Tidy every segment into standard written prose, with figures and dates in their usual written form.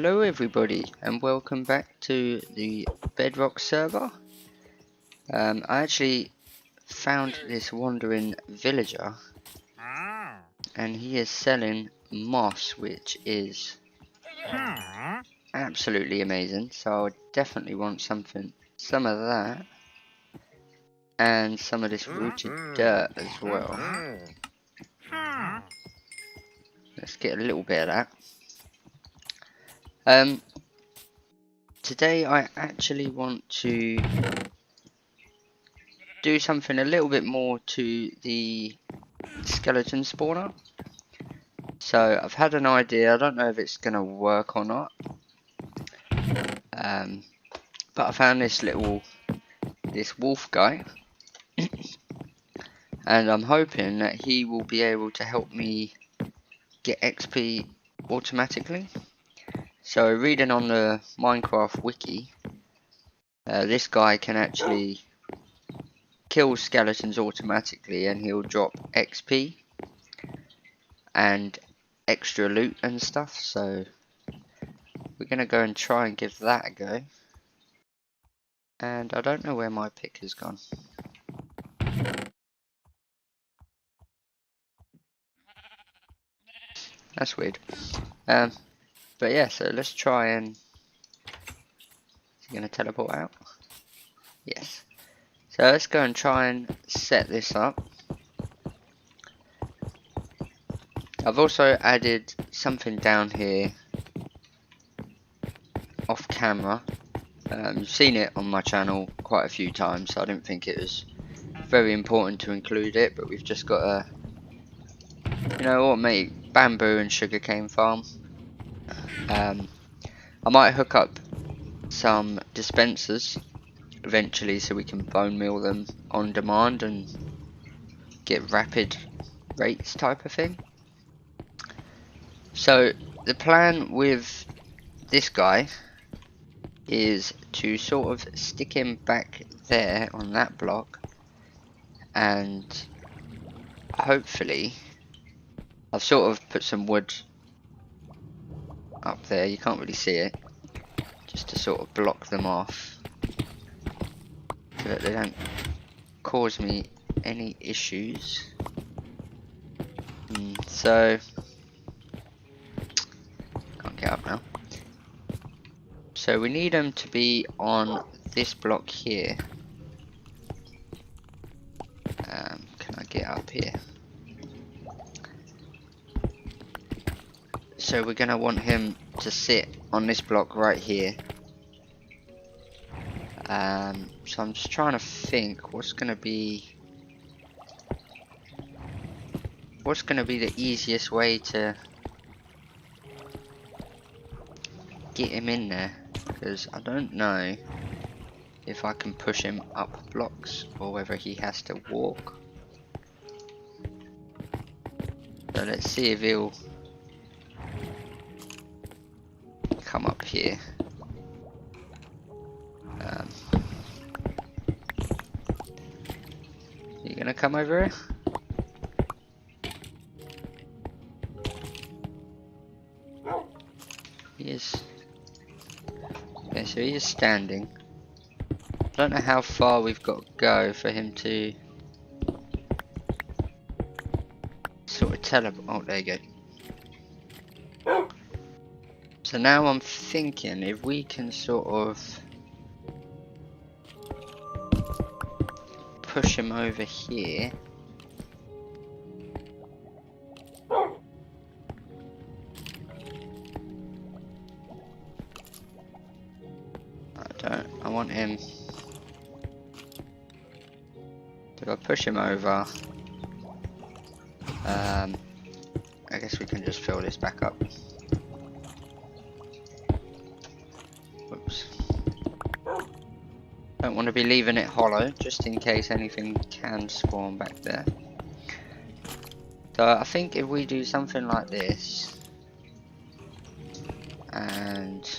Hello everybody and welcome back to the Bedrock server. I actually found this wandering villager and he is selling moss, which is absolutely amazing, so I definitely want some of that and some of this rooted dirt as well. Let's get a little bit of that. Today I actually want to do something a little bit more to the skeleton spawner. So I've had an idea, I don't know if it's going to work or not. But I found this wolf guy. And I'm hoping that he will be able to help me get XP automatically. So reading on the Minecraft wiki, this guy can actually kill skeletons automatically and he'll drop XP and extra loot and stuff. So we're going to go and try and give that a go. And I don't know where my pick has gone. That's weird. But yeah, so let's try and... Is he going to teleport out? Yes. So let's go and try and set this up. I've also added something down here off camera. You've seen it on my channel quite a few times, so I didn't think it was very important to include it, but we've just got a, automated bamboo and sugarcane farm. I might hook up some dispensers eventually so we can bone meal them on demand and get rapid rates type of thing. So the plan with this guy is to sort of stick him back there on that block, and hopefully I've sort of put some wood up there, you can't really see it, just to sort of block them off so that they don't cause me any issues. So can't get up now. So we need them to be on this block here. Can I get up here? So we're going to want him to sit on this block right here. So I'm just trying to think what's going to be the easiest way to get him in there, because I don't know if I can push him up blocks or whether he has to walk. So let's see if he'll come up here. You gonna come over here? He is. Okay, so he is standing. I don't know how far we've got to go for him to sort of teleport. Oh, there you go. So now I'm thinking if we can sort of push him over here. I want him. If I push him over, I guess we can just fill this back up. Whoops. Don't want to be leaving it hollow, just in case anything can spawn back there. So I think if we do something like this, and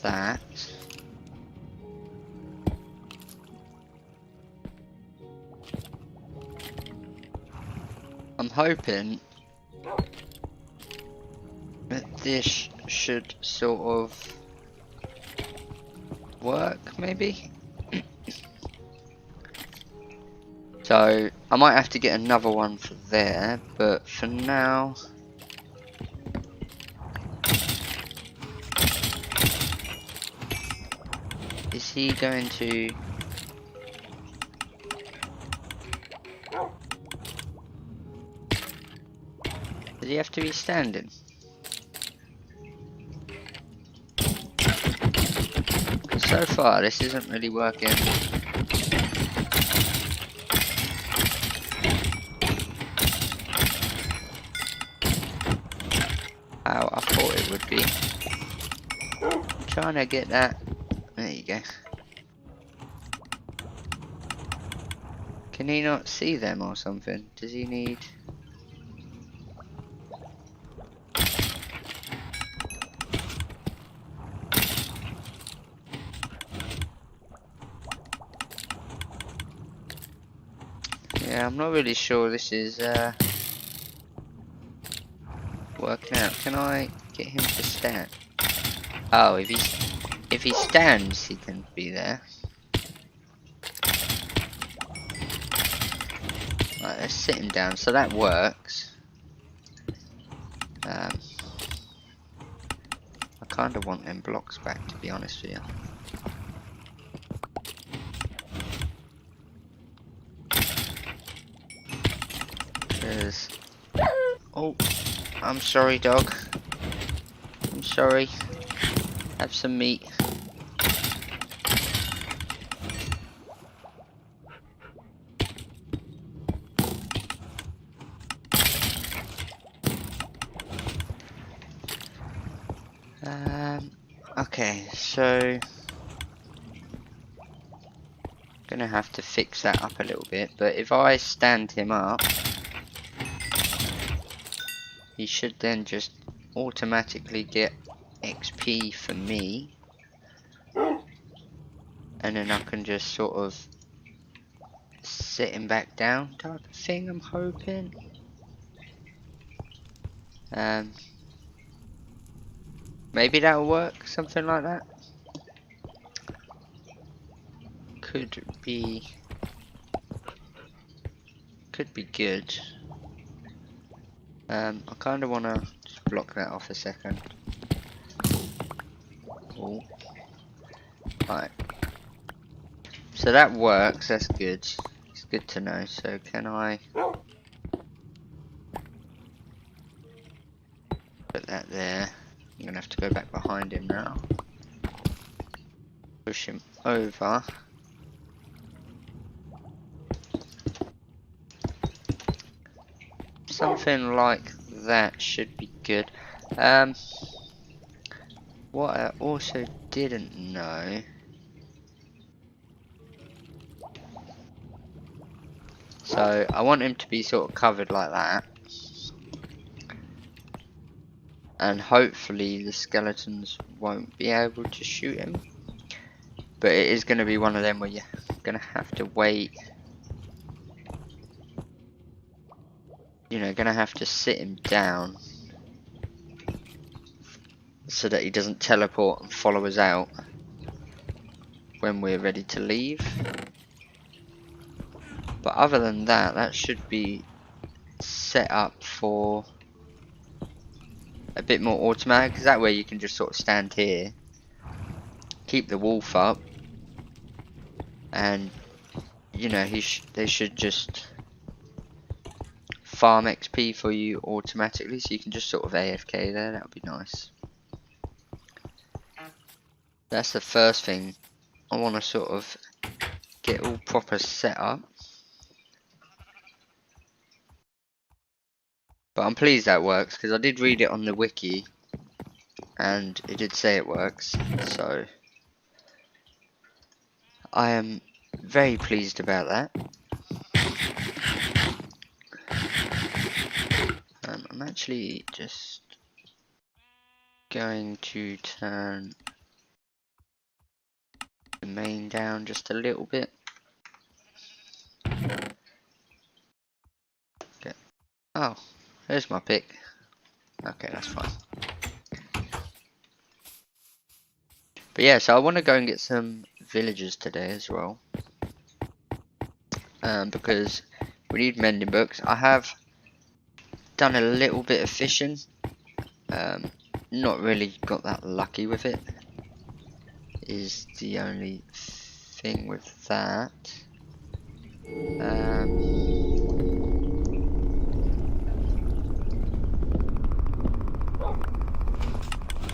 that, I'm hoping But this should sort of work, maybe? So, I might have to get another one for there, but for now... Is he going to... Does he have to be standing? So far, this isn't really working. How I thought it would be. I'm trying to get that. There you go. Can he not see them or something? Does he need... Yeah, I'm not really sure this is working out. Can I get him to stand? Oh, if he stands, he can be there. Right, let's sit him down. So that works. I kind of want them blocks back, to be honest with you. Because... Oh, I'm sorry, dog. I'm sorry. Have some meat. Okay, so... Gonna have to fix that up a little bit, but if I stand him up... He should then just automatically get XP for me. And then I can just sort of sit him back down type of thing, I'm hoping. Maybe that'll work, something like that. Could be good. I kind of want to just block that off a second. Oh. Right. So that works, that's good. It's good to know. So can I put that there? I'm gonna have to go back behind him now. Push him over. Something like that should be good. What I also didn't know... So, I want him to be sort of covered like that. And hopefully the skeletons won't be able to shoot him. But it is going to be one of them where you're going to have to wait. You know, going to have to sit him down. So that he doesn't teleport and follow us out. When we're ready to leave. But other than that, that should be set up for a bit more automatic, because that way you can just sort of stand here, keep the wolf up, and you know they should just farm XP for you automatically, so you can just sort of AFK there. That would be nice. That's the first thing I want to sort of get all proper set up. But I'm pleased that works, because I did read it on the wiki and it did say it works, so I am very pleased about that. I'm actually just going to turn the main down just a little bit. Okay. Oh, there's my pick. Okay, that's fine. But yeah, so I want to go and get some villagers today as well. Because we need mending books. I have done a little bit of fishing. Not really got that lucky with it. Is the only thing with that.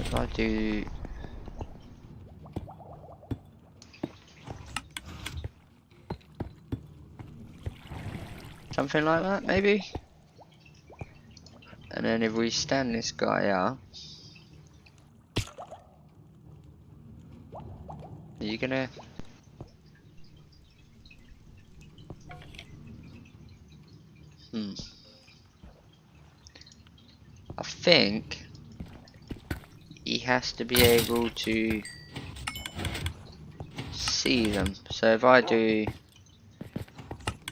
If I do something like that, maybe. And then if we stand this guy up, are you gonna? I think he has to be able to see them. So if I do,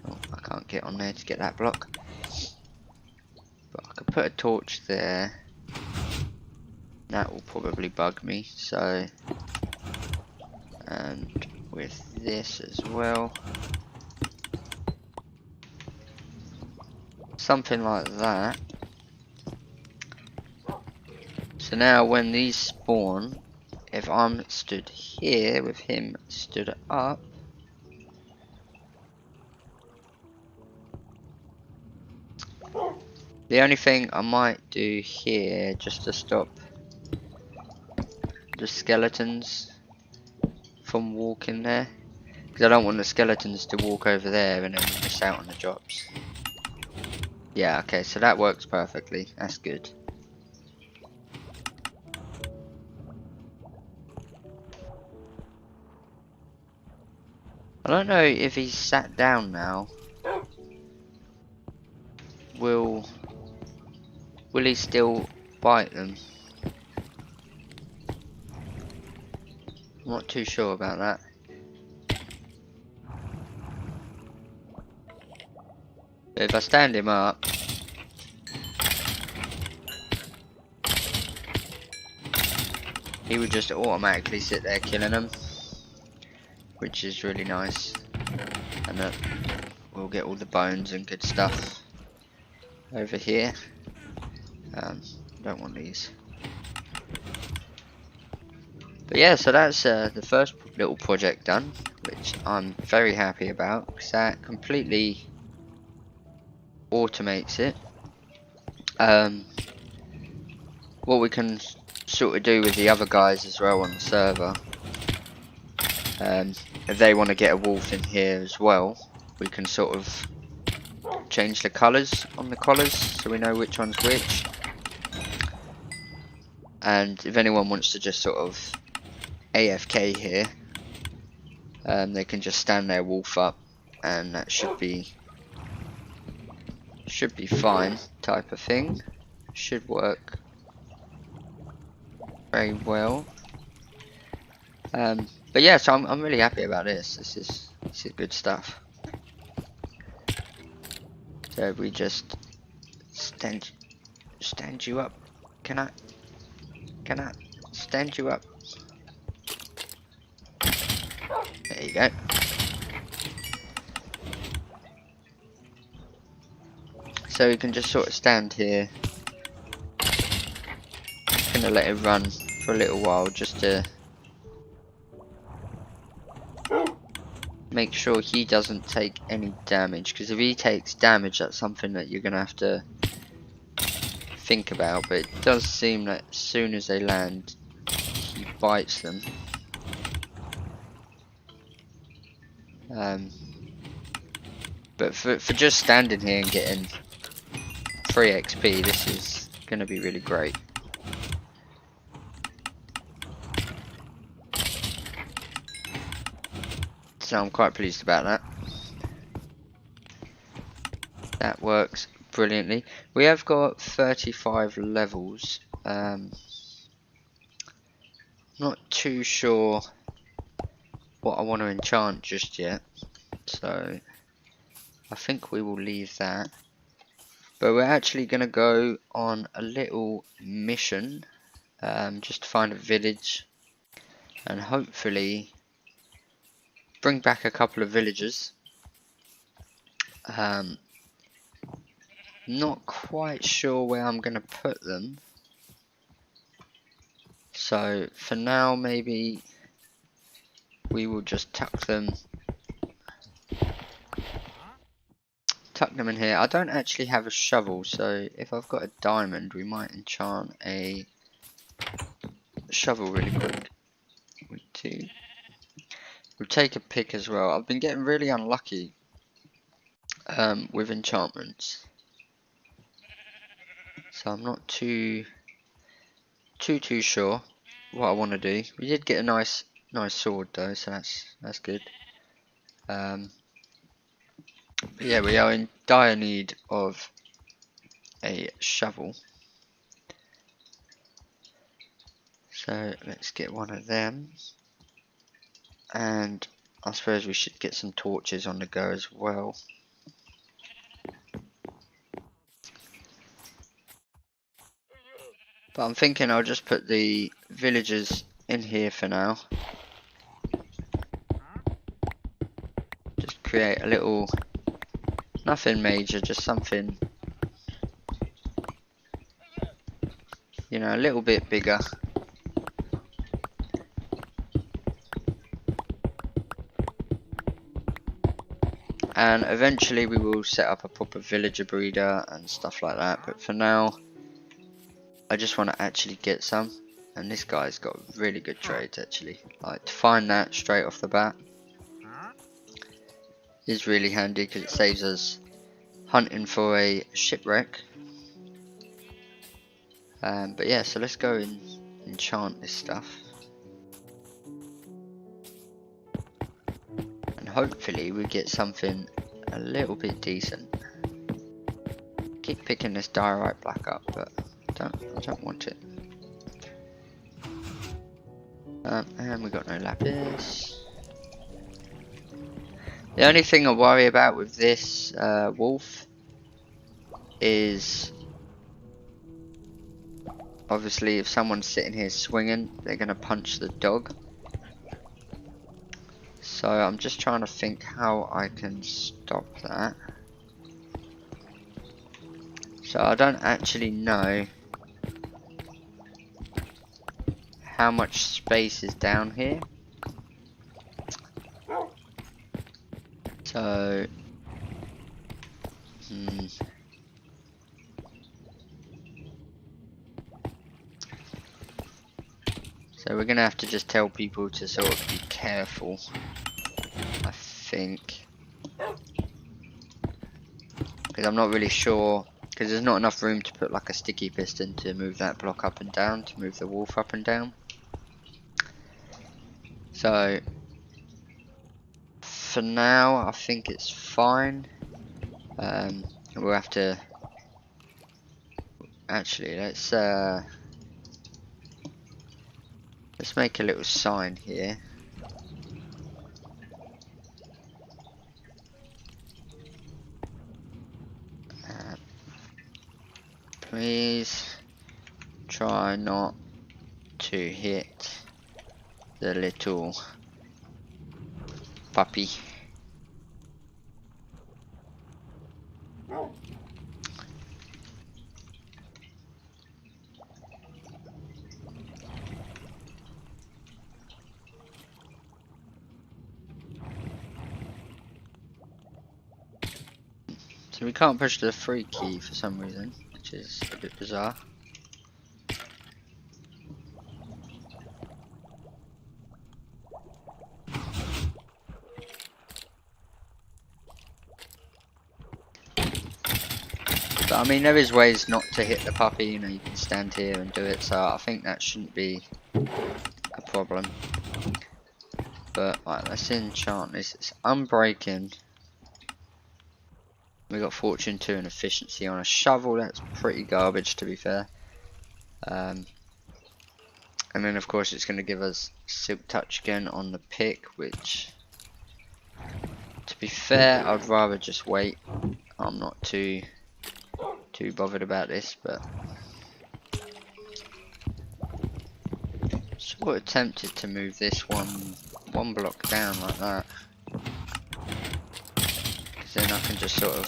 oh, I can't get on there to get that block. But I could put a torch there. That will probably bug me. So, and with this as well. Something like that. So now when these spawn, if I'm stood here with him stood up, the only thing I might do here just to stop the skeletons from walking there, because I don't want the skeletons to walk over there and then miss out on the drops. Yeah, okay, so that works perfectly. That's good. I don't know if he's sat down now. Will he still bite them? I'm not too sure about that. But if I stand him up, he would just automatically sit there killing them, which is really nice. And that we'll get all the bones and good stuff over here. Don't want these. But yeah, so that's the first little project done, which I'm very happy about, because that completely automates it. What we can sort of do with the other guys as well on the server, if they want to get a wolf in here as well, we can sort of change the colours on the collars so we know which one's which. And if anyone wants to just sort of AFK here, they can just stand their wolf up, and that should be fine, type of thing. Should work very well. But yeah, so I'm really happy about this. This is good stuff. So we just stand you up. Can I stand you up? There you go. So we can just sort of stand here. Gonna let it run for a little while just to make sure he doesn't take any damage, because if he takes damage, that's something that you're gonna have to think about. But it does seem that as soon as they land, he bites them. But for just standing here and getting 3 XP, this is gonna be really great. So I'm quite pleased about that. That works brilliantly. We have got 35 levels. Not too sure what I want to enchant just yet, so I think we will leave that. But we're actually going to go on a little mission, just to find a village. and hopefully bring back a couple of villagers. Not quite sure where I'm going to put them. So for now, maybe we will just tuck them in here. I don't actually have a shovel, so if I've got a diamond, we might enchant a shovel really quick. We'll take a pick as well. I've been getting really unlucky with enchantments, so I'm not too sure what I want to do. We did get a nice sword though, so that's good. But yeah, we are in dire need of a shovel, so let's get one of them, and I suppose we should get some torches on the go as well. But I'm thinking I'll just put the villagers in here for now. Just create a little, nothing major, just something, you know, a little bit bigger. And eventually we will set up a proper villager breeder and stuff like that. But for now, I just want to actually get some. And this guy's got really good trades actually. Like, to find that straight off the bat is really handy because it saves us hunting for a shipwreck. But yeah, so let's go and enchant this stuff. And hopefully we get something a little bit decent. Keep picking this diorite black up, but I don't want it. And we got no lapis. The only thing I worry about with this wolf is obviously if someone's sitting here swinging, they're going to punch the dog. So I'm just trying to think how I can stop that. So I don't actually know how much space is down here. So so we're gonna have to just tell people to sort of be careful, I think, because I'm not really sure, because there's not enough room to put like a sticky piston to move that block up and down, to move the wolf up and down. So for now I think it's fine. We'll have to actually let's make a little sign here. Please try not to hit the little puppy. So we can't push the free key for some reason, which is a bit bizarre. But I mean, there is ways not to hit the puppy, you know, you can stand here and do it, so I think that shouldn't be a problem. But right, let's enchant this. It's unbreaking. We got fortune 2 and efficiency on a shovel. That's pretty garbage, to be fair. And then of course it's going to give us silk touch again on the pick, which, to be fair, I'd rather just wait. I'm not too bothered about this, but let's Sort of tempted to move this one block down like that, because then I can just sort of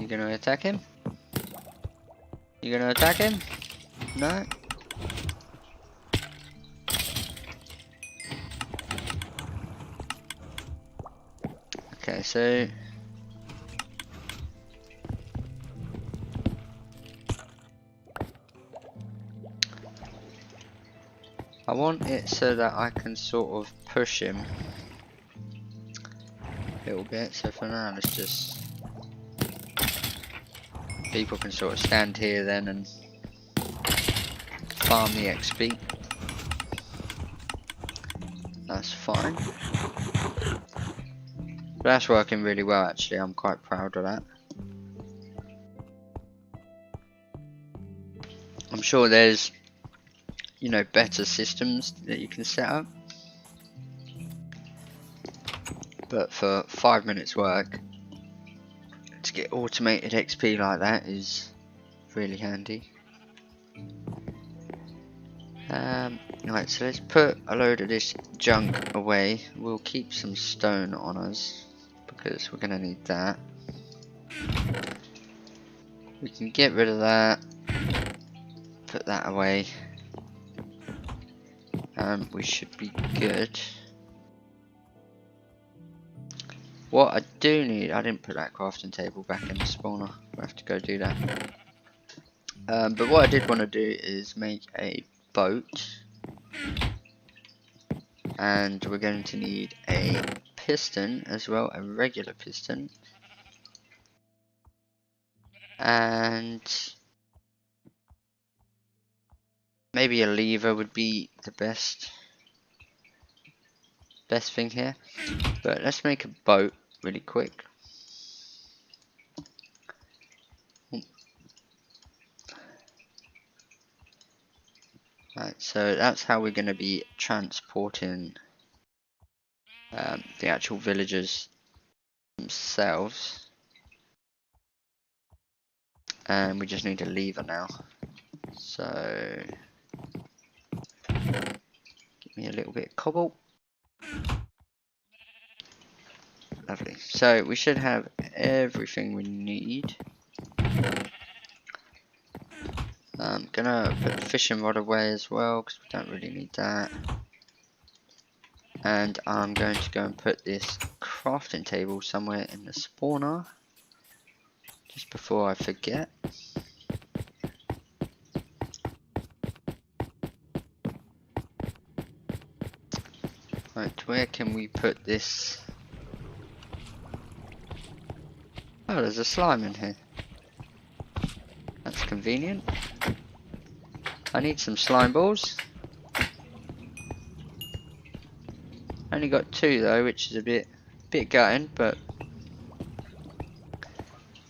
You gonna attack him? You gonna attack him? No? Okay, so I want it so that I can sort of push him a little bit. So for now, let's just people can sort of stand here then and farm the XP. That's fine. But that's working really well actually, I'm quite proud of that. I'm sure there's, you know, better systems that you can set up. But for 5 minutes work, to get automated XP like that is really handy. Right, so let's put a load of this junk away. We'll keep some stone on us because we're gonna need that. We can get rid of that, put that away, and we should be good. What I do need, I didn't put that crafting table back in the spawner. I have to go do that. But what I did want to do is make a boat, and we're going to need a piston as well, a regular piston, and maybe a lever would be the best thing here. But let's make a boat really quick. Right, so that's how we're going to be transporting the actual villagers themselves. And we just need a lever now. So give me a little bit of cobble. Lovely. So we should have everything we need. I'm gonna put the fishing rod away as well because we don't really need that. And I'm going to go and put this crafting table somewhere in the spawner just before I forget. Right, where can we put this? Oh, there's a slime in here. That's convenient. I need some slime balls. Only got 2 though, which is a bit gutting, but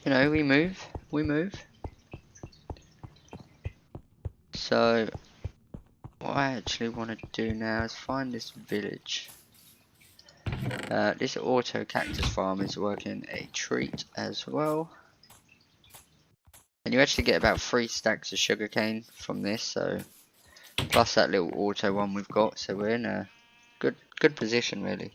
you know, we move. So what I actually want to do now is find this village. This auto cactus farm is working a treat as well. And you actually get about 3 stacks of sugarcane from this, so plus that little auto one we've got, so we're in a good position really.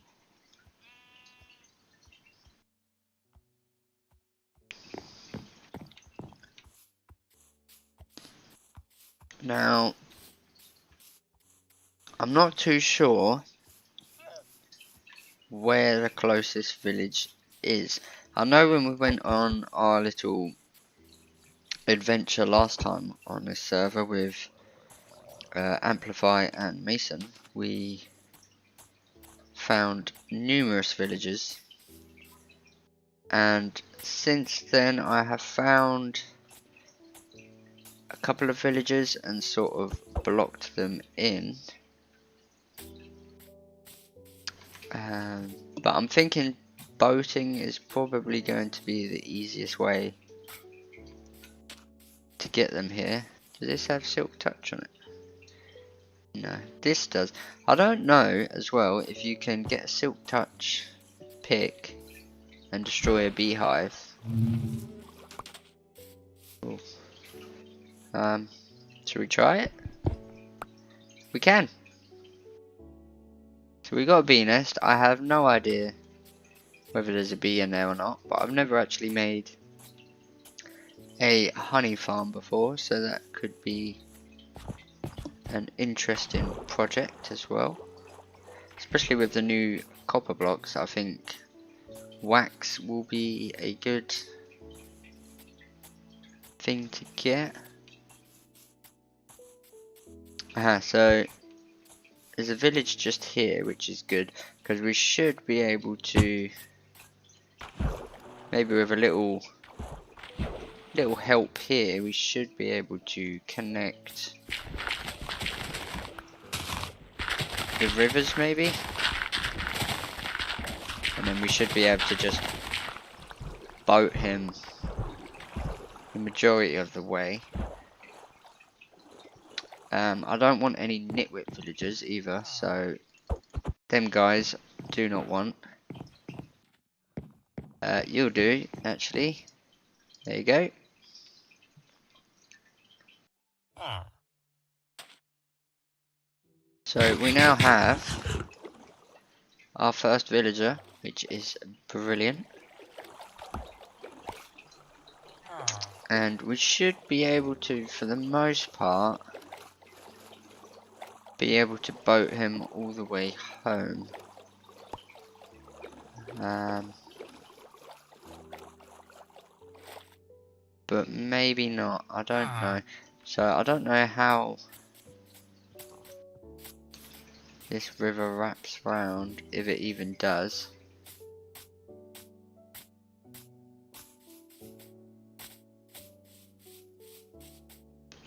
Now I'm not too sure where the closest village is. I know when we went on our little adventure last time on this server with Amplify and Mason, we found numerous villages, and since then I have found a couple of villages and sort of blocked them in. But I'm thinking boating is probably going to be the easiest way to get them here. Does this have silk touch on it? No, this does. I don't know as well if you can get a silk touch pick and destroy a beehive. Cool. Should we try it? We can. So we got a bee nest. I have no idea whether there's a bee in there or not, but I've never actually made a honey farm before, so that could be an interesting project as well. Especially with the new copper blocks, I think wax will be a good thing to get. So there's a village just here, which is good, because we should be able to, maybe with a little help here, we should be able to connect the rivers maybe, and then we should be able to just boat him the majority of the way. I don't want any nitwit villagers either, so them guys do not want. You'll do, actually. There you go. So we now have our first villager, which is brilliant. And we should be able to, for the most part, be able to boat him all the way home. But maybe not, I don't know. So I don't know how this river wraps round, if it even does.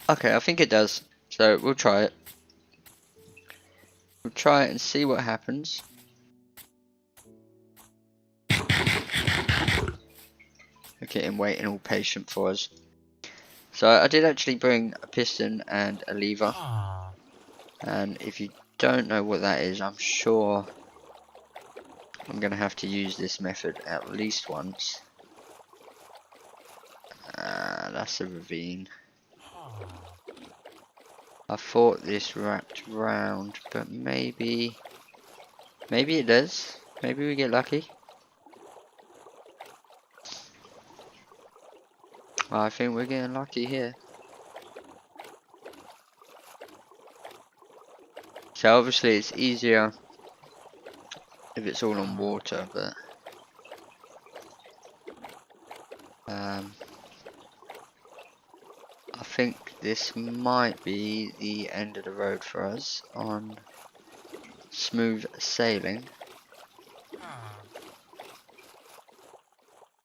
Okay, I think it does. So we'll try it. We'll try it and see what happens. Okay, and waiting all patient for us. So I did actually bring a piston and a lever. And if you don't know what that is, I'm sure I'm going to have to use this method at least once. That's a ravine. I thought this wrapped round, but maybe it does. Maybe we get lucky. I think we're getting lucky here. So obviously it's easier if it's all on water, but I think this might be the end of the road for us on smooth sailing.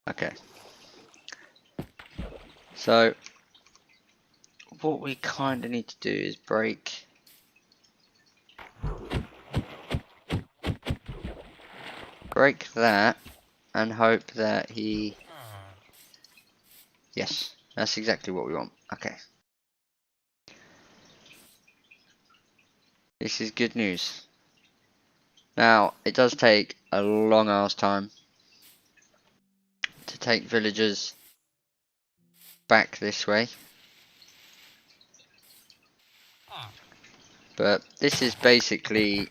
Okay. So what we kind of need to do is break that and hope that he... Yes, that's exactly what we want. Okay. This is good news. Now, it does take a long ass time to take villagers back this way. But this is basically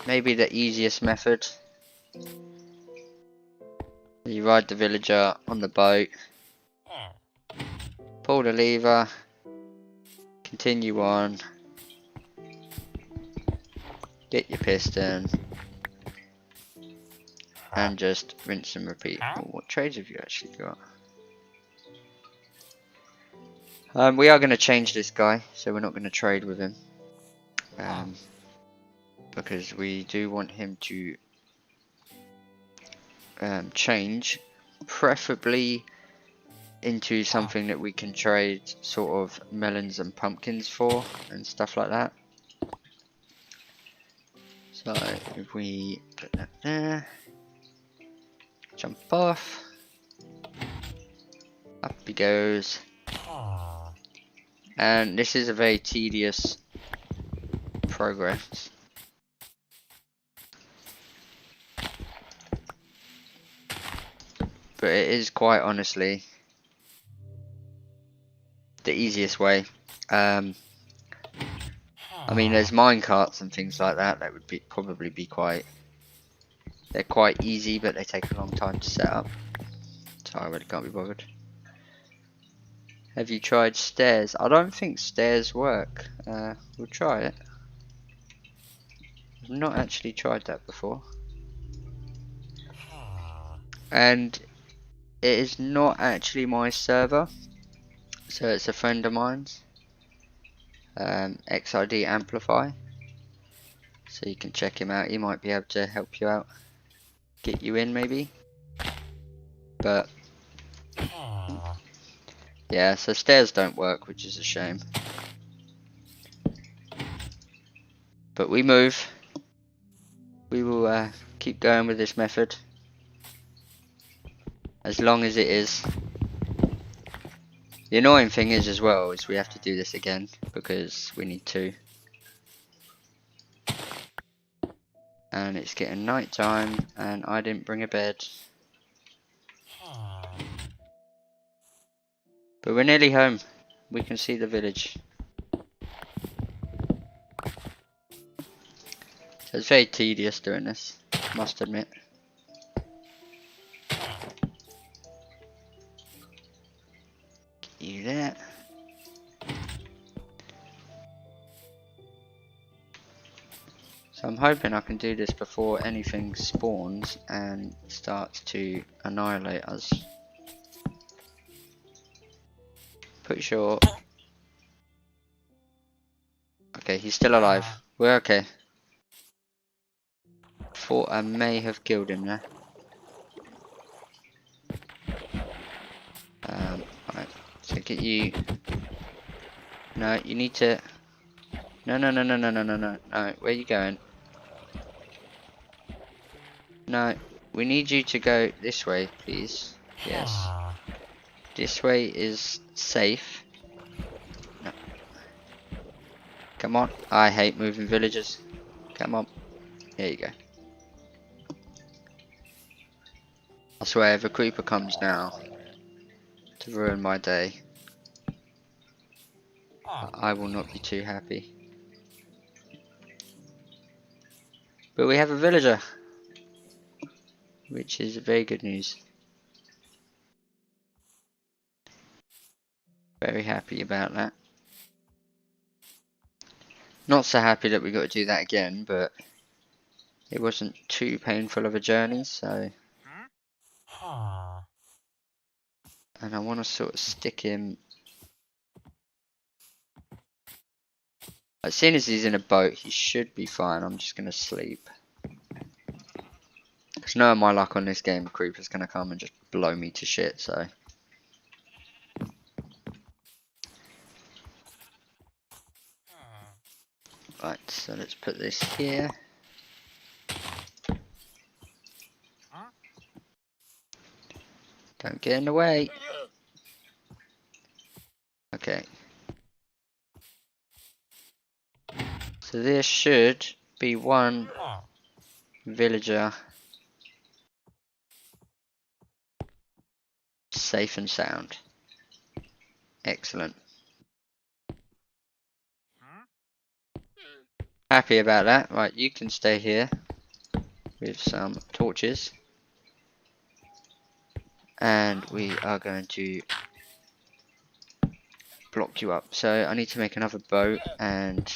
maybe the easiest method. You ride the villager on the boat, pull the lever, continue on, get your piston, and just rinse and repeat. Oh, what trades have you actually got? We are going to change this guy, so we're not going to trade with him. Because we do want him to change, preferably into something that we can trade sort of melons and pumpkins for and stuff like that. So if we put that there, jump off, up he goes. And this is a very tedious progress. but it is quite honestly the easiest way. I mean, there's minecarts and things like that that would probably be they're quite easy, but they take a long time to set up, so I really can't be bothered. Have you tried stairs? I don't think stairs work. We'll try it. I've not actually tried that before. And it is not actually my server, so it's a friend of mine's. XID Amplify. So you can check him out. He might be able to help you out. Get you in maybe. But yeah, so stairs don't work, which is a shame. But we move. We will keep going with this method. As long as it is. The annoying thing is as well, is we have to do this again. Because we need to. And it's getting night time. And I didn't bring a bed. But we're nearly home. We can see the village. So it's very tedious doing this, must admit. Get you there. So I'm hoping I can do this before anything spawns and starts to annihilate us. Pretty sure. Okay, he's still alive. We're okay. Thought I may have killed him there. Right, so get you. No, you need to. No, no, no, no, no, no, no, no. No, where are you going? No, we need you to go this way, please. Yes. This way is safe. No. Come on. I hate moving villagers. Come on. There you go. I swear, if a creeper comes now to ruin my day, I will not be too happy. But we have a villager, which is very good news. Very happy about that. Not so happy that we got to do that again, but it wasn't too painful of a journey, so. And I want to sort of stick him. As soon as he's in a boat, he should be fine. I'm just going to sleep. Because knowing my luck on this game, a creeper's going to come and just blow me to shit, so. Right, so let's put this here. Don't get in the way. Okay. So there should be one villager safe and sound. Excellent. Happy about that. Right, you can stay here with some torches. And we are going to block you up. So I need to make another boat and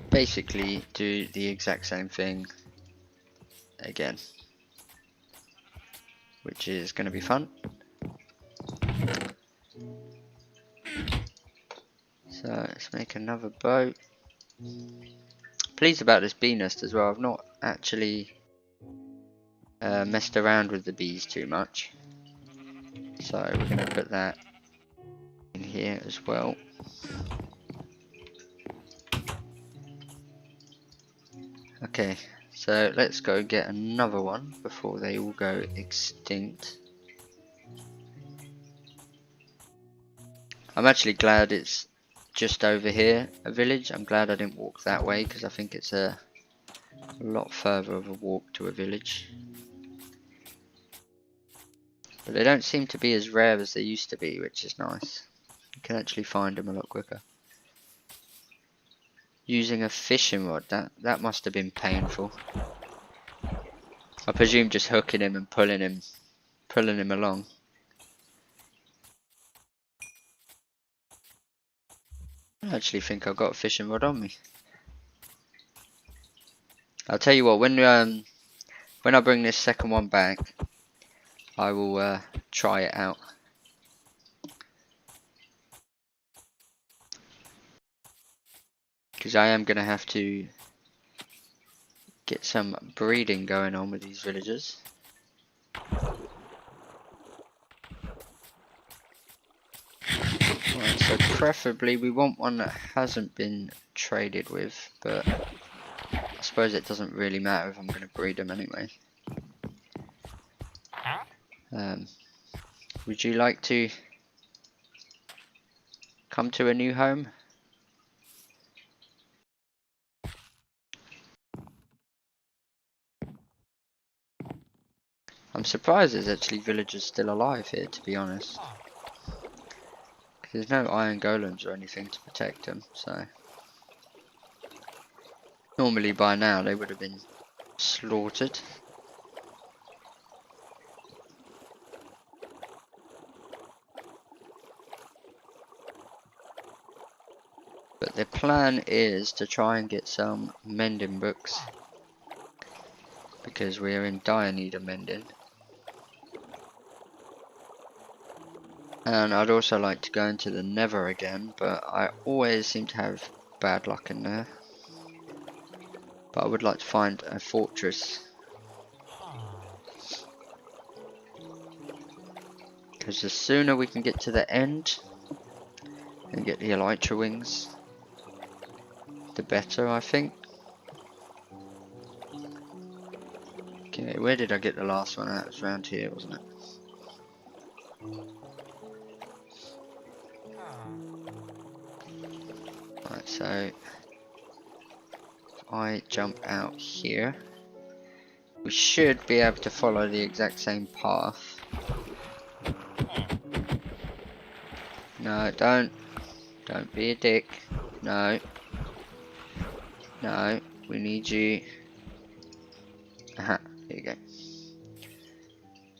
basically do the exact same thing again, which is going to be fun. So let's make another boat. Pleased about this bee nest as well. I've not actually messed around with the bees too much, so we're going to put that in here as well. Okay, so let's go get another one before they all go extinct. I'm actually glad it's just over here, a village. I'm glad I didn't walk that way because I think it's a lot further of a walk to a village. But they don't seem to be as rare as they used to be, which is nice. You can actually find them a lot quicker. Using a fishing rod, that must have been painful. I presume just hooking him and pulling him along. I actually think I've got a fishing rod on me. I'll tell you what, when I bring this second one back, I will try it out. Because I am going to have to get some breeding going on with these villagers. Right, so preferably we want one that hasn't been traded with, but I suppose it doesn't really matter if I'm going to breed them anyway. Would you like to come to a new home? I'm surprised there's actually villagers still alive here, to be honest. There's no iron golems or anything to protect them, so normally by now they would have been slaughtered. But the plan is to try and get some mending books, because we are in dire need of mending. And I'd also like to go into the Nether again, but I always seem to have bad luck in there. But I would like to find a fortress, because the sooner we can get to the end and get the elytra wings, the better, I think. Okay, where did I get the last one out? It was around here, wasn't it? Right, so if I jump out here, we should be able to follow the exact same path. No, don't be a dick. No, we need you. Aha, there you go.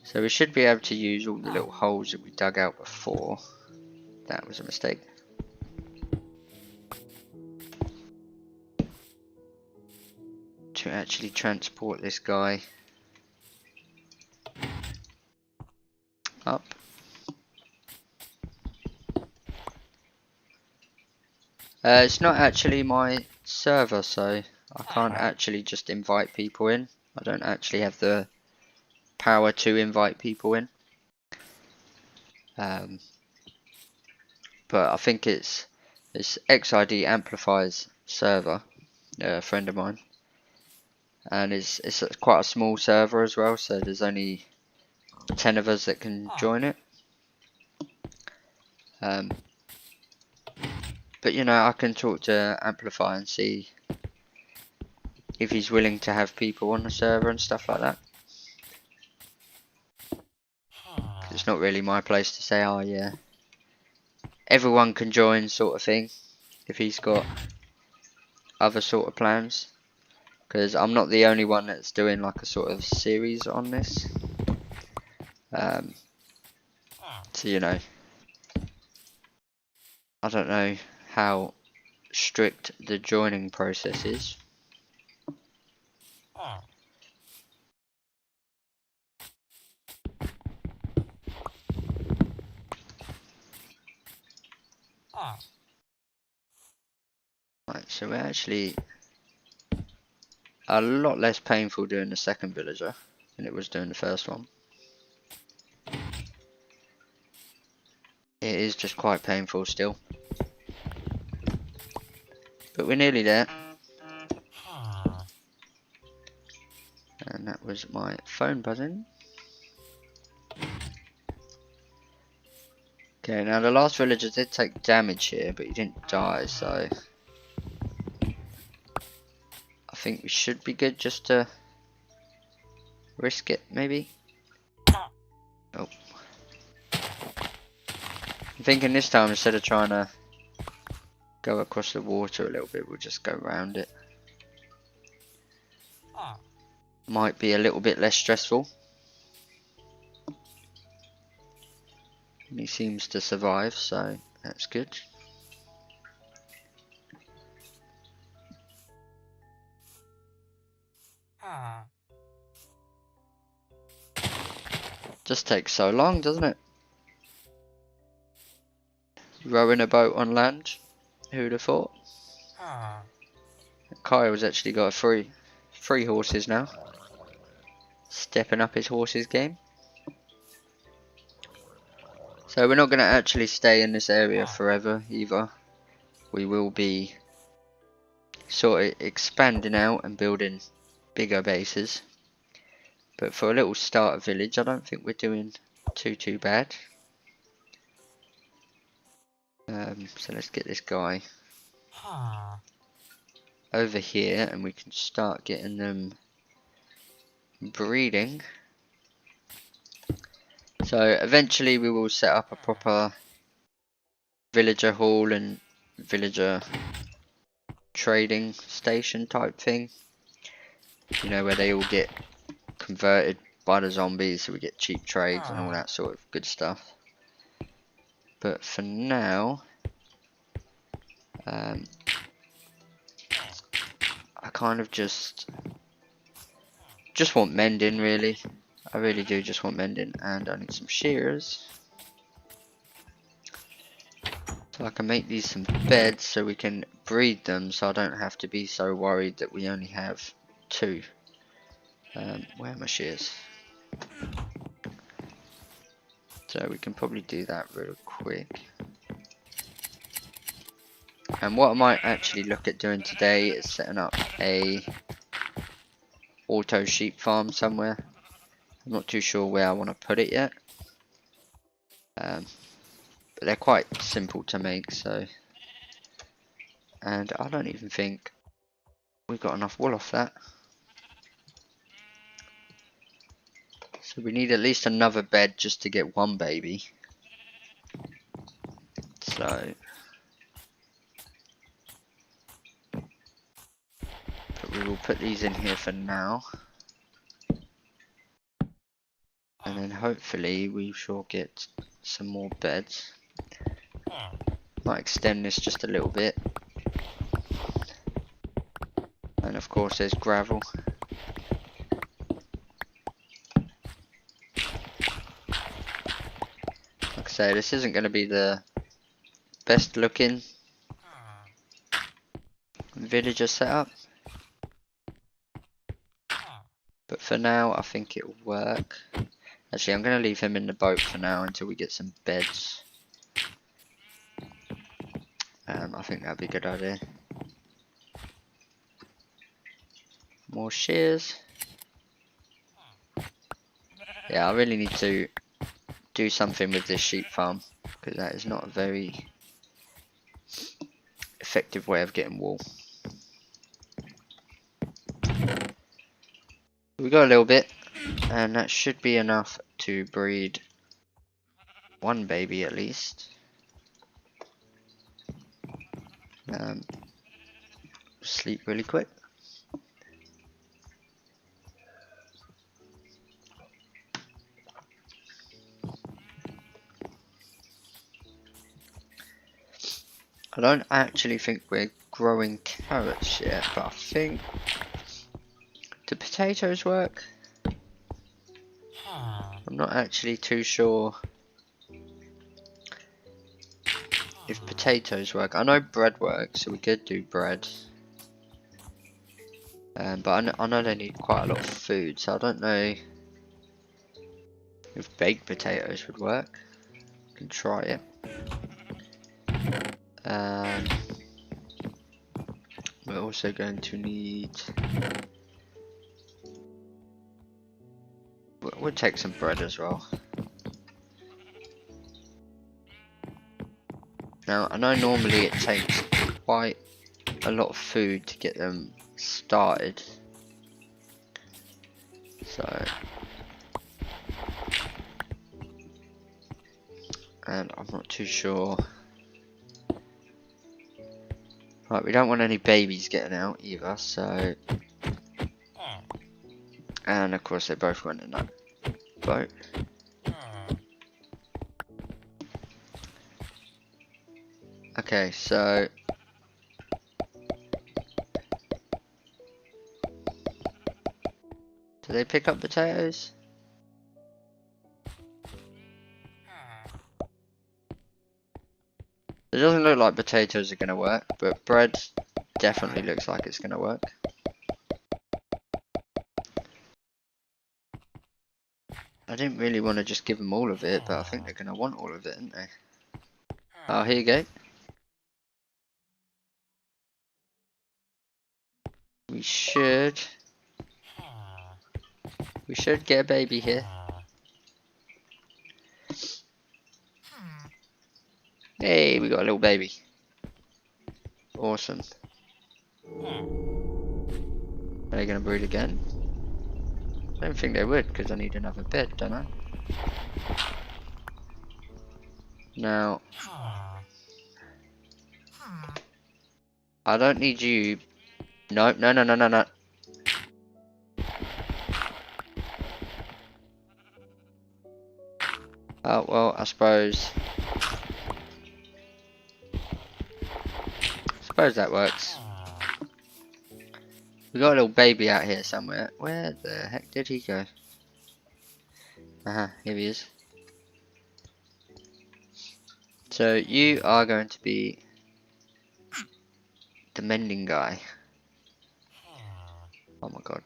So we should be able to use all the little holes that we dug out before. That was a mistake. To actually transport this guy up. It's not actually my server, so I can't actually just invite people in. I don't actually have the power to invite people in. But I think it's XID Amplify's server, a friend of mine, and it's quite a small server as well, so there's only 10 of us that can join it. But you know, I can talk to Amplify and see if he's willing to have people on the server and stuff like that. It's not really my place to say, oh yeah, everyone can join sort of thing, if he's got other sort of plans. Because I'm not the only one that's doing like a sort of series on this. So you know, I don't know how strict the joining process is. Right, so we're actually a lot less painful doing the second villager than it was doing the first one. It is just quite painful still. But we're nearly there. And that was my phone buzzing. Okay, now the last villager did take damage here, but he didn't die, so I think we should be good just to risk it, maybe. Oh, I'm thinking this time, instead of trying to go across the water a little bit, we'll just go around it. Might be a little bit less stressful. And he seems to survive, so that's good. Just takes so long, doesn't it? Rowing a boat on land. Who'd have thought? Kyle's actually got three horses now. Stepping up his horses game. So we're not going to actually stay in this area forever either. We will be sort of expanding out and building bigger bases. But for a little starter village, I don't think we're doing too bad. So let's get this guy over here, and we can start getting them breeding. So eventually we will set up a proper villager hall and villager trading station type thing. You know, where they all get converted by the zombies, so we get cheap trades and all that sort of good stuff. But for now, I kind of just want mending, really. I really do just want mending, and I need some shearers. So I can make these some beds so we can breed them, so I don't have to be so worried that we only have 2. Where are my shears? So we can probably do that real quick. And what I might actually look at doing today is setting up a auto sheep farm somewhere. I'm not too sure where I want to put it yet. But they're quite simple to make, so. And I don't even think we've got enough wool off that. So we need at least another bed just to get 1 baby. So. But we will put these in here for now. And then hopefully we shall get some more beds. Might extend this just a little bit. And of course there's gravel. Like I say, this isn't going to be the best looking villager setup. But for now I think it will work. Actually, I'm going to leave him in the boat for now until we get some beds. I think that'd be a good idea. More shears. Yeah, I really need to do something with this sheep farm, because that is not a very effective way of getting wool. We got a little bit, and that should be enough to breed 1 baby at least. Sleep really quick. I don't actually think we're growing carrots yet, but I think... Do potatoes work? I'm not actually too sure if potatoes work. I know bread works, so we could do bread. But I know they need quite a lot of food, so I don't know if baked potatoes would work. We can try it. We're also going to need... We'll take some bread as well. Now, I know normally it takes quite a lot of food to get them started. So... And I'm not too sure. Right, we don't want any babies getting out either, so... And of course they both went in that boat. Okay, so... Do they pick up potatoes? It doesn't look like potatoes are going to work, but bread definitely looks like it's going to work. I didn't really want to just give them all of it, but I think they're going to want all of it, aren't they? Oh, here you go. We should get a baby here. Hey, we got a little baby. Awesome. Are they going to breed again? I don't think they would, because I need another bed, don't I? Now, I don't need you. No, no, no, no, no, no. Oh, well, I suppose that works. We got a little baby out here somewhere. Where the heck did he go? Here he is. So you are going to be the mending guy. Oh my god.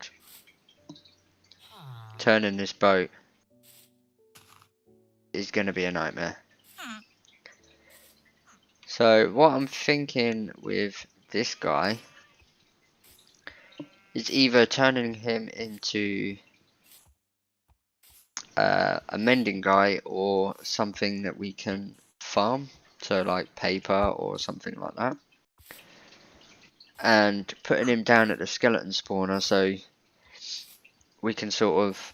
Turning this boat is going to be a nightmare. So what I'm thinking with this guy is either turning him into a mending guy or something that we can farm, so like paper or something like that, and putting him down at the skeleton spawner so we can sort of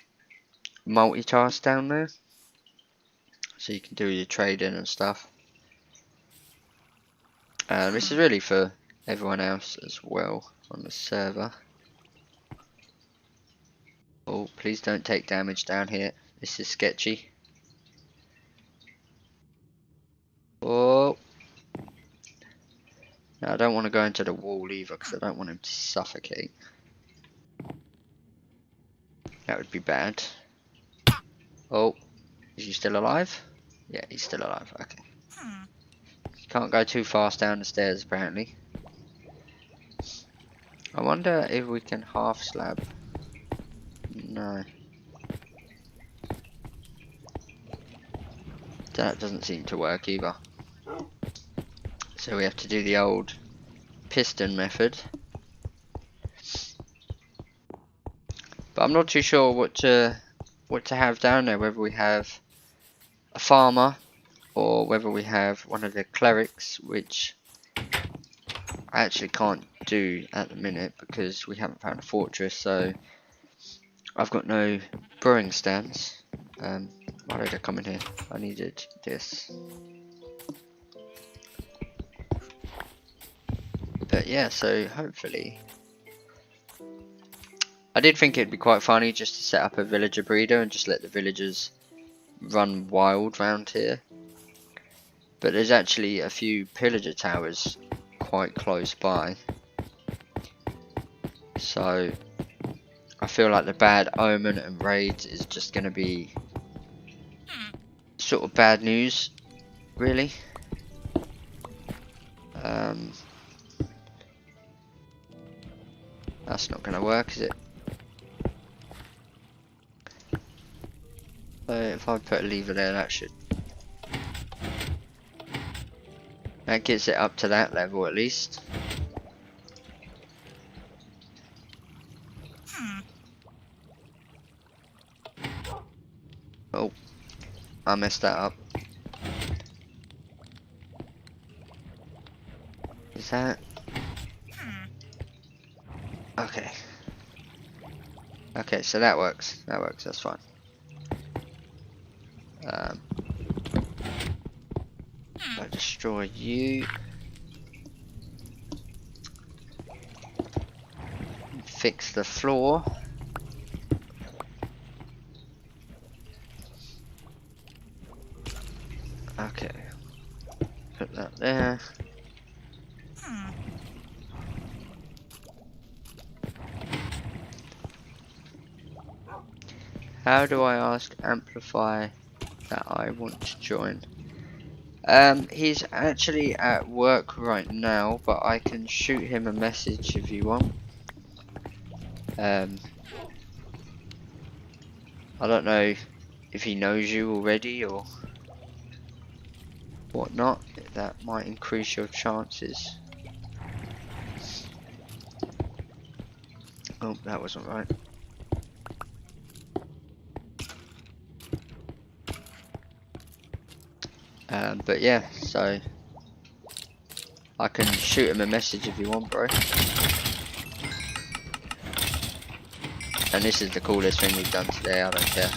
multitask down there, so you can do your trading and stuff. This is really for everyone else as well on the server. Oh, please don't take damage down here. This is sketchy. Oh. Now I don't want to go into the wall either because I don't want him to suffocate. That would be bad. Oh, is he still alive? Yeah, he's still alive. Okay. You can't go too fast down the stairs apparently. I wonder if we can half slab. No. That doesn't seem to work either. So we have to do the old piston method. But I'm not too sure what to have down there, whether we have a farmer or whether we have one of the clerics, which I actually can't do at the minute because we haven't found a fortress, so I've got no brewing stands. Why did I come in here? I needed this. But yeah, so hopefully... I did think it'd be quite funny just to set up a villager breeder and just let the villagers run wild round here. But there's actually a few pillager towers quite close by. So I feel like the bad omen and raids is just going to be sort of bad news, really. That's not going to work, is it? So if I put a lever there, that gets it up to that level at least. Oh, I messed that up. Is that... Okay. Okay, so that works. That works, that's fine. destroy you. Fix the floor. Okay. Put that there. How do I ask Amplify that I want to join? He's actually at work right now, but I can shoot him a message if you want. I don't know if he knows you already or whatnot. That might increase your chances. Oh, that wasn't right. But yeah, so I can shoot him a message if you want, bro. And this is the coolest thing we've done today, I don't care.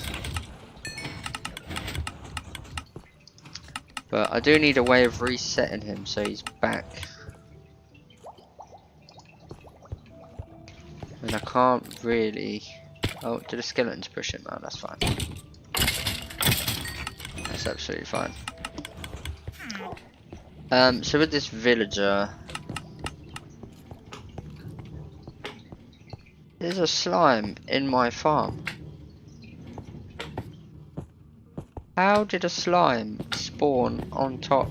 But I do need a way of resetting him so he's back. And I can't really... Oh, do the skeletons push him? Oh, that's fine. That's absolutely fine. So with this villager... There's a slime in my farm. How did a slime spawn on top?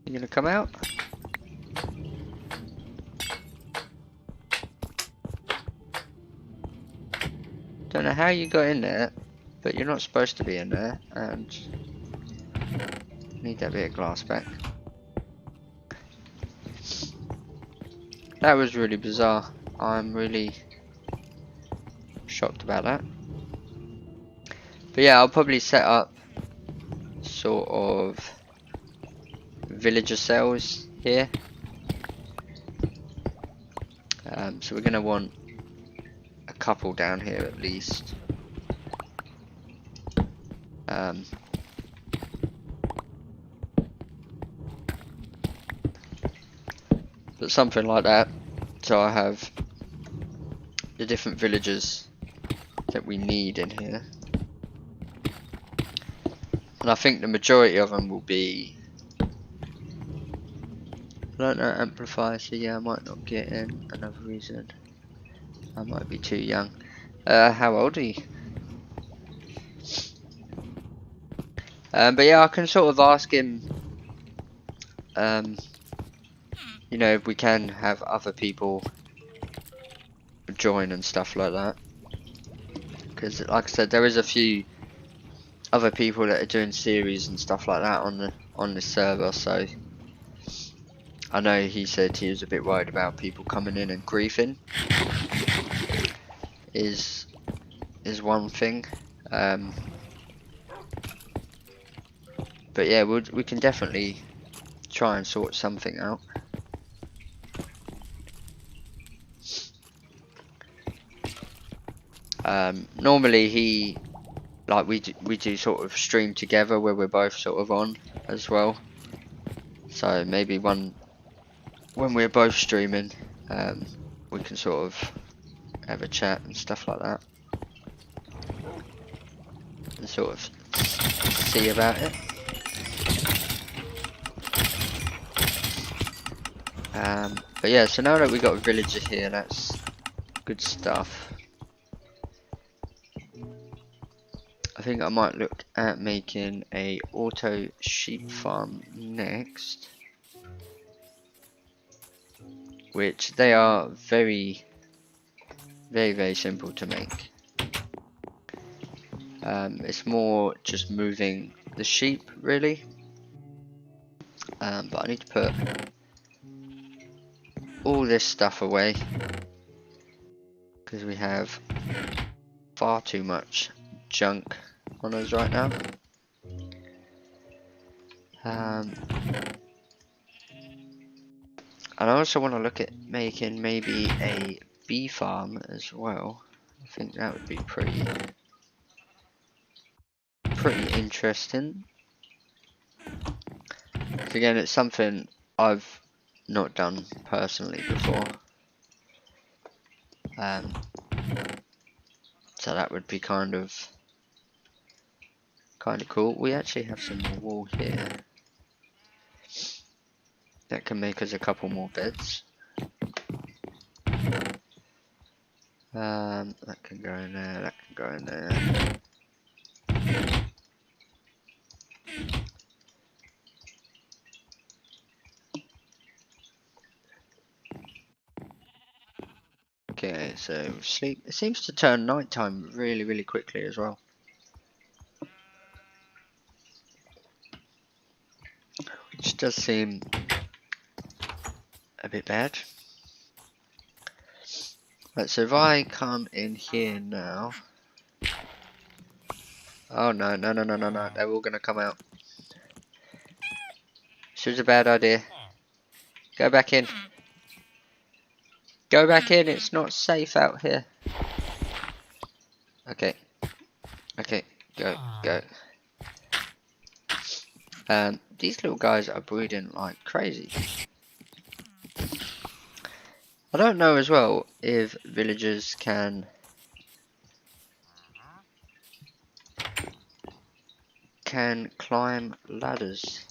You gonna come out? Don't know how you got in there, but you're not supposed to be in there, and need that bit of glass back. That was really bizarre. I'm really shocked about that. But yeah, I'll probably set up sort of villager cells here. So we're going to want a couple down here at least. But something like that, so I have the different villagers that we need in here. And I think the majority of them will be... I don't know, Amplify, so yeah, I might not get in. Another reason, I might be too young. How old are you? But yeah, I can sort of ask him, you know, if we can have other people join and stuff like that. Because, like I said, there is a few other people that are doing series and stuff like that on this server, so I know he said he was a bit worried about people coming in and griefing. Is one thing. But yeah, we can definitely try and sort something out. Normally we do sort of stream together where we're both sort of on as well. So maybe when we're both streaming, we can sort of have a chat and stuff like that, and sort of see about it. But yeah, so now that we got a villager here, that's good stuff. I think I might look at making a auto sheep farm next, which they are very simple to make. It's more just moving the sheep really, but I need to put all this stuff away because we have far too much junk on us right now. And I also want to look at making maybe a bee farm as well. I think that would be pretty interesting. Again, it's something I've not done personally before. So that would be kind of cool. We actually have some more wool here. That can make us a couple more beds. That can go in there, that can go in there. Okay, so sleep. It seems to turn nighttime really quickly as well. Which does seem a bit bad. Right, so if I come in here now. Oh no, they're all gonna come out. This is a bad idea. Go back in. Go back in, it's not safe out here. Okay. Okay, go. These little guys are breeding like crazy. I don't know as well if villagers can climb ladders.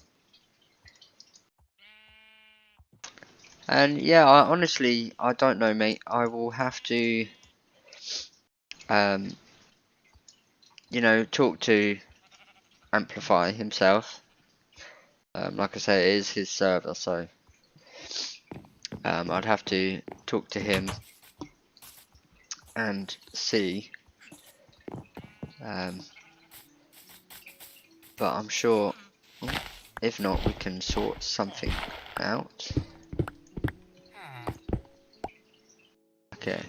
And yeah, honestly, I don't know, mate. I will have to, you know, talk to Amplify himself. Like I say, it is his server, so I'd have to talk to him and see. But I'm sure, if not, we can sort something out. Okay.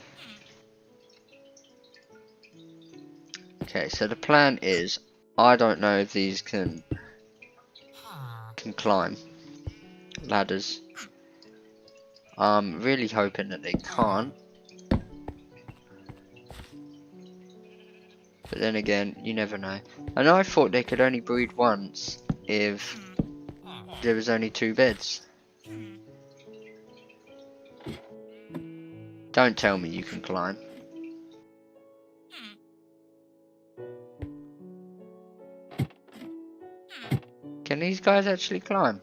Okay, so the plan is, I don't know if these can climb ladders. I'm really hoping that they can't. But then again, you never know. And I thought they could only breed once if there was only 2 beds. Don't tell me you can climb. Can these guys actually climb?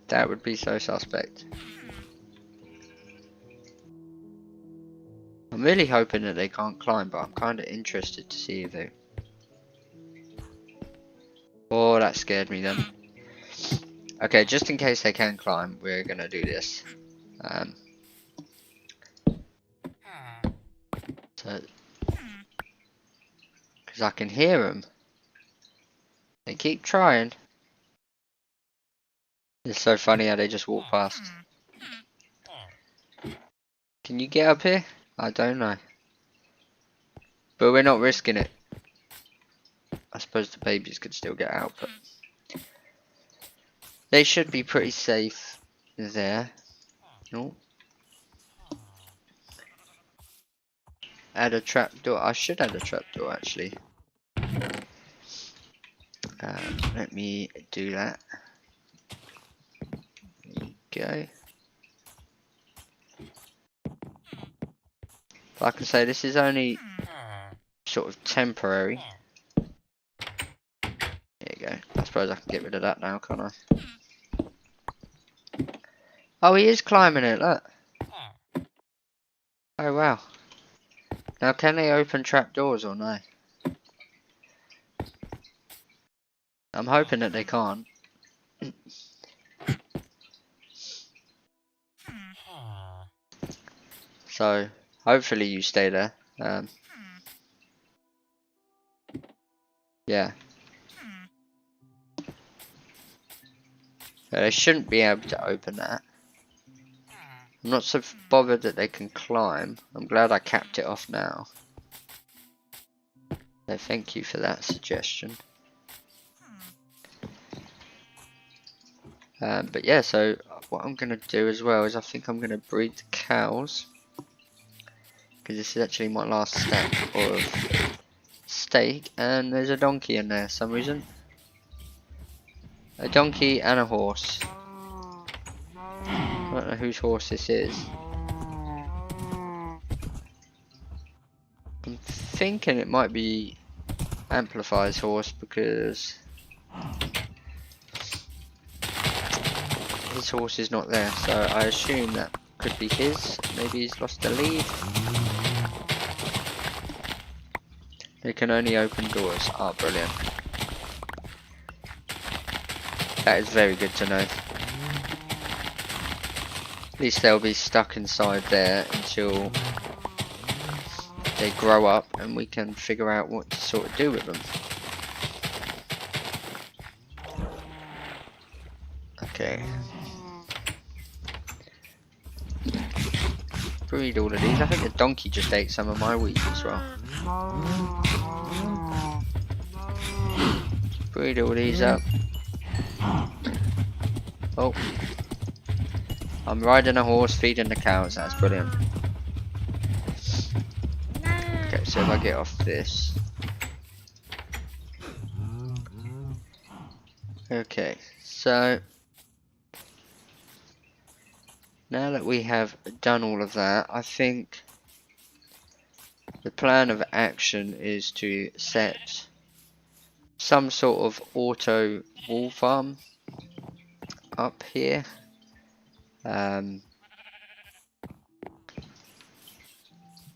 That would be so suspect. I'm really hoping that they can't climb, but I'm kind of interested to see if they... Oh, that scared me then. Okay, just in case they can climb, we're gonna do this. Because I can hear them. They keep trying. It's so funny how they just walk past. Can you get up here? I don't know. But we're not risking it. I suppose the babies could still get out, but... They should be pretty safe there. Oh. Add a trapdoor. I should add a trapdoor actually. Let me do that. There you go. Like I say, this is only sort of temporary. There you go. I suppose I can get rid of that now, can't I? Oh, he is climbing it, look. Oh, wow. Now, can they open trapdoors or no? I'm hoping that they can't. So, hopefully you stay there. Yeah. They shouldn't be able to open that. I'm not so bothered that they can climb. I'm glad I capped it off now. So thank you for that suggestion. But yeah, so what I'm going to do as well is I think I'm going to breed the cows. Because this is actually my last stack of steak. And there's a donkey in there for some reason. A donkey and a horse. I don't know whose horse this is. I'm thinking it might be Amplify's horse because his horse is not there, so I assume that could be his. Maybe he's lost the lead. They can only open doors. Ah, brilliant. That is very good to know. At least they'll be stuck inside there until they grow up and we can figure out what to sort of do with them. Okay. Breed all of these. I think the donkey just ate some of my wheat as well. Breed all these up. Oh. I'm riding a horse, feeding the cows. That's brilliant. Okay, so if I get off this. Okay, so now that we have done all of that, I think the plan of action is to set some sort of auto wool farm up here.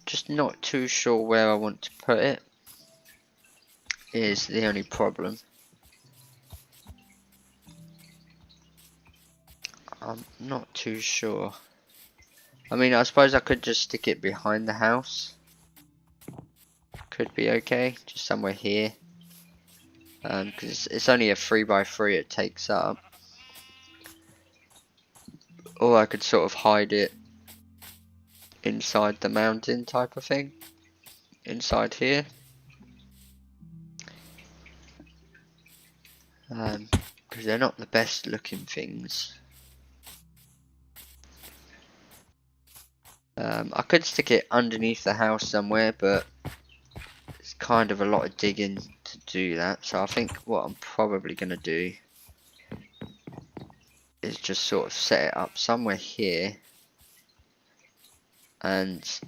Just not too sure where I want to put it is the only problem. I'm not too sure. I mean, I suppose I could just stick it behind the house. Could be okay, just somewhere here. Because it's only a 3x3 it takes up. Or I could sort of hide it inside the mountain type of thing. Inside here. Because they're not the best looking things. I could stick it underneath the house somewhere, but it's kind of a lot of digging to do that. So I think what I'm probably going to do is just sort of set it up somewhere here and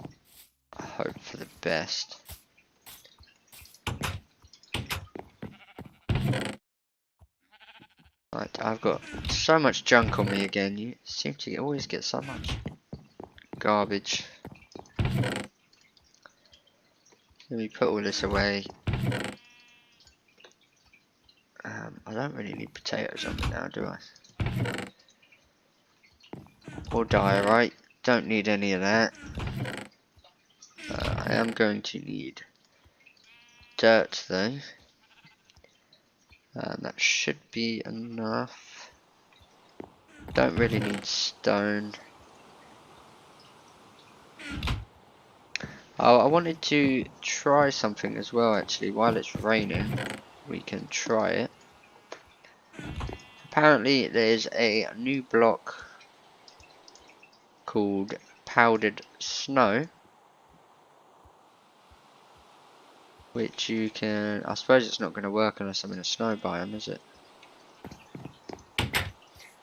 hope for the best. Right, I've got so much junk on me again. You seem to always get so much garbage. Let me put all this away. I don't really need potatoes on me now, do I? Or diorite. Don't need any of that. I am going to need dirt though. That should be enough. Don't really need stone. Oh, I wanted to try something as well actually. While it's raining, we can try it. Apparently there's a new block called powdered snow, which you can, I suppose it's not going to work unless I'm in a snow biome, is it?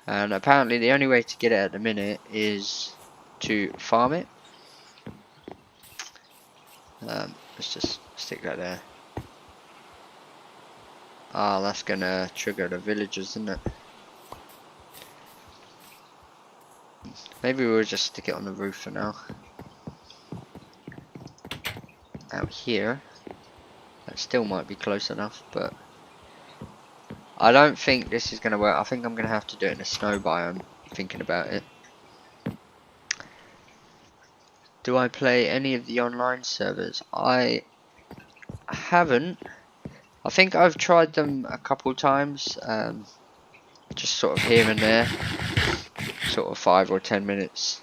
And apparently the only way to get it at the minute is to farm it. Let's just stick that there. Ah, that's gonna trigger the villagers, isn't it? Maybe we'll just stick it on the roof for now. Out here. That still might be close enough, but I don't think this is gonna work. I think I'm gonna have to do it in a snow biome, thinking about it. Do I play any of the online servers? I haven't. I think I've tried them a couple times, just sort of here and there, sort of 5 or 10 minutes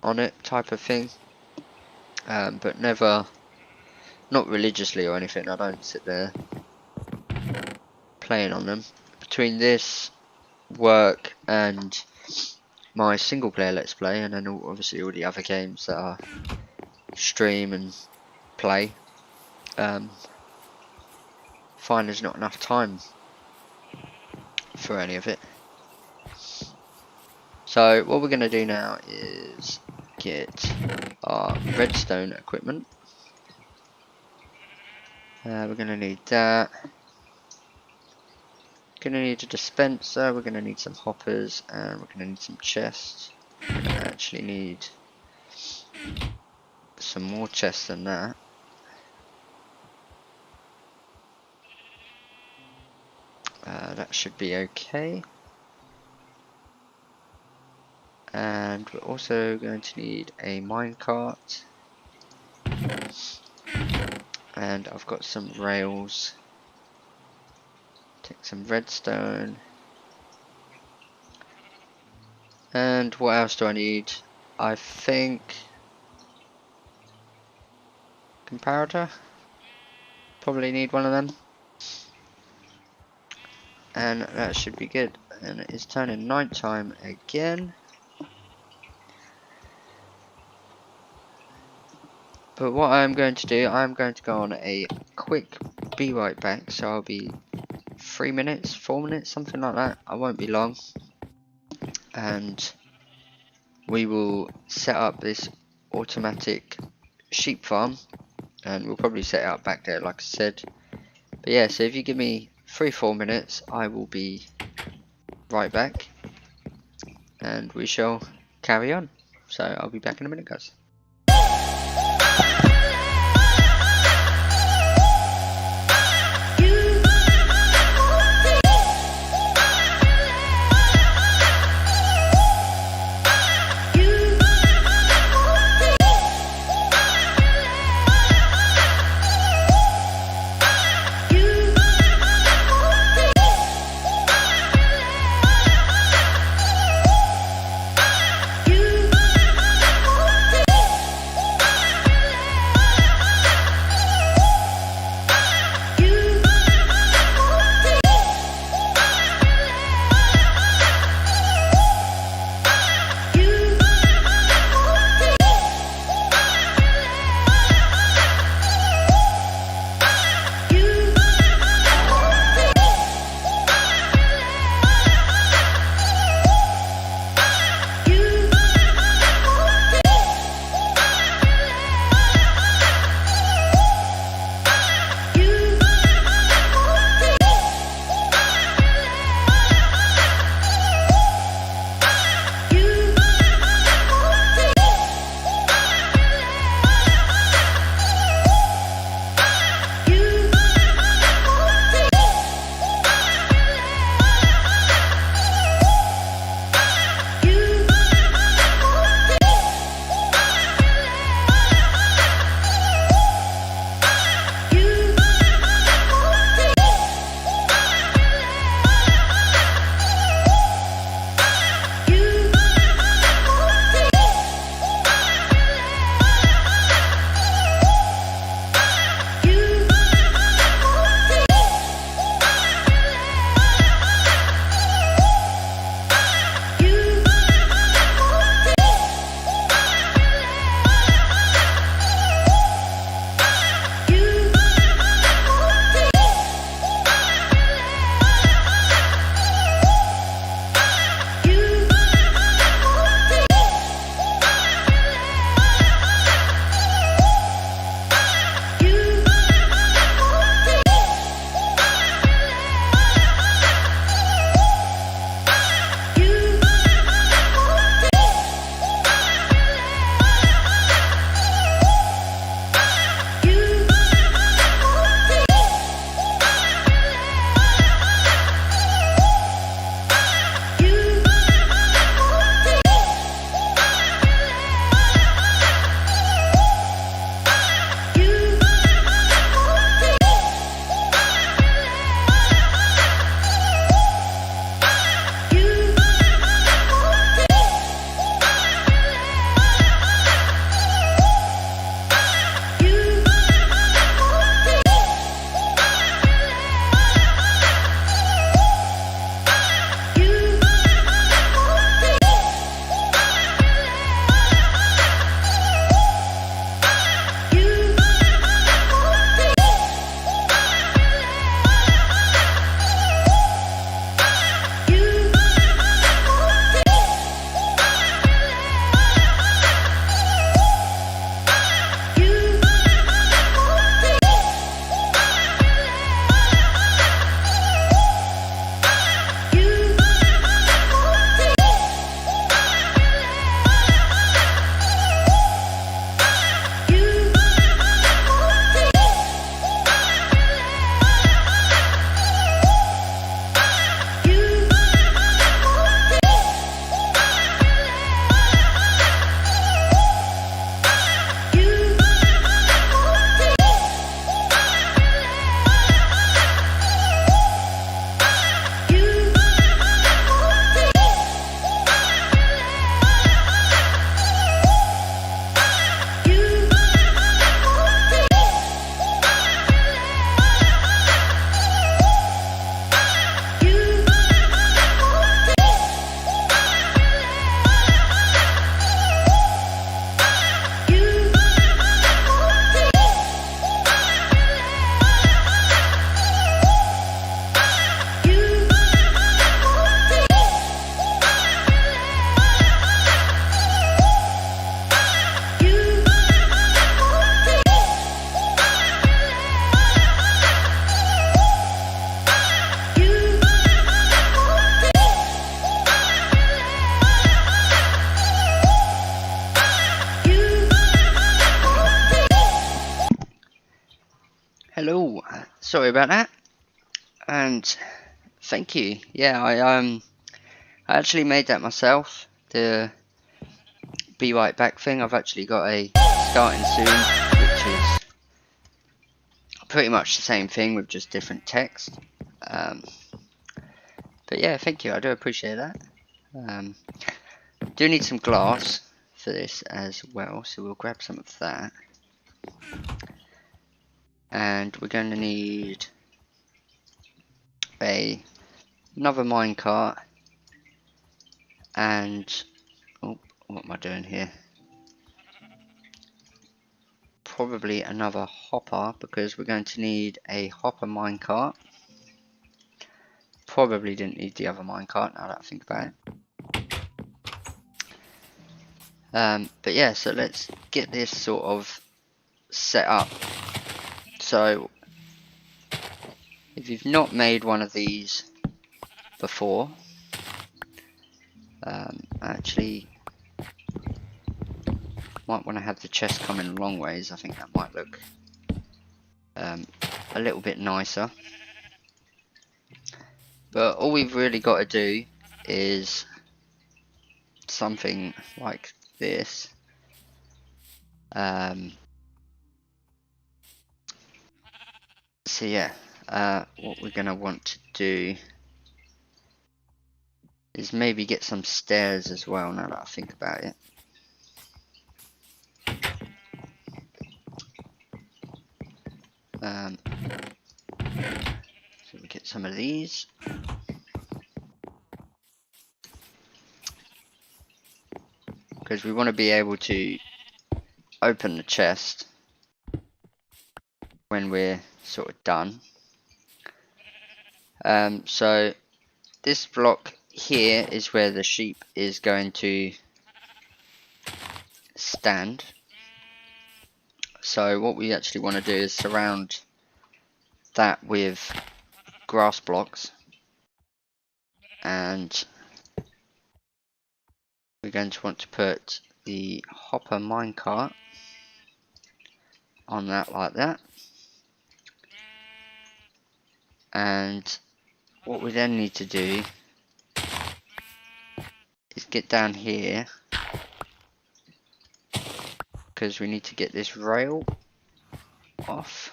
on it type of thing, but never, not religiously or anything. I don't sit there playing on them. Between this, work and my single player let's play, and then obviously all the other games that I stream and play, find there's not enough time for any of it. So what we're going to do now is get our redstone equipment. We're going to need that. Going to need a dispenser, we're going to need some hoppers, and we're going to need some chests. We're going to actually need some more chests than that. That should be okay. And we're also going to need a minecart. And I've got some rails. Take some redstone. And what else do I need? I think comparator. Probably need one of them. And that should be good. And it is turning nighttime again. But what I'm going to do, I'm going to go on a quick be right back. So I'll be 3 minutes, 4 minutes, something like that. I won't be long. And we will set up this automatic sheep farm. And we'll probably set it up back there like I said. But yeah, so if you give me 3-4 minutes, I will be right back. And we shall carry on. So I'll be back in a minute, guys. Hello, sorry about that, and thank you. Yeah, I actually made that myself. The Be Right Back thing. I've actually got a starting soon, which is pretty much the same thing with just different text. But yeah, thank you. I do appreciate that. Do need some glass for this as well, so we'll grab some of that. And we're going to need another minecart and oh, what am I doing here? Probably another hopper, because we're going to need a hopper minecart. Probably didn't need the other minecart now that I think about it. But yeah, so let's get this sort of set up. So if you've not made one of these before, actually might want to have the chest come in long ways. I think that might look a little bit nicer. But all we've really got to do is something like this. So yeah, what we're going to want to do is maybe get some stairs as well, now that I think about it. So we get some of these. Because we want to be able to open the chest when we're sort of done. So this block here is where the sheep is going to stand. So what we actually want to do is surround that with grass blocks, and we're going to want to put the hopper minecart on that like that. And what we then need to do is get down here, because we need to get this rail off.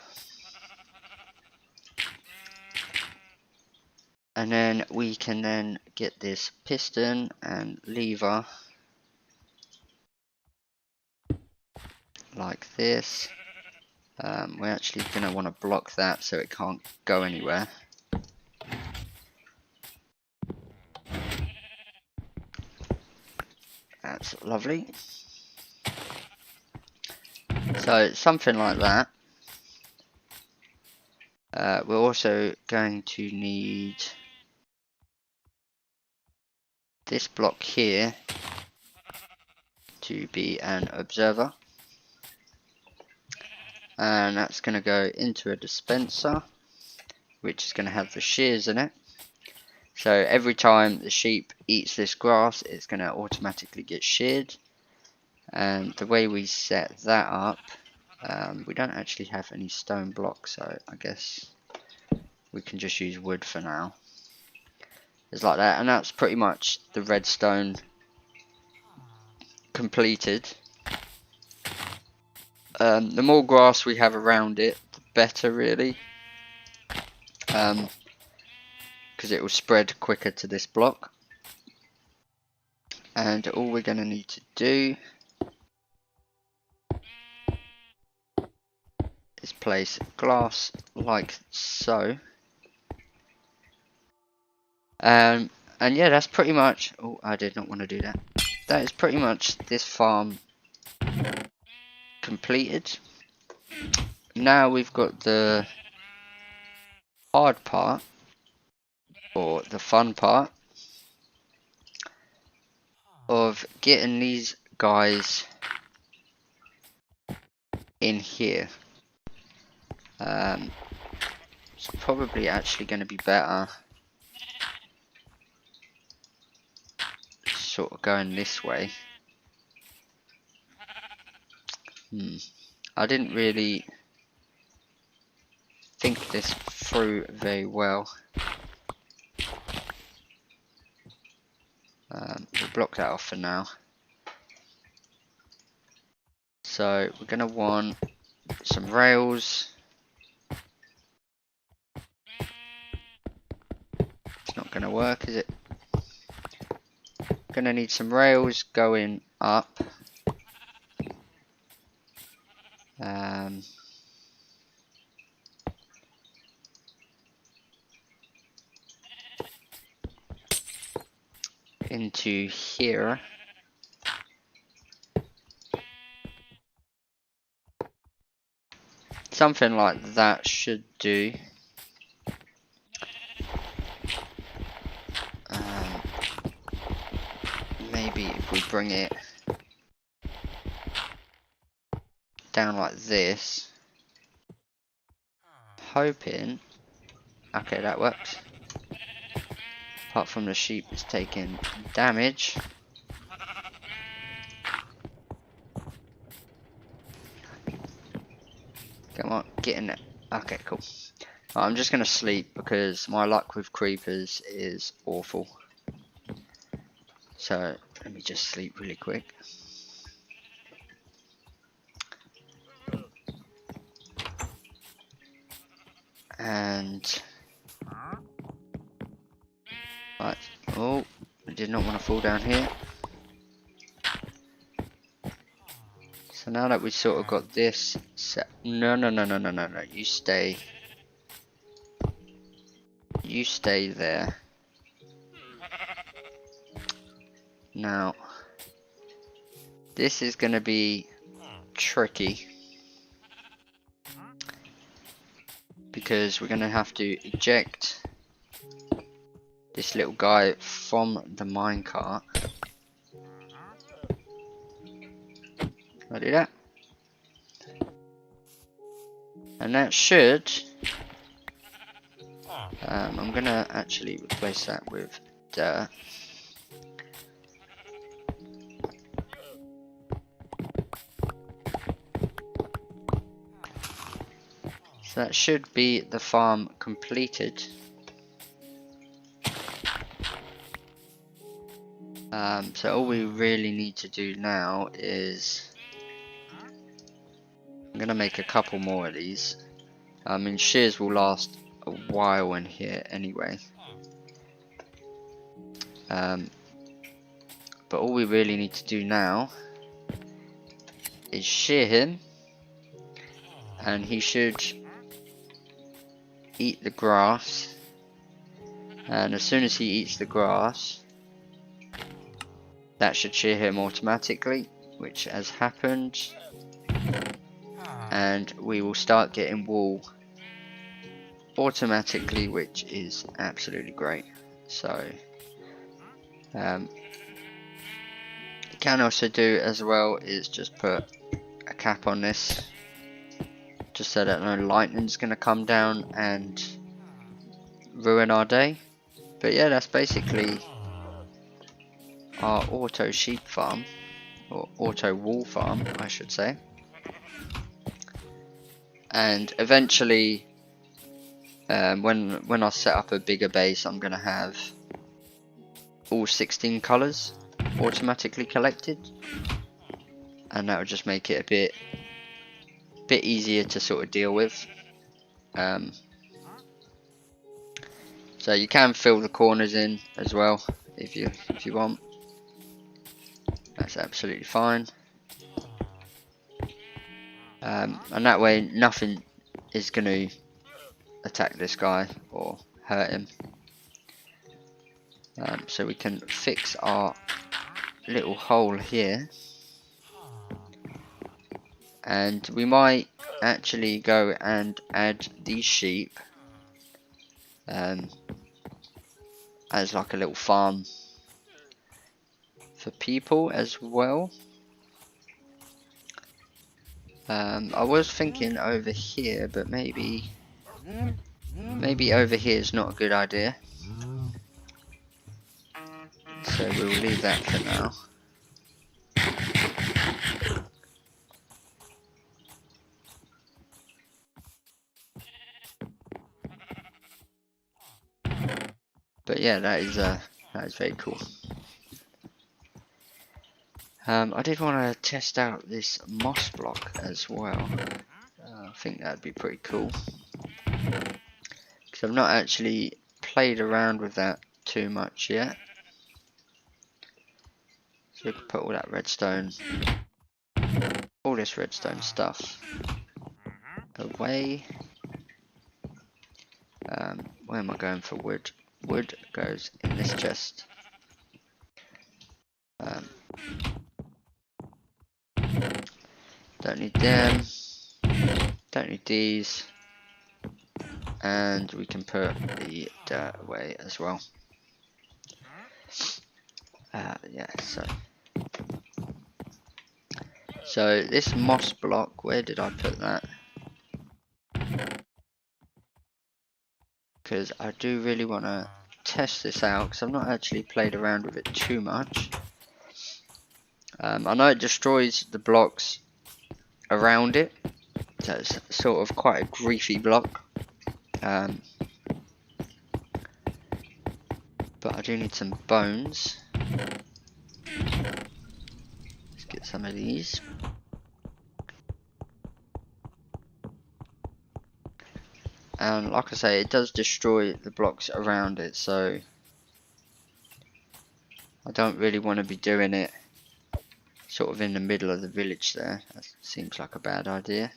And then we can then get this piston and lever like this. We're actually going to want to block that so it can't go anywhere. That's lovely. So something like that. We're also going to need this block here to be an observer, and that's going to go into a dispenser, which is going to have the shears in it. So every time the sheep eats this grass, it's going to automatically get sheared. And the way we set that up, we don't actually have any stone blocks, so I guess we can just use wood for now. It's like that, and that's pretty much the redstone completed. The more grass we have around it, the better, really, because it will spread quicker to this block. And all we're going to need to do is place glass like so. And yeah, that's pretty much, oh, I did not want to do that. That is pretty much this farm completed. Now we've got the hard part, or the fun part, of getting these guys in here. It's probably actually going to be better sort of going this way. I didn't really think this through very well. We'll block that off for now. So we're going to want some rails. It's not going to work, is it? Going to need some rails going up. Into here. Something like that should do. Maybe if we bring it down like this, hoping, okay, that works. Apart from the sheep is taking damage. Come on, get in there. Okay, cool. I'm just gonna sleep because my luck with creepers is awful. So let me just sleep really quick. And right, oh, I did not want to fall down here. So now that we sort of got this set, no, you stay there. Now this is going to be tricky because we're going to have to eject this little guy from the minecart. Can I do that? And that should I'm gonna actually replace that with dirt. So that should be the farm completed. So all we really need to do now is I'm gonna make a couple more of these. I mean, shears will last a while in here anyway. But all we really need to do now is shear him, and he should eat the grass. And as soon as he eats the grass, that should shear him automatically, which has happened. And we will start getting wool automatically, which is absolutely great. So you can also do as well is just put a cap on this, just so that no lightning's going to come down and ruin our day. But yeah, that's basically our auto sheep farm, or auto wool farm I should say. And eventually when I set up a bigger base, I'm going to have all 16 colours automatically collected, and that would just make it a bit easier to sort of deal with. So you can fill the corners in as well if you want. That's absolutely fine. And that way nothing is going to attack this guy or hurt him. So we can fix our little hole here, and we might actually go and add these sheep as like a little farm for people as well. I was thinking over here, but maybe over here is not a good idea, so we'll leave that for now. But yeah, that is very cool. I did want to test out this moss block as well. I think that'd be pretty cool, because I've not actually played around with that too much yet. So we can put all that redstone, all this redstone stuff away. Where am I going for wood? Wood goes in this chest. Don't need them. Don't need these. And we can put the dirt away as well. Yeah, so this moss block, where did I put that? Because I do really want to test this out, because I've not actually played around with it too much. I know it destroys the blocks around it, so it's sort of quite a griefy block. But I do need some bones. Let's get some of these. And like I say, it does destroy the blocks around it, so I don't really want to be doing it sort of in the middle of the village there. That seems like a bad idea.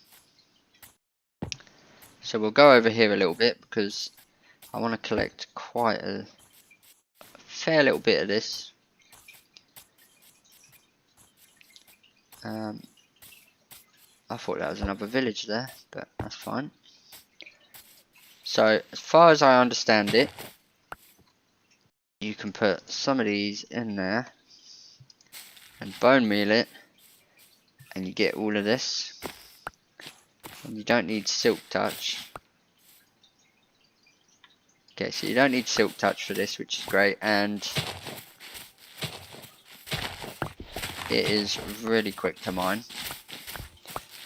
So we'll go over here a little bit, because I want to collect quite a fair little bit of this. I thought that was another village there, but that's fine. So as far as I understand it, you can put some of these in there and bone meal it, and you get all of this. And you don't need silk touch. Okay, so you don't need silk touch for this, which is great, and it is really quick to mine.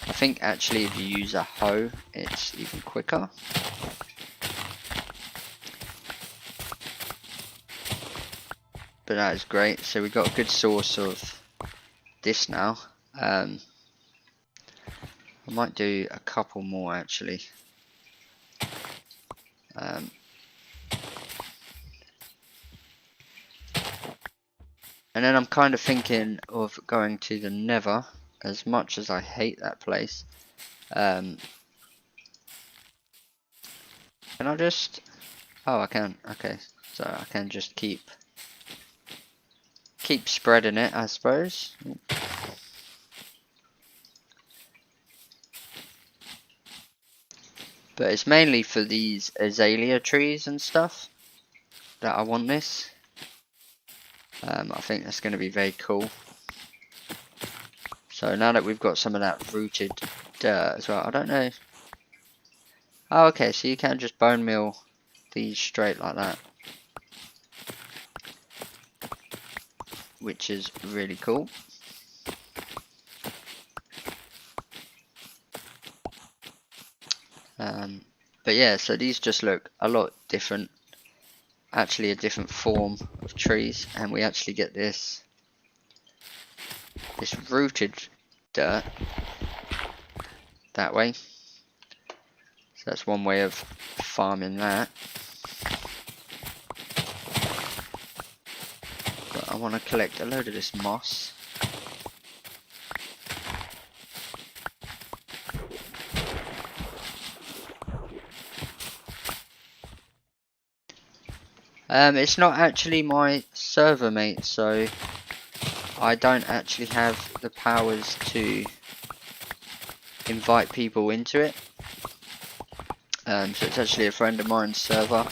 I think actually if you use a hoe, it's even quicker. But that is great. So we got a good source of this now. I might do a couple more actually. And then I'm kind of thinking of going to the Nether, as much as I hate that place. Can I just... Oh, I can. Okay, so I can just keep spreading it, I suppose. But it's mainly for these azalea trees and stuff that I want this. I think that's going to be very cool. So now that we've got some of that rooted dirt as well, I don't know. Oh, okay, so you can just bone meal these straight like that, which is really cool. But yeah, so these just look a lot different. Actually a different form of trees, and we actually get this rooted dirt that way. So that's one way of farming that. But I want to collect a load of this moss. It's not actually my server mate, so I don't actually have the powers to invite people into it. So it's actually a friend of mine's server,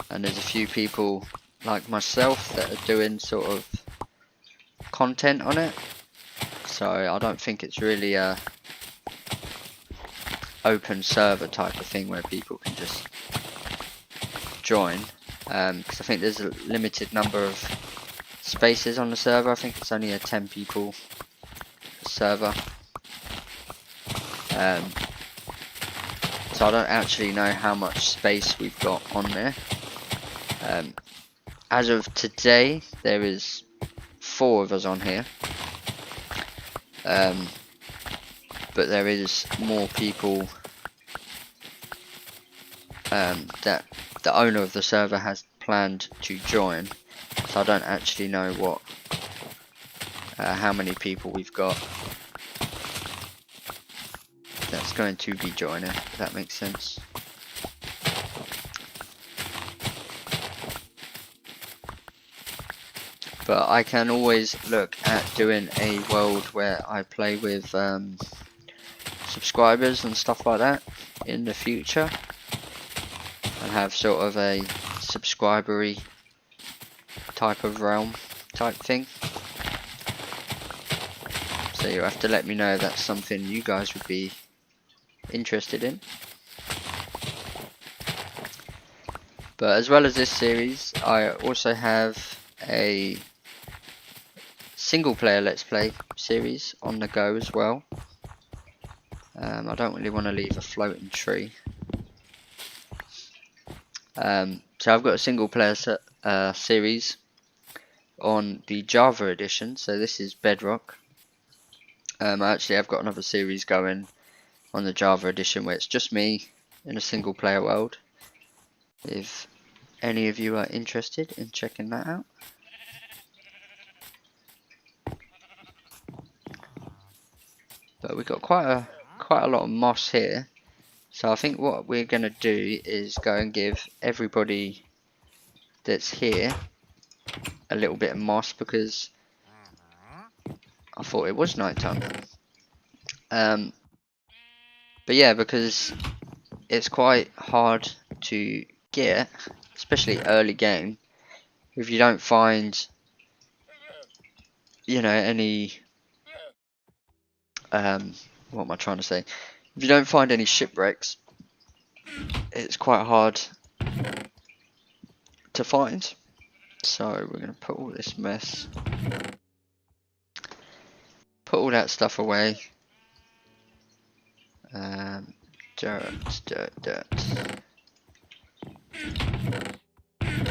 and there's a few people like myself that are doing sort of content on it. So I don't think it's really a open server type of thing where people can just join. Because I think there's a limited number of spaces on the server. I think it's only a 10 people server. So I don't actually know how much space we've got on there. As of today, there is 4 of us on here. But there is more people that the owner of the server has planned to join. So I don't actually know what how many people we've got that's going to be joining, if that makes sense. But I can always look at doing a world where I play with subscribers and stuff like that in the future, and have sort of a subscribery type of realm type thing. So you'll have to let me know if that's something you guys would be interested in. But as well as this series, I also have a single player Let's Play series on the go as well. I don't really want to leave a floating tree. So I've got a single player series on the Java edition, so this is Bedrock. Actually, I've got another series going on the Java edition where it's just me in a single player world, if any of you are interested in checking that out. But we've got quite a lot of moss here, so I think what we're going to do is go and give everybody that's here a little bit of moss, because I thought it was night time. But yeah, because it's quite hard to get, especially early game, if you don't find, you know, any what am I trying to say? If you don't find any shipwrecks, it's quite hard to find. So we're going to put all this mess, put all that stuff away. Dirt.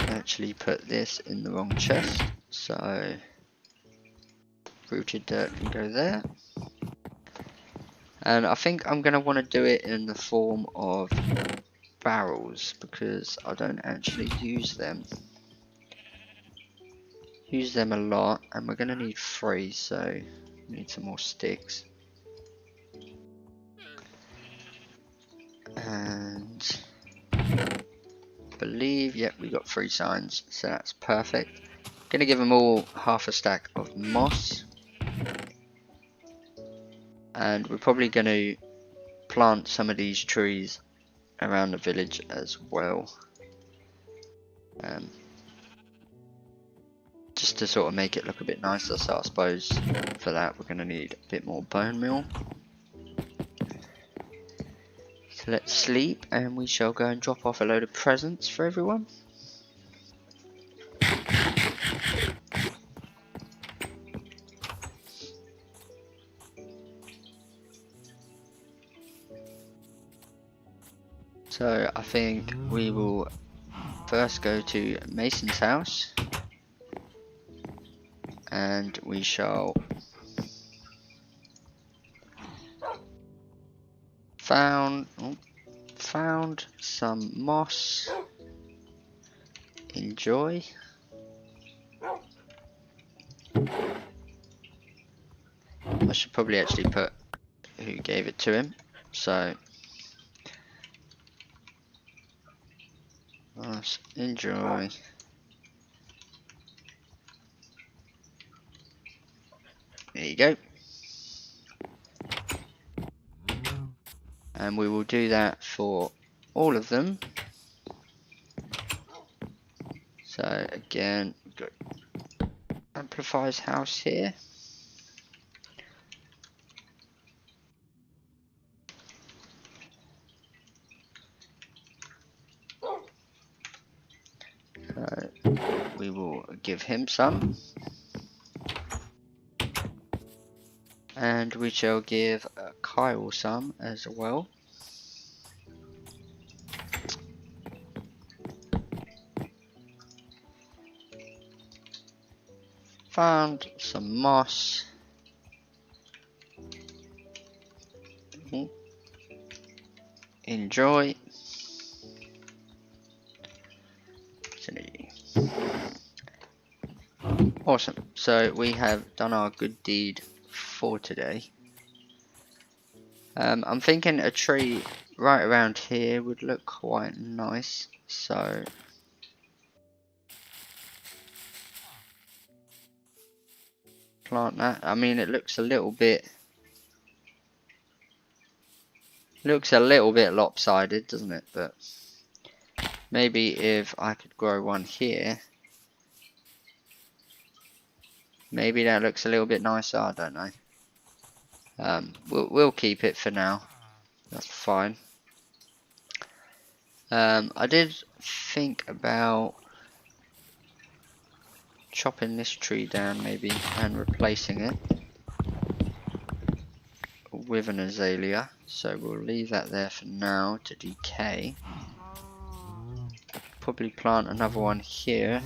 Actually put this in the wrong chest, so rooted dirt can go there. And I think I'm going to want to do it in the form of barrels, because I don't actually use them a lot, and we're going to need 3, so we need some more sticks. And I believe, yep, we got 3 signs, so that's perfect. Gonna give them all half a stack of moss, and we're probably going to plant some of these trees around the village as well, just to sort of make it look a bit nicer. So I suppose for that we're going to need a bit more bone meal. So let's sleep, and we shall go and drop off a load of presents for everyone. So I think we will first go to Mason's house, and we shall found some moss. Enjoy. I should probably actually put who gave it to him. So let's enjoy. There you go. And we will do that for all of them. So again, we've got Amplify's house here. So we will give him some. And we shall give Kyle some as well. Found some moss. Enjoy. Awesome. So we have done our good deed for today. I'm thinking a tree right around here would look quite nice. So plant that. I mean, it looks a little bit lopsided, doesn't it? But maybe if I could grow one here, maybe that looks a little bit nicer. I don't know. We'll keep it for now. That's fine. I did think about chopping this tree down maybe and replacing it with an azalea. So we'll leave that there for now to decay. Probably plant another one here.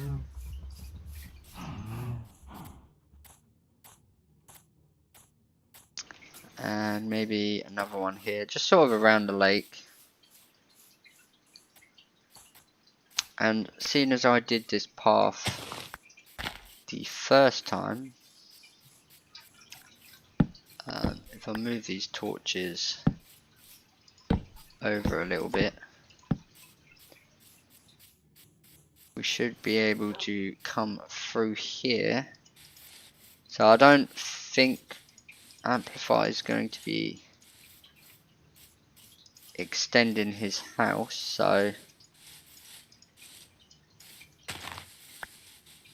And maybe another one here, just sort of around the lake. And seeing as I did this path the first time, if I move these torches over a little bit, we should be able to come through here. So I don't think Amplify is going to be extending his house, so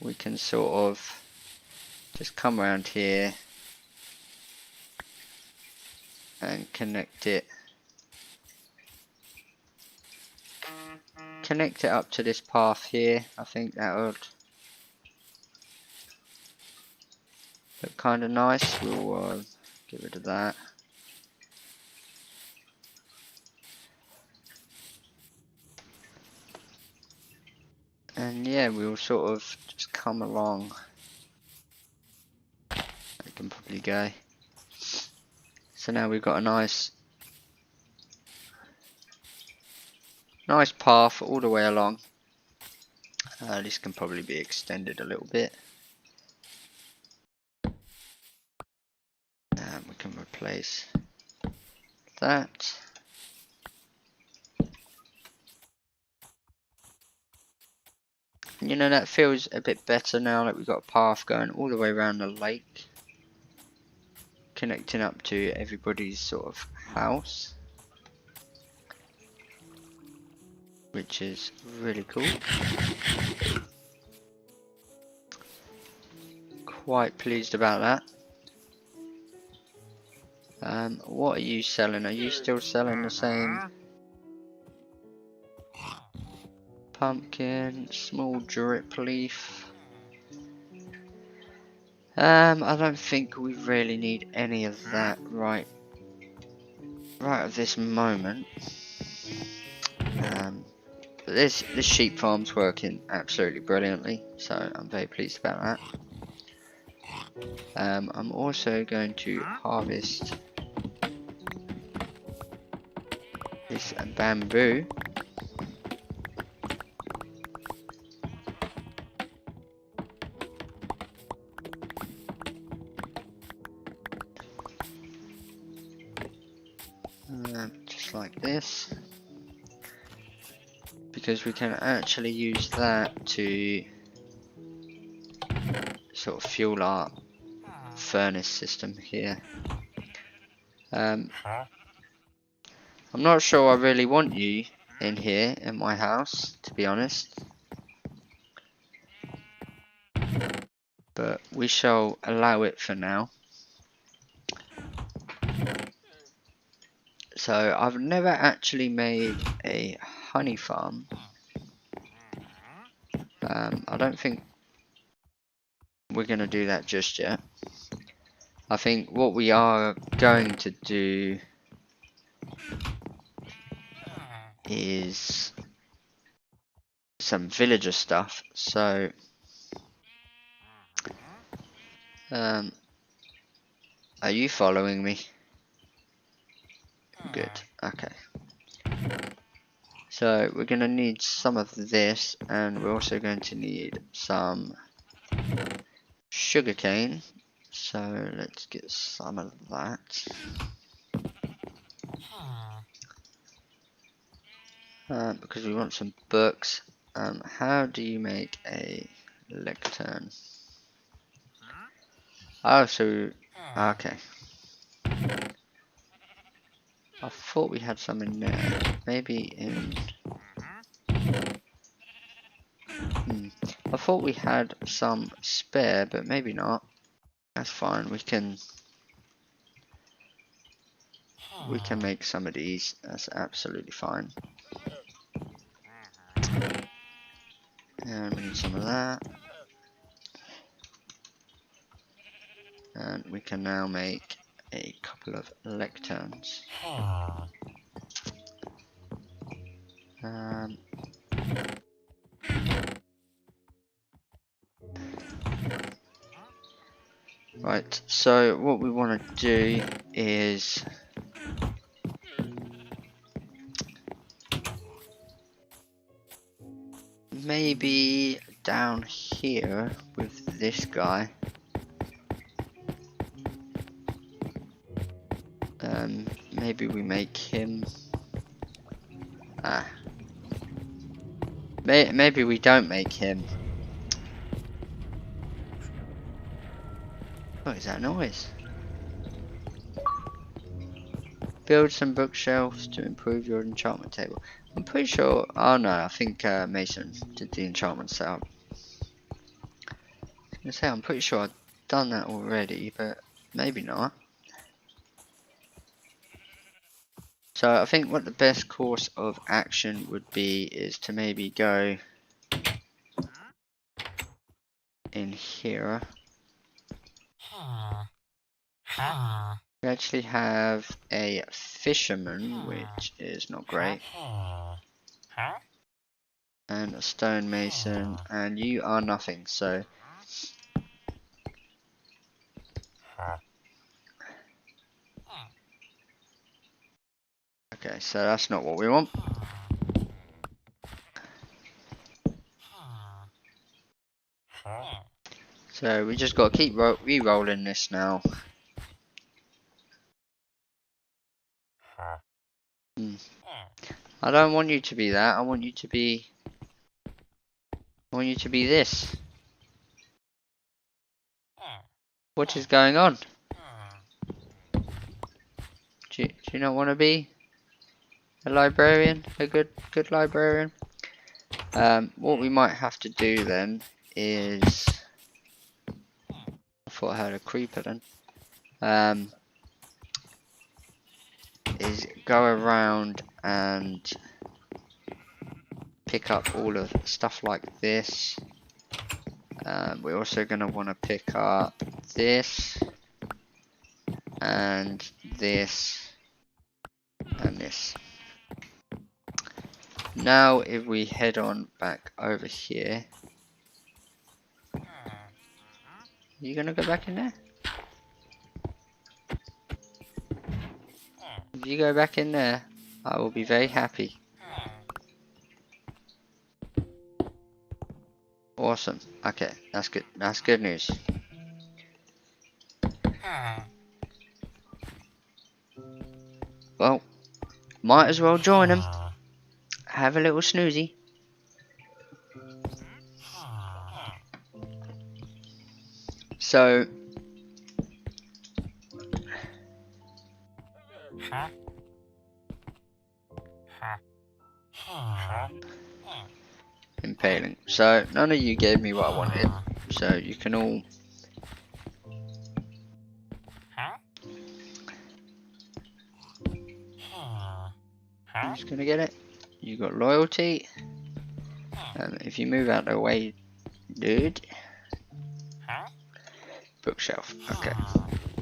we can sort of just come around here and connect it up to this path here. I think that would look kind of nice. We'll get rid of that. And yeah, we'll sort of just come along. I can probably go. So now we've got a nice path all the way along. This can probably be extended a little bit. And we can replace that. You know, that feels a bit better now that we've got a path going all the way around the lake, connecting up to everybody's sort of house, which is really cool. Quite pleased about that. What are you selling? Are you still selling the same? Pumpkin, small drip leaf. I don't think we really need any of that right at this moment. But this sheep farm's working absolutely brilliantly, so I'm very pleased about that. I'm also going to harvest this bamboo. Just like this, because we can actually use that to sort of fuel our furnace system here. I'm not sure I really want you in here in my house, to be honest, but we shall allow it for now. So I've never actually made a honey farm. I don't think we're going to do that just yet. I think what we are going to do is some villager stuff. So Are you following me? Good. Okay. So we're going to need some of this, and we're also going to need some sugarcane. So let's get some of that. Because we want some books. How do you make a lectern? Oh, so okay. I thought we had some in there. Maybe in. I thought we had some spare, but maybe not. That's fine. We can make some of these. That's absolutely fine. And we need some of that. And we can now make a couple of lecterns. Right, so what we want to do is maybe down here with this guy. Maybe we make him. Maybe we don't make him. What is that noise? Build some bookshelves to improve your enchantment table. I'm pretty sure. Oh no, I think Mason did the enchantment setup. I was gonna say I'm pretty sure I've done that already, but maybe not. So I think what the best course of action would be is to maybe go in here. We actually have a fisherman, which is not great, and a stonemason, and you are nothing, so okay, so that's not what we want. So we just got to keep re-rolling this now. I don't want you to be that. I want you to be. I want you to be this. What is going on? Do you not want to be a librarian? A good librarian? What we might have to do then is. I thought I heard a creeper then. Is go around and pick up all of stuff like this. We're also going to want to pick up this and this and this. Now if we head on back over here, you going to go back in there? If you go back in there, I will be very happy. Awesome. Okay, that's good. That's good news. Well, might as well join them. Have a little snoozy. So, impaling. So, none of you gave me what I wanted. So, you can all. Who's gonna get it? You got loyalty. If you move out of the way, dude. Bookshelf. Okay.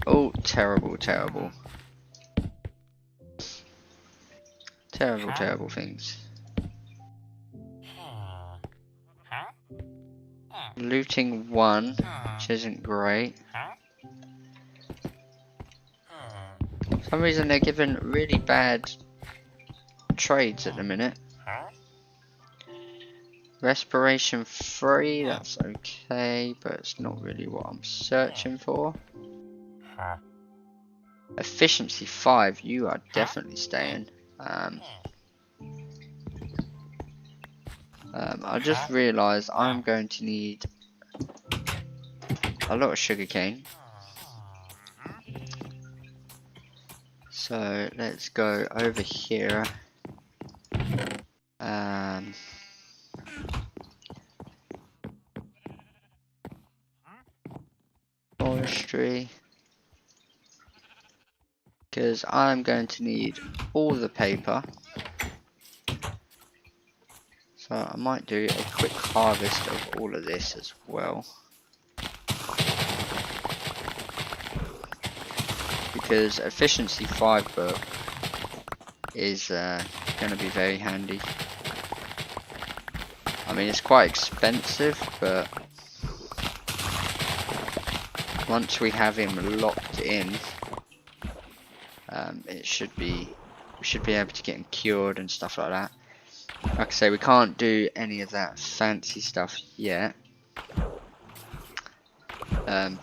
Oh, terrible, terrible. Terrible, terrible things. Looting 1, which isn't great. some reason they're giving really bad trades at the minute. Respiration 3, that's okay, but it's not really what I'm searching for. Efficiency 5, you are definitely staying. I just realised I'm going to need a lot of sugarcane. So let's go over here. Forestry. Because I'm going to need all the paper. So I might do a quick harvest of all of this as well. Because efficiency 5 book is going to be very handy. I mean, it's quite expensive, but once we have him locked in, we should be able to get him cured and stuff like that. Like I say, we can't do any of that fancy stuff yet,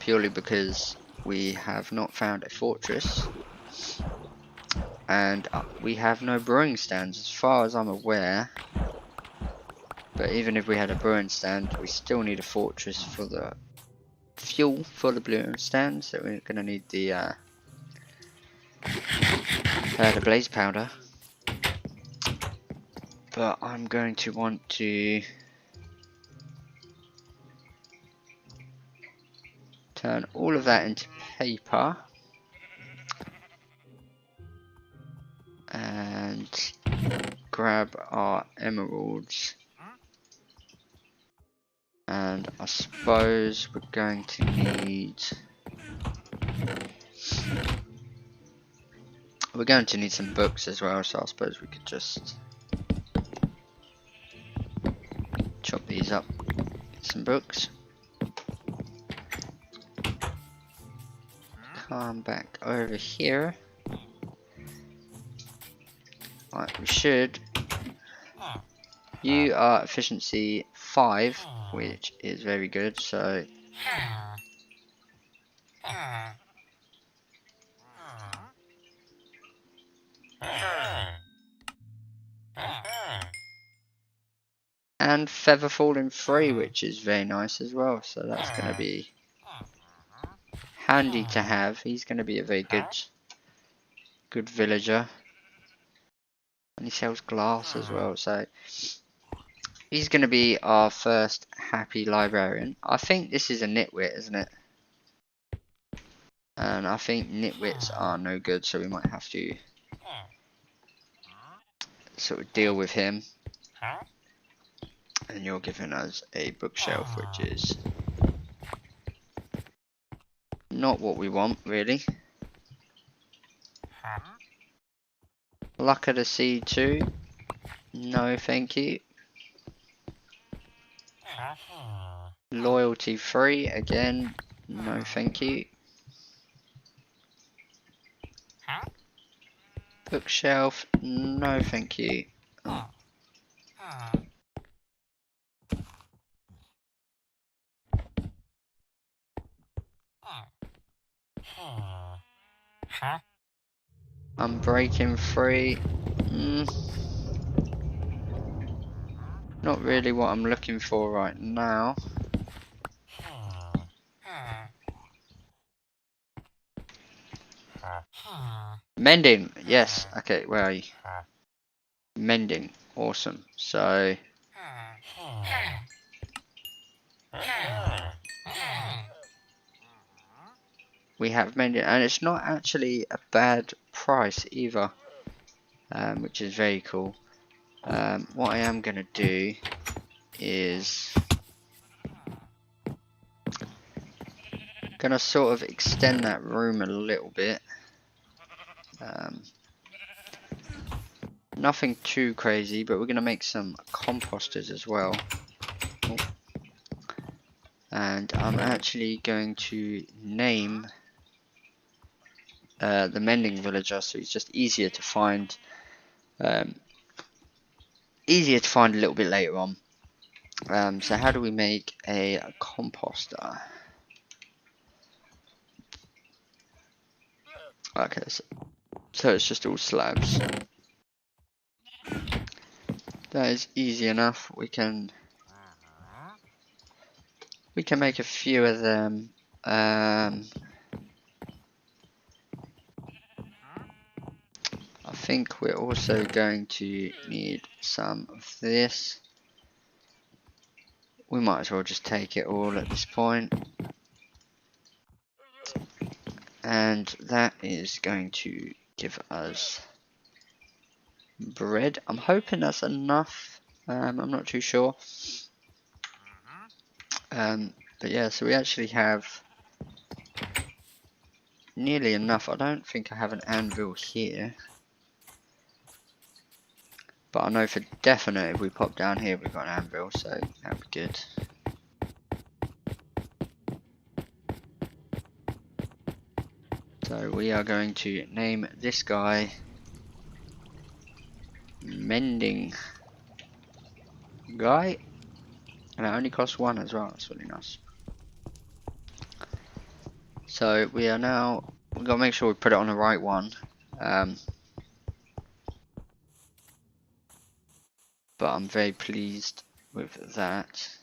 purely because we have not found a fortress, and we have no brewing stands as far as I'm aware. But even if we had a brewing stand, we still need a fortress for the fuel for the brewing stand, so we're going to need the blaze powder. But I'm going to want to turn all of that into paper and grab our emeralds, and I suppose we're going to need some books as well, so I suppose we could just chop these up, get some books. Come back over here. Right, we should. You are efficiency 5, which is very good, so and feather falling 3, which is very nice as well, so that's going to be handy to have. He's going to be a very good villager, and he sells glass as well, so he's going to be our first happy librarian. I think this is a nitwit, isn't it? And I think nitwits are no good, so we might have to sort of deal with him. And you're giving us a bookshelf, which is not what we want, really. Luck of the Sea 2. No, thank you. Loyalty 3, again. No, thank you. Bookshelf. No, thank you. Oh. I'm breaking free. Not really what I'm looking for right now. Mending, yes. Okay, where are you? Mending, awesome. So we have mending, and it's not actually a bad price either, which is very cool. What I am going to do is going to sort of extend that room a little bit. Nothing too crazy, but we're going to make some composters as well. Oh. And I'm actually going to name the mending villager, so he's just easier to find. Easier to find a little bit later on. So how do we make a composter? Okay, so it's just all slabs. That is easy enough. We can make a few of them. I think we're also going to need some of this. We might as well just take it all at this point. And that is going to give us bread. I'm hoping that's enough. I'm not too sure. But yeah, so we actually have nearly enough. I don't think I have an anvil here. But I know for definite if we pop down here we've got an anvil, so that'd be good. So we are going to name this guy Mending Guy. And it only costs 1 as well, that's really nice. So we are now, we've got to make sure we put it on the right one. But I'm very pleased with that.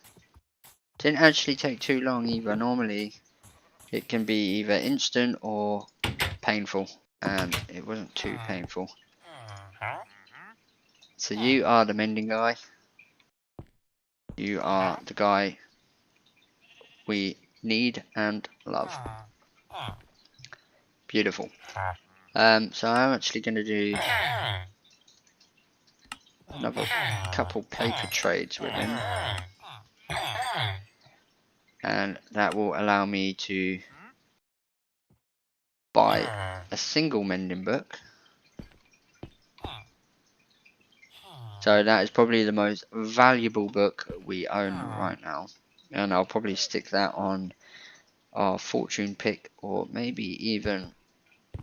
Didn't actually take too long either. Normally it can be either instant or painful, and it wasn't too painful. So you are the mending guy. You are the guy we need and love. Beautiful. So I'm actually going to do another couple paper trades with him, and that will allow me to buy a single mending book. So that is probably the most valuable book we own right now, and I'll probably stick that on our fortune pick or maybe even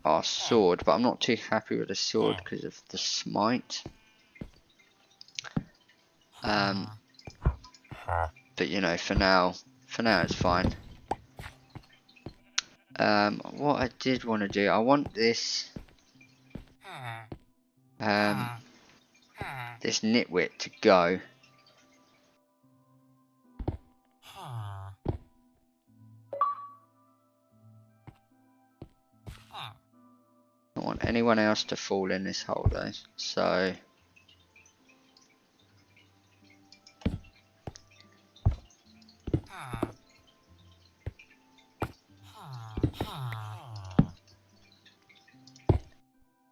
our sword, but I'm not too happy with the sword because of the smite. But you know, for now it's fine. What I did want to do, I want this this nitwit to go. I don't want anyone else to fall in this hole though, so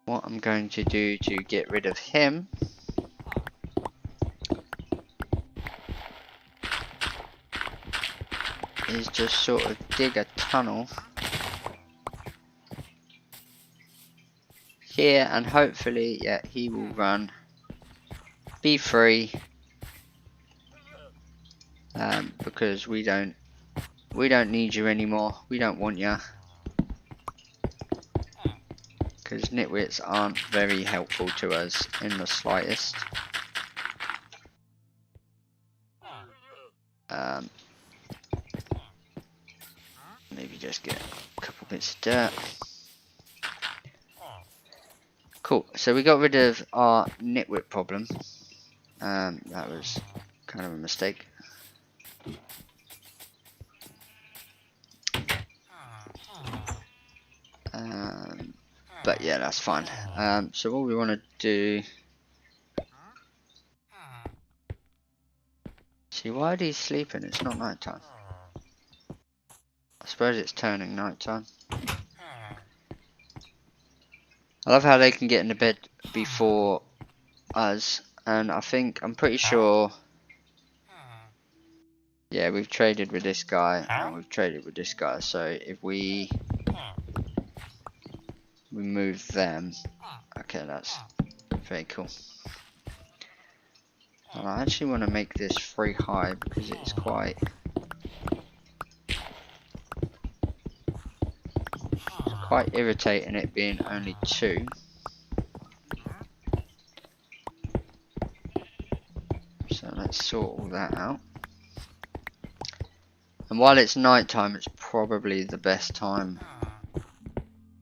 what I'm going to do to get rid of him is just sort of dig a tunnel here, and hopefully, yeah, he will run, be free, because we don't need you anymore. We don't want you, because nitwits aren't very helpful to us in the slightest. Maybe just get a couple bits of dirt. Cool, so we got rid of our nitwit problem. That was kind of a mistake. But yeah, that's fine. So what we want to do... See, why are these sleeping? It's not night time. I suppose it's turning night time. I love how they can get into bed before us, and I'm pretty sure, yeah, we've traded with this guy, and we've traded with this guy, so if we move them, okay, that's very cool. And I actually want to make this 3 high because it's quite quite irritating it being only 2. So let's sort all that out. And while it's night time, it's probably the best time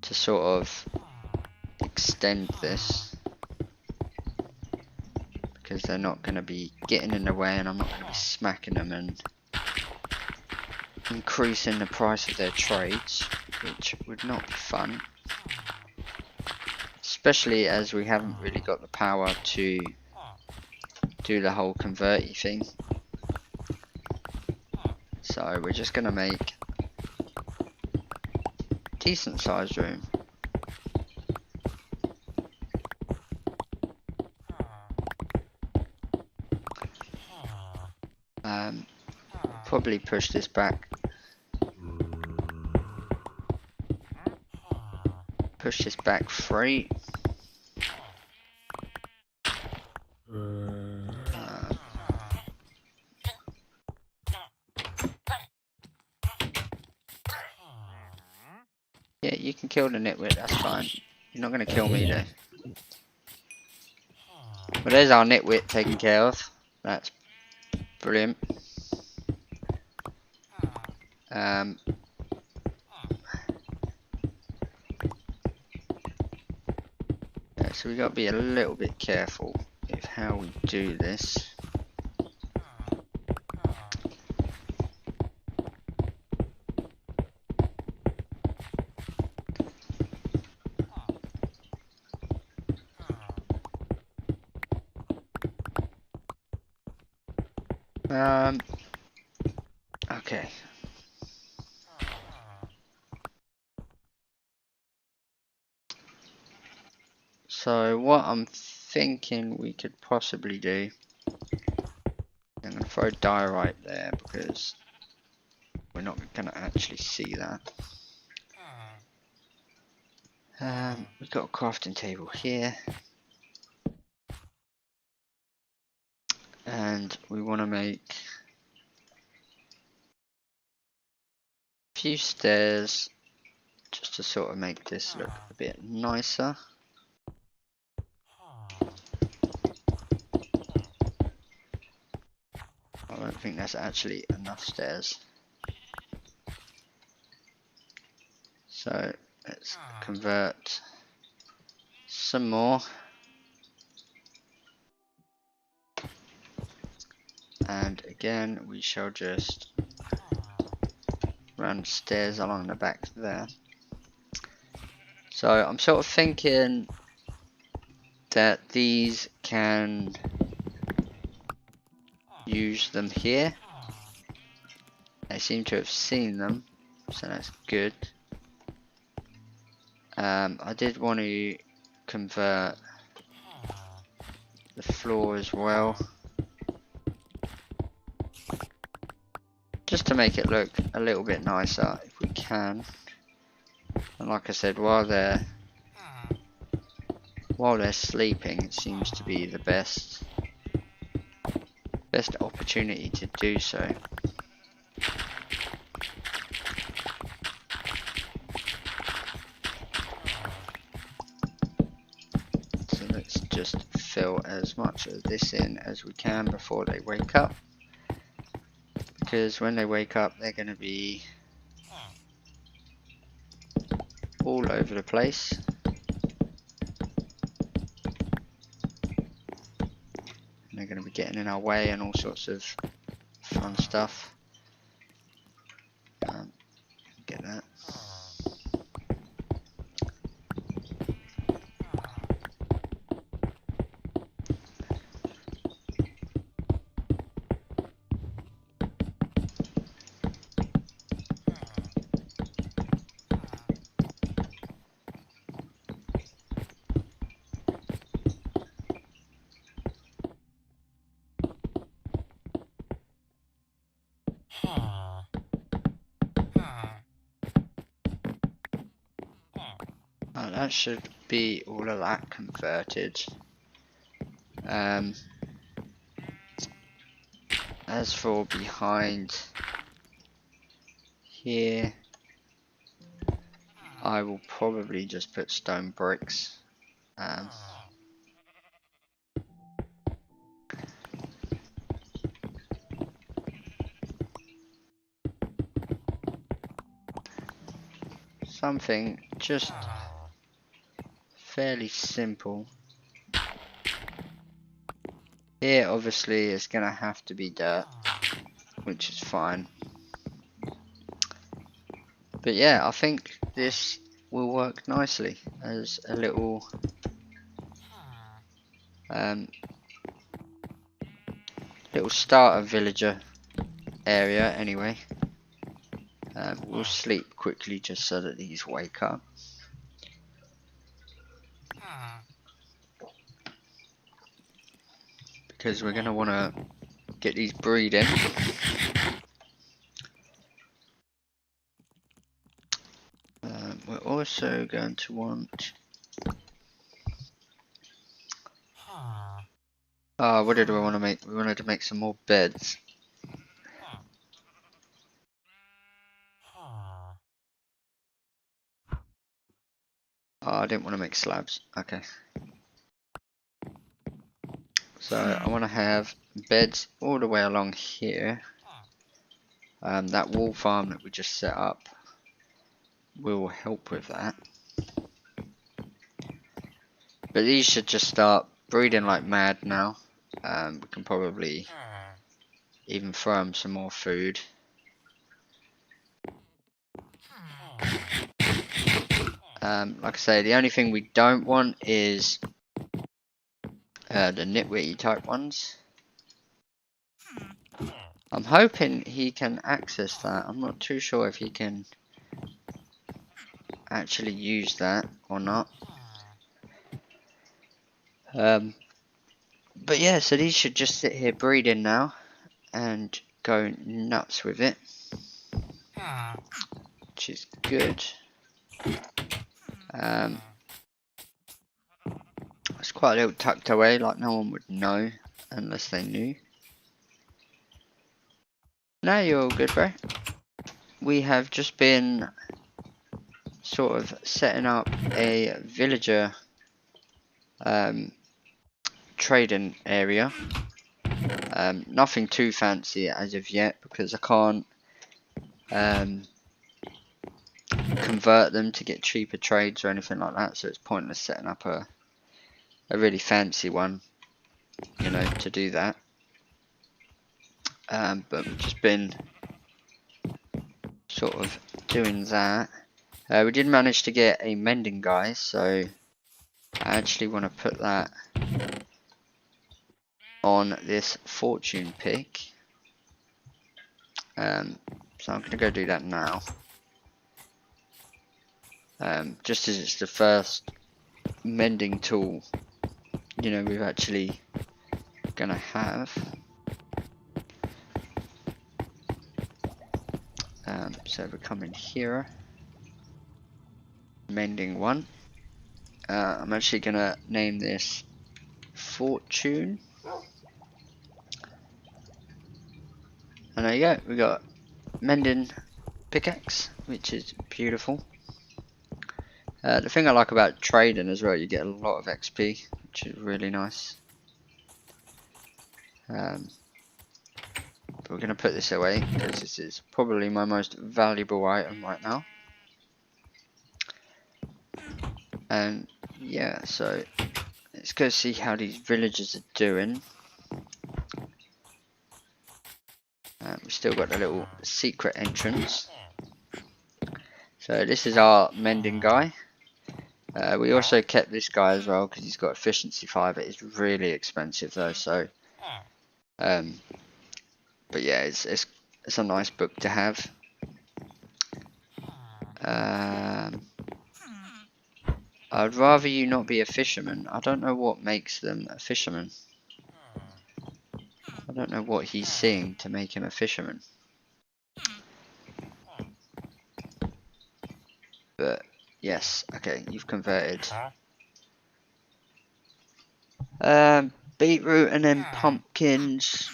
to sort of extend this, because they're not going to be getting in the way and I'm not going to be smacking them and increasing the price of their trades, which would not be fun, especially as we haven't really got the power to do the whole converty thing. So we're just going to make decent sized room. Probably push this back. Push this back 3. Yeah, you can kill the nitwit, that's fine. You're not going to kill me though. Well, there's our nitwit taken care of. That's brilliant. Yeah, so we got to be a little bit careful with how we do this. Okay. So what I'm thinking we could possibly do, I'm going to throw diorite there because we're not going to actually see that. We've got a crafting table here. And we want to make a few stairs just to sort of make this look a bit nicer. I don't think that's actually enough stairs. So let's convert some more. And again, we shall just run stairs along the back there. So I'm sort of thinking that these can use them here. They seem to have seen them, so that's good. I did want to convert the floor as well, just to make it look a little bit nicer if we can. And like I said, while they're sleeping, it seems to be the best opportunity to do so. So let's just fill as much of this in as we can before they wake up, because when they wake up they're going to be all over the place. And they're going to be getting in our way and all sorts of fun stuff. Get that. That should be all of that converted. As for behind here, I will probably just put stone bricks. Something just fairly simple. Here obviously it's gonna have to be dirt, which is fine. But yeah, I think this will work nicely as a little little starter villager area anyway. We'll sleep quickly just so that these wake up. Because we're going to want to get these breeding. We're also going to want... what did we want to make? We wanted to make some more beds. I didn't want to make slabs. Okay. So I want to have beds all the way along here. That wall farm that we just set up will help with that. But these should just start breeding like mad now. We can probably even throw them some more food. Like I say, the only thing we don't want is the nitwitty type ones. I'm hoping he can access that. I'm not too sure if he can actually use that or not. But yeah, so these should just sit here breeding now and go nuts with it, which is good. It's quite a little tucked away, like no one would know unless they knew. Now you're all good, bro. We have just been sort of setting up a villager trading area. Nothing too fancy as of yet because I can't convert them to get cheaper trades or anything like that, so it's pointless setting up a really fancy one, you know, to do that. But we've just been sort of doing that. We did manage to get a mending guy, so I actually want to put that on this fortune pick. So I'm going to go do that now. Just as it's the first mending tool, you know, we're actually going to have. So we come in here, mending one. I'm actually going to name this fortune. And there you go, we got mending pickaxe, which is beautiful. The thing I like about trading as well, you get a lot of XP, which is really nice. But we're going to put this away because this is probably my most valuable item right now. And yeah, so let's go see how these villagers are doing. We've still got a little secret entrance. So this is our mending guy. We also kept this guy as well because he's got efficiency 5. It is really expensive though, so but yeah, it's a nice book to have. I'd rather you not be a fisherman. I don't know what makes them a fisherman. I don't know what he's seeing to make him a fisherman. But yes, okay, you've converted. Beetroot and then pumpkins.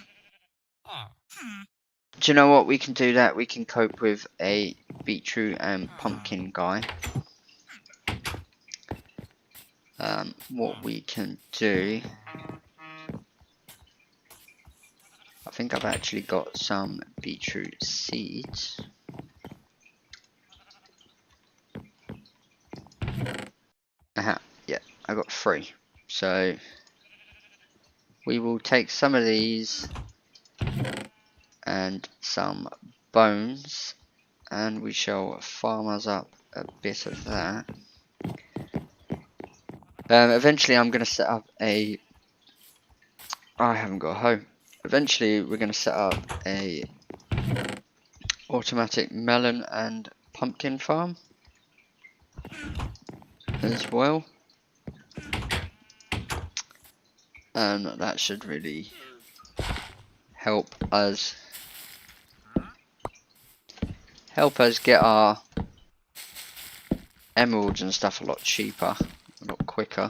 Do you know what? We can do that. We can cope with a beetroot and pumpkin guy. what we can do, I think I've actually got some beetroot seeds. Aha, yeah, I got 3. So we will take some of these and some bones, and we shall farm us up a bit of that. Eventually I'm going to set up a... I haven't got a hoe. Eventually we're going to set up a automatic melon and pumpkin farm as well. And that should really help us get our emeralds and stuff a lot cheaper, a lot quicker.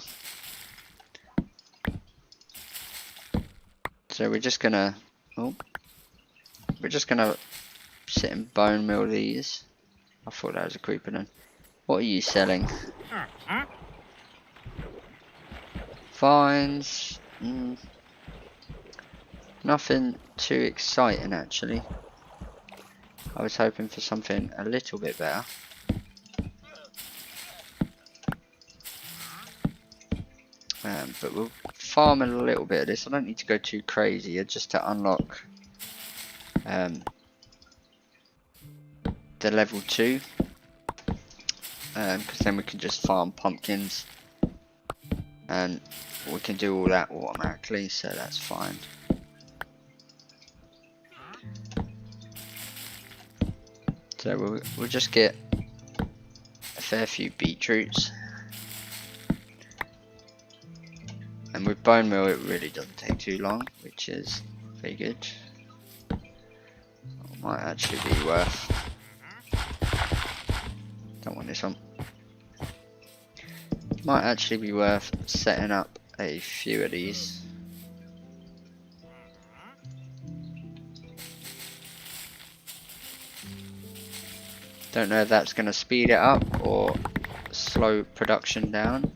So we're just gonna sit and bone meal these. I thought that was a creeper then. What are you selling? Vines. Nothing too exciting actually. I was hoping for something a little bit better. But we'll farm a little bit of this. I don't need to go too crazy just to unlock the level 2. Because then we can just farm pumpkins and we can do all that automatically, so that's fine. So we'll just get a fair few beetroots. And with bone meal it really doesn't take too long, which is very good. It might actually be worth... Don't want this one. Might actually be worth setting up a few of these. Don't know if that's going to speed it up or slow production down.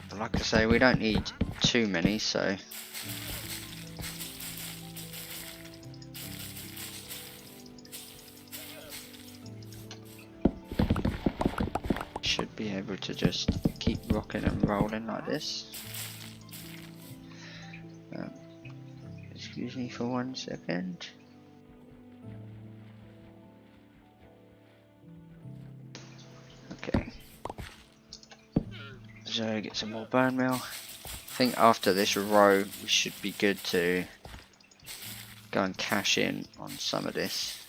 But like I say, we don't need too many, so should be able to just keep rocking and rolling like this. Excuse me for 1 second. Okay. So get some more bone meal. I think after this row we should be good to go and cash in on some of this.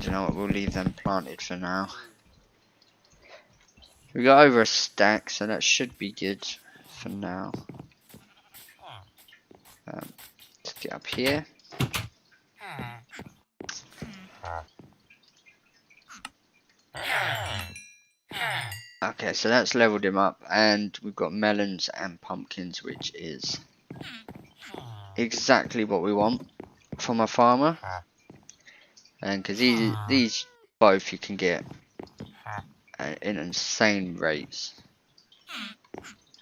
Do you know what, we'll leave them planted for now. We got over a stack, so that should be good for now. Let's get up here. Okay, so that's leveled him up, and we've got melons and pumpkins, which is exactly what we want from a farmer. And because these both you can get in insane rates.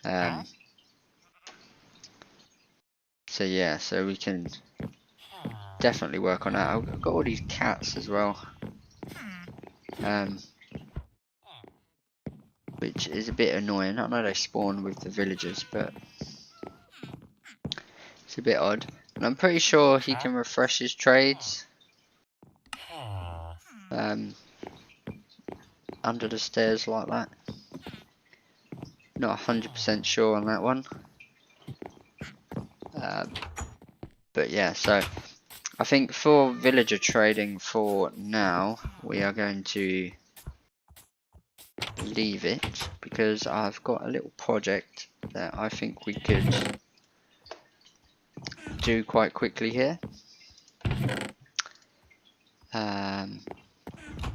So yeah, so we can definitely work on that. I've got all these cats as well, which is a bit annoying. I know they spawn with the villagers, but it's a bit odd. And I'm pretty sure he can refresh his trades under the stairs like that. Not 100% sure on that one. But yeah, so I think for villager trading for now, we are going to leave it because I've got a little project that I think we could do quite quickly here.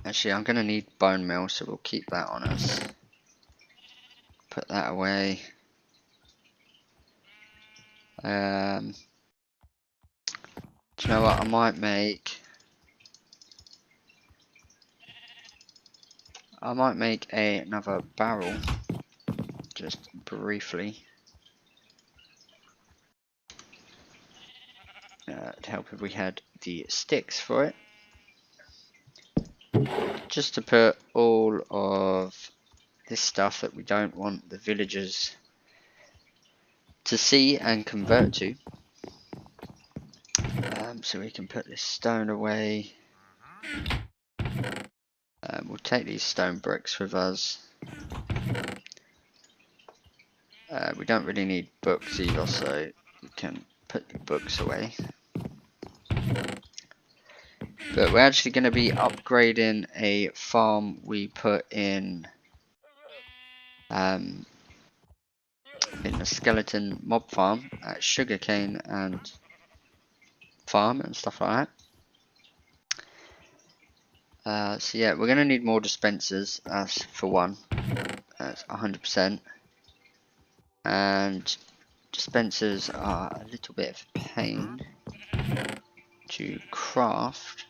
Actually, I'm going to need bone meal, so we'll keep that on us. Put that away. Do you know what? I might make another barrel, just briefly. It'd help if we had the sticks for it. Just to put all of this stuff that we don't want the villagers to see and convert to. So we can put this stone away. We'll take these stone bricks with us. We don't really need books either, so you can put the books away. But we're actually going to be upgrading a farm we put in the skeleton mob farm at sugarcane and farm and stuff like that. So yeah, we're going to need more dispensers, for one. That's 100%. And dispensers are a little bit of a pain to craft.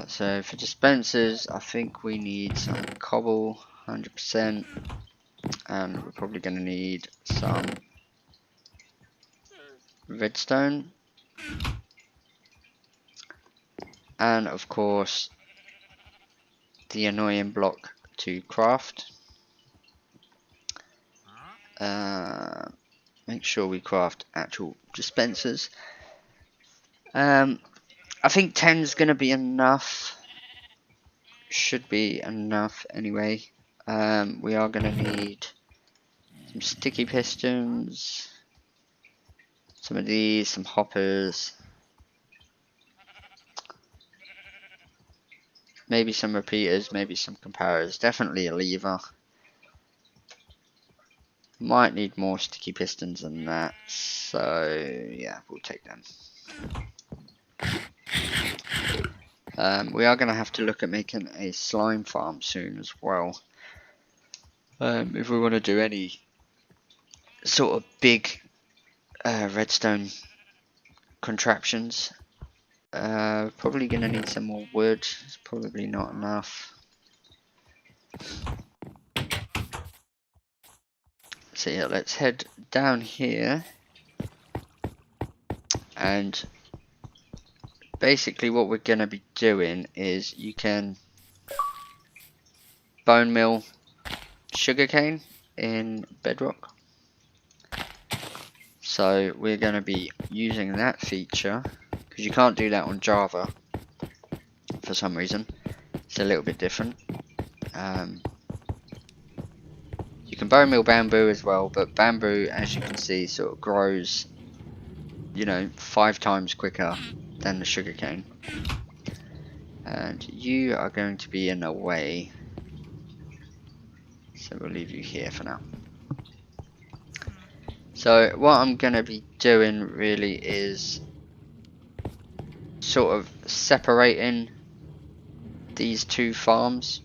So for dispensers, I think we need some cobble, 100%, and we're probably going to need some redstone, and of course the annoying block to craft. Make sure we craft actual dispensers. I think 10 is going to be enough. Should be enough anyway. We are going to need some sticky pistons, some of these, some hoppers, maybe some repeaters, maybe some comparators, definitely a lever. Might need more sticky pistons than that, so yeah, we'll take them. We are going to have to look at making a slime farm soon as well. If we want to do any sort of big redstone contraptions. Probably going to need some more wood. It's probably not enough. So yeah, let's head down here. And basically what we're going to be doing is you can bone mill sugarcane in bedrock. So we're going to be using that feature, because you can't do that on Java for some reason. It's a little bit different. You can bone mill bamboo as well, but bamboo, as you can see, sort of grows, you know, 5 times quicker than the sugarcane. And you are going to be in the way, so we'll leave you here for now. So what I'm going to be doing really is sort of separating these two farms.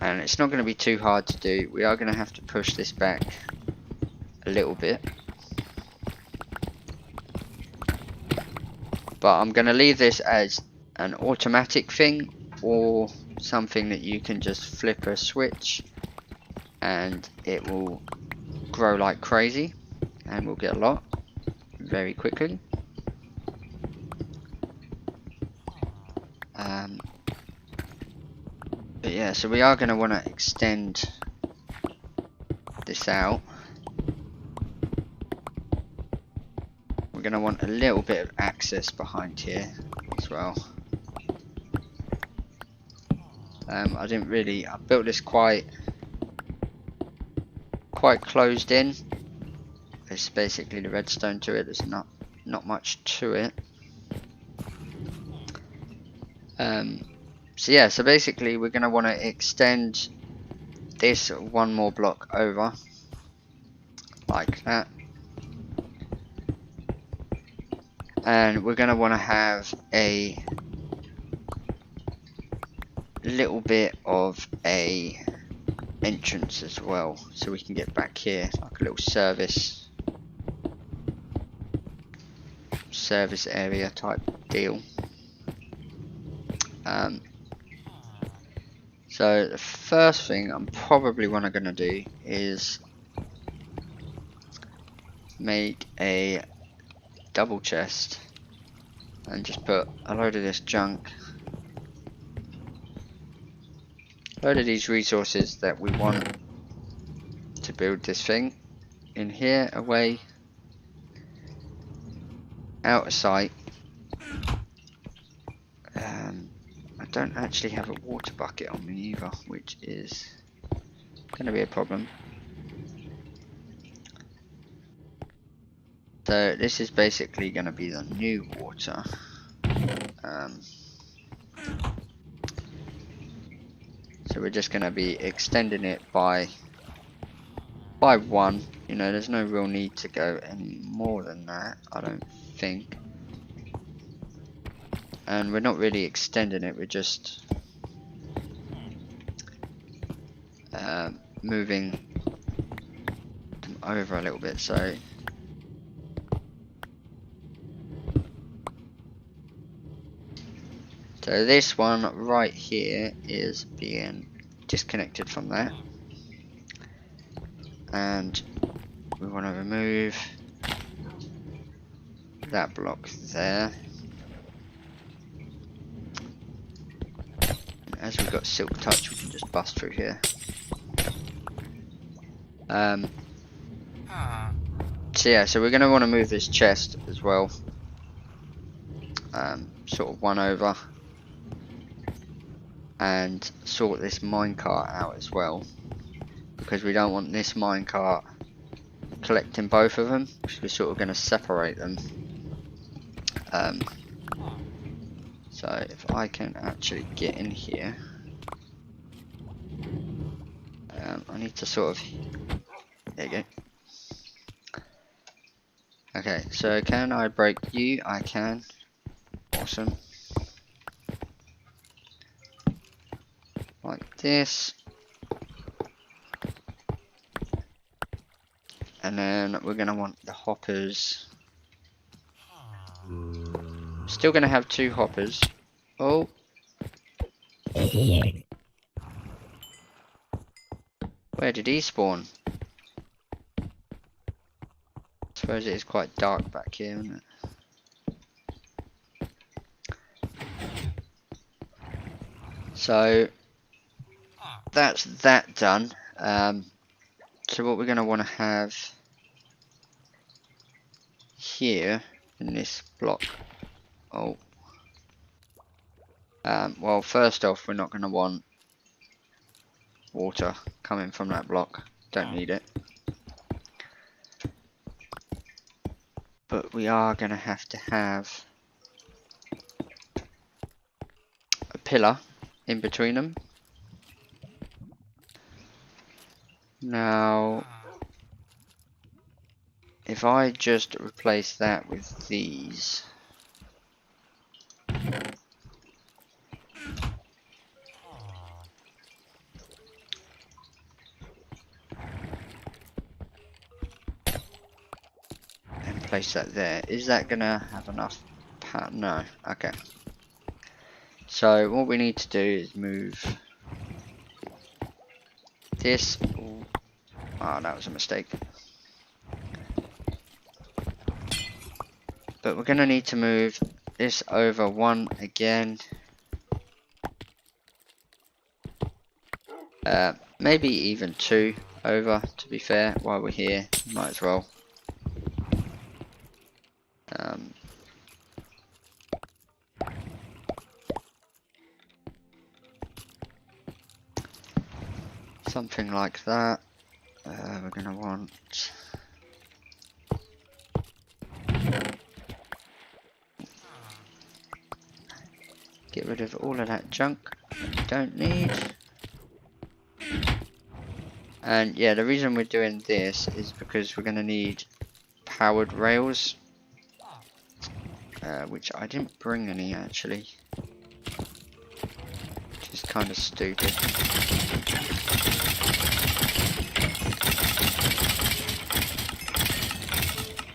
And it's not going to be too hard to do. We are going to have to push this back a little bit. But I'm going to leave this as an automatic thing, or something that you can just flip a switch and it will grow like crazy, and we'll get a lot very quickly. But yeah, so we are going to want to extend this out. We're going to want a little bit of access behind here as well. I built this quite closed in. It's basically the redstone to it. There's not much to it. So yeah, so basically we're going to want to extend this one more block over, like that. And we're going to want to have a little bit of a entrance as well, so we can get back here, like a little service area type deal. So the first thing I'm probably going to do is make a double chest and just put a load of this junk, a load of these resources that we want to build this thing in here, away, out of sight. I don't actually have a water bucket on me either, which is going to be a problem. So this is basically going to be the new water. So we're just going to be extending it by 1. You know, there's no real need to go any more than that, I don't think. And we're not really extending it, we're just moving them over a little bit. So this one right here is being disconnected from that, and we want to remove that block there. And as we've got silk touch, we can just bust through here. So yeah, so we're going to want to move this chest as well, sort of one over, and sort this minecart out as well, because we don't want this minecart collecting both of them, because we're sort of going to separate them. So if I can actually get in here, I need to sort of, there you go. Okay, so can I break you? I can. Awesome. Like this. And then we're going to want the hoppers. Still going to have 2 hoppers. Oh. Where did he spawn? I suppose it is quite dark back here, isn't it? So that's that done. So what we're going to want to have here in this block. Oh. Well, first off, we're not going to want water coming from that block. Don't need it. But we are going to have a pillar in between them. Now, if I just replace that with these, and place that there, is that gonna have enough power? No. Okay. So what we need to do is move this. Oh, that was a mistake. But we're gonna need to move this over 1 again. Maybe even 2 over, to be fair, while we're here. Might as well. Something like that. We're gonna want get rid of all of that junk we don't need. And yeah, the reason we're doing this is because we're gonna need powered rails, which I didn't bring any actually, which is kind of stupid.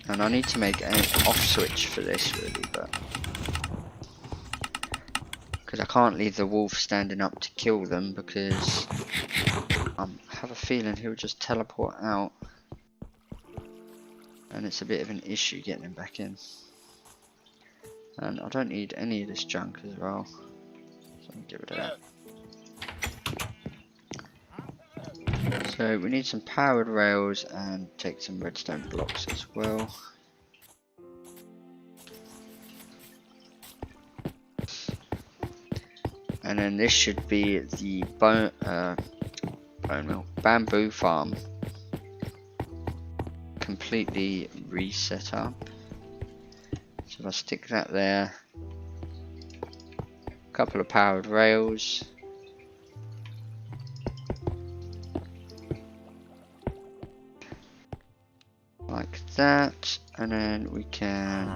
And I need to make an off switch for this really, but because I can't leave the wolf standing up to kill them, because I have a feeling he'll just teleport out, and it's a bit of an issue getting him back in. And I don't need any of this junk as well, so I'll get rid of that. So we need some powered rails and take some redstone blocks as well. And then this should be the bamboo farm completely reset up. So if I stick that there, a couple of powered rails, like that, and then we can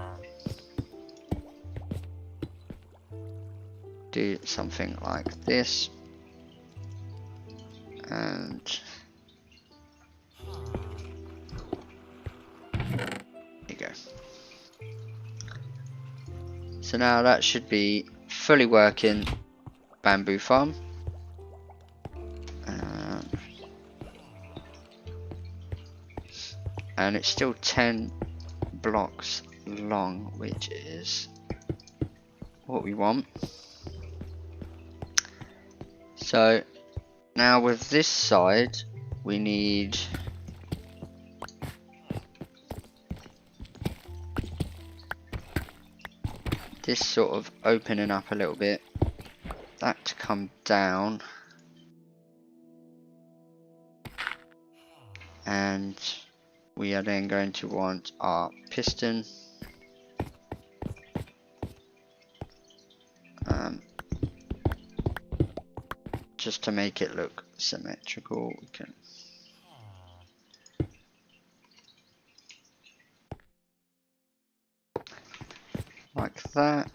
do something like this, and there you go. So now that should be fully working bamboo farm. And it's still 10 blocks long, which is what we want. So now with this side we need this sort of opening up a little bit, that to come down, and we are then going to want our piston just to make it look symmetrical. We can like that,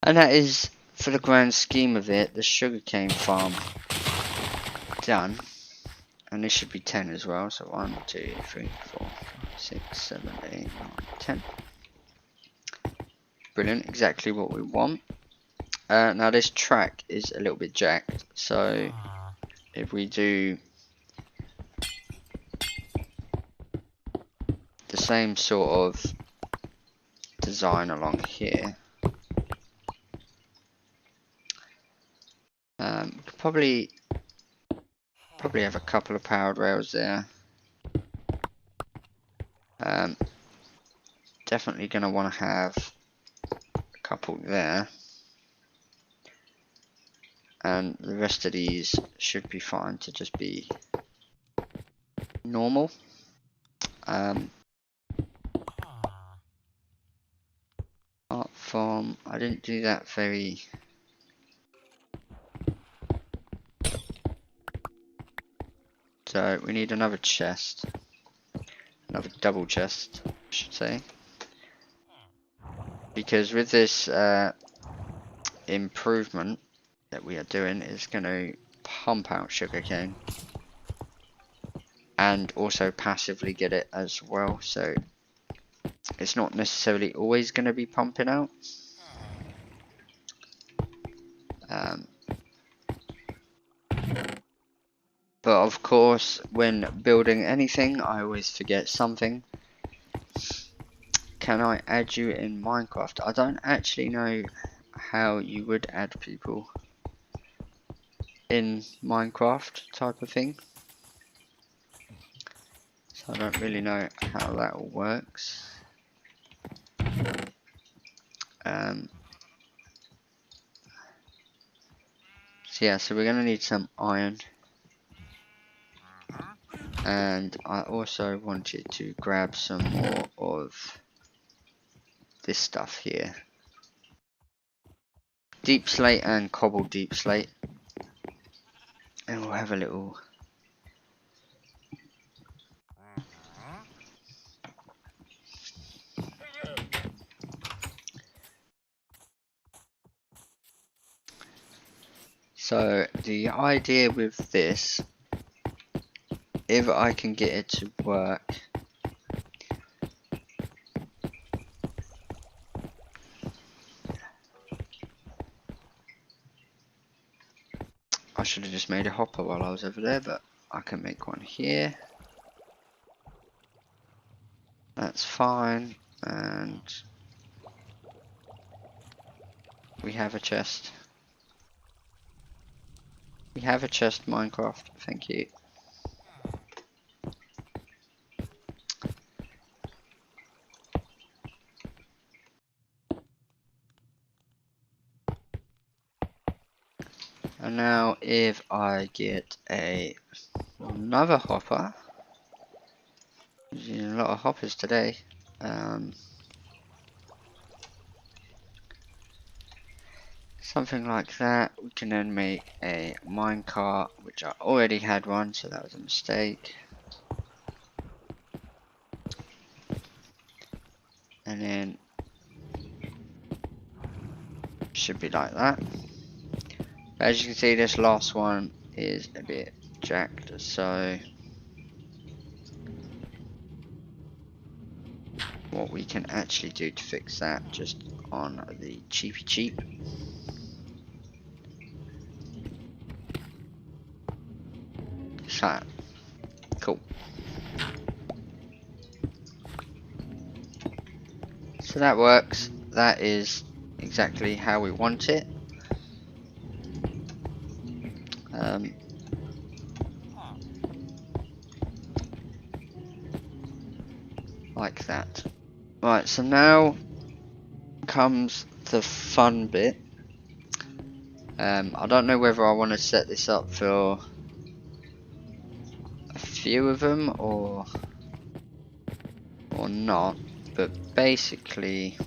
and that is, for the grand scheme of it, the sugarcane farm done. And this should be 10 as well, so 1, 2, 3, 4, 5, 6, 7, 8, 9, 10. Brilliant, exactly what we want. Now this track is a little bit jacked, so if we do the same sort of design along here, we could probably have a couple of powered rails there. Definitely going to want to have a couple there, and the rest of these should be fine to just be normal. Apart from, I didn't do that very. So we need another chest, another double chest, I should say, because with this improvement that we are doing, is going to pump out sugarcane and also passively get it as well, so it's not necessarily always going to be pumping out. But of course, when building anything, I always forget something. Can I add you in Minecraft? I don't actually know how you would add people in Minecraft type of thing. So I don't really know how that all works. So yeah, so we're going to need some iron. And I also wanted to grab some more of this stuff here. Deep slate and cobbled deep slate. And we'll have a little So the idea with this, if I can get it to work, I should have just made a hopper while I was over there, but I can make one here. That's fine, and we have a chest. We have a chest, Minecraft, thank you. And now if I get another hopper, using a lot of hoppers today, something like that, we can then make a minecart, which I already had one, so that was a mistake. And then should be like that. As you can see, this last one is a bit jacked, so what we can actually do to fix that, just on the cheapy cheap, so cool. So that works. That is exactly how we want it. Like that. Right, so now comes the fun bit. I don't know whether I want to set this up for a few of them or not, but basically,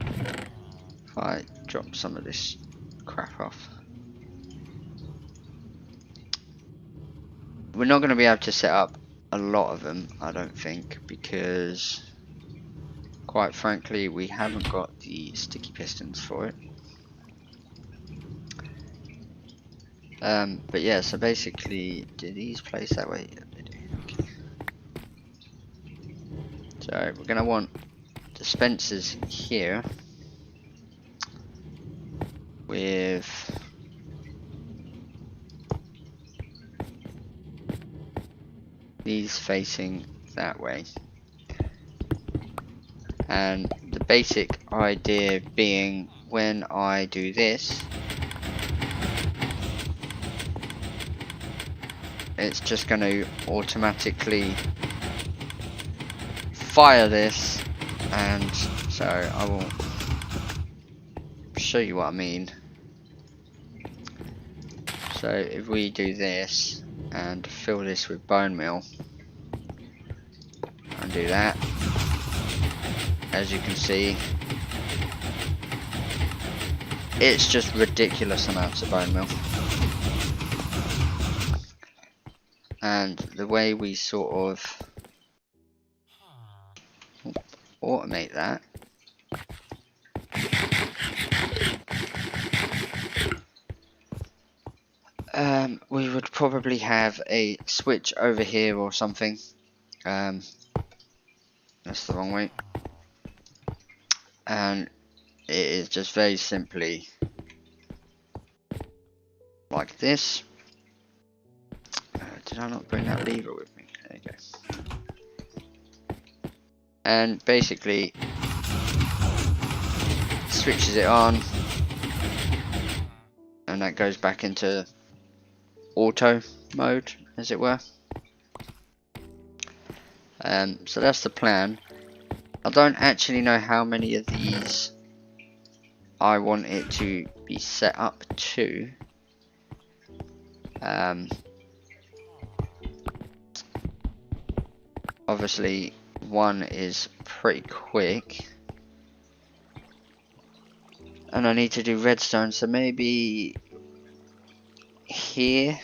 if I drop some of this crap off, we're not going to be able to set up a lot of them, I don't think, because quite frankly we haven't got the sticky pistons for it. But yeah, so basically, do these place that way? Yeah, they do. Okay. So we're going to want dispensers here with these facing that way, and the basic idea being, when I do this, it's just going to automatically fire this, and so I will show you what I mean. So if we do this and fill this with bone meal and do that, as you can see, it's just ridiculous amounts of bone meal. And the way we sort of automate that, we would probably have a switch over here or something. That's the wrong way. And it is just very simply like this. Did I not bring that lever with me? There you go. And basically switches it on, and that goes back into auto mode, as it were. So that's the plan. I don't actually know how many of these I want it to be set up to. Obviously one is pretty quick, and I need to do redstone, so maybe here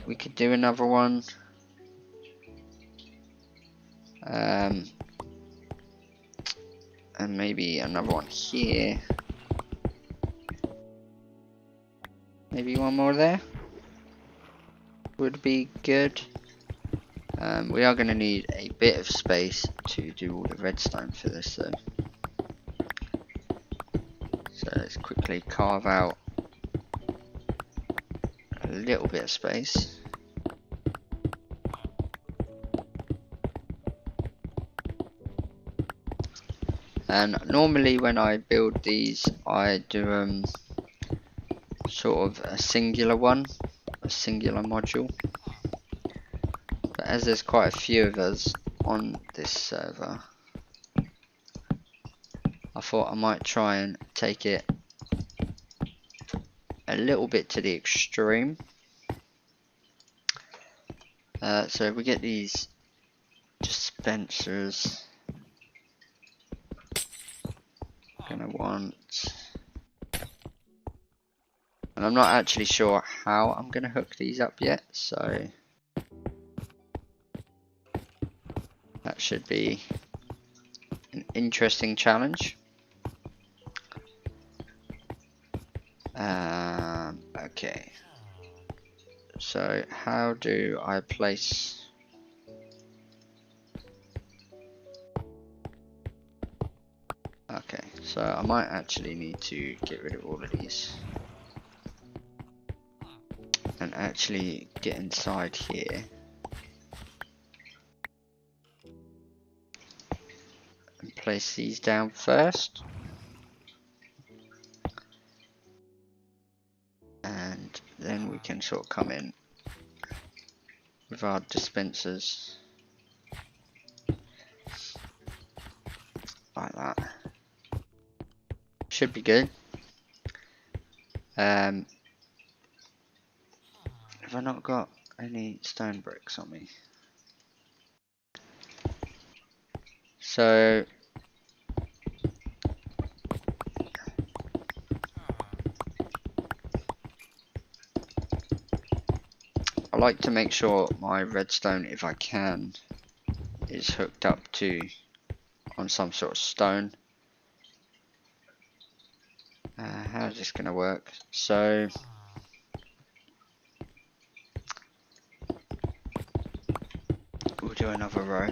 we could do another one. And maybe another one here. Maybe one more there would be good. We are going to need a bit of space to do all the redstone for this though. So let's quickly carve out a little bit of space. And normally when I build these, I do sort of a singular module. But as there's quite a few of us on this server, I thought I might try and take it a little bit to the extreme. So we get these dispensers. Gonna want, and I'm not actually sure how I'm gonna hook these up yet, so that should be an interesting challenge. Okay, so how do I place? Okay, so I might actually need to get rid of all of these and actually get inside here and place these down first, and then we can sort of come in with our dispensers like that. Should be good. Have I not got any stone bricks on me? So I like to make sure my redstone, if I can, is hooked up to on some sort of stone. How is this going to work? So we'll do another row.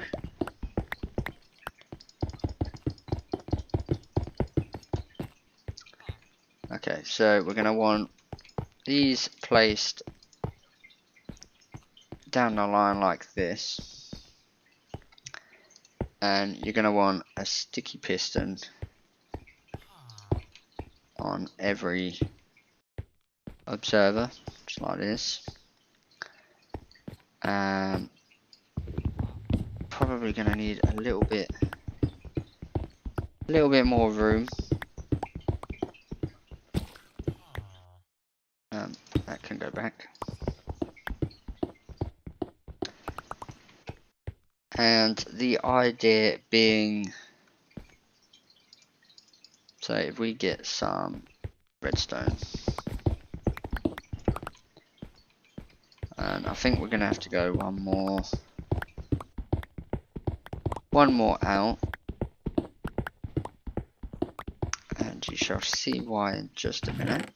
Okay, so we're going to want these placed down the line like this, and you're going to want a sticky piston on every observer, just like this. Probably going to need a little bit more room. That can go back. And the idea being, so if we get some redstone, and I think we're gonna have to go one more out, and you shall see why in just a minute.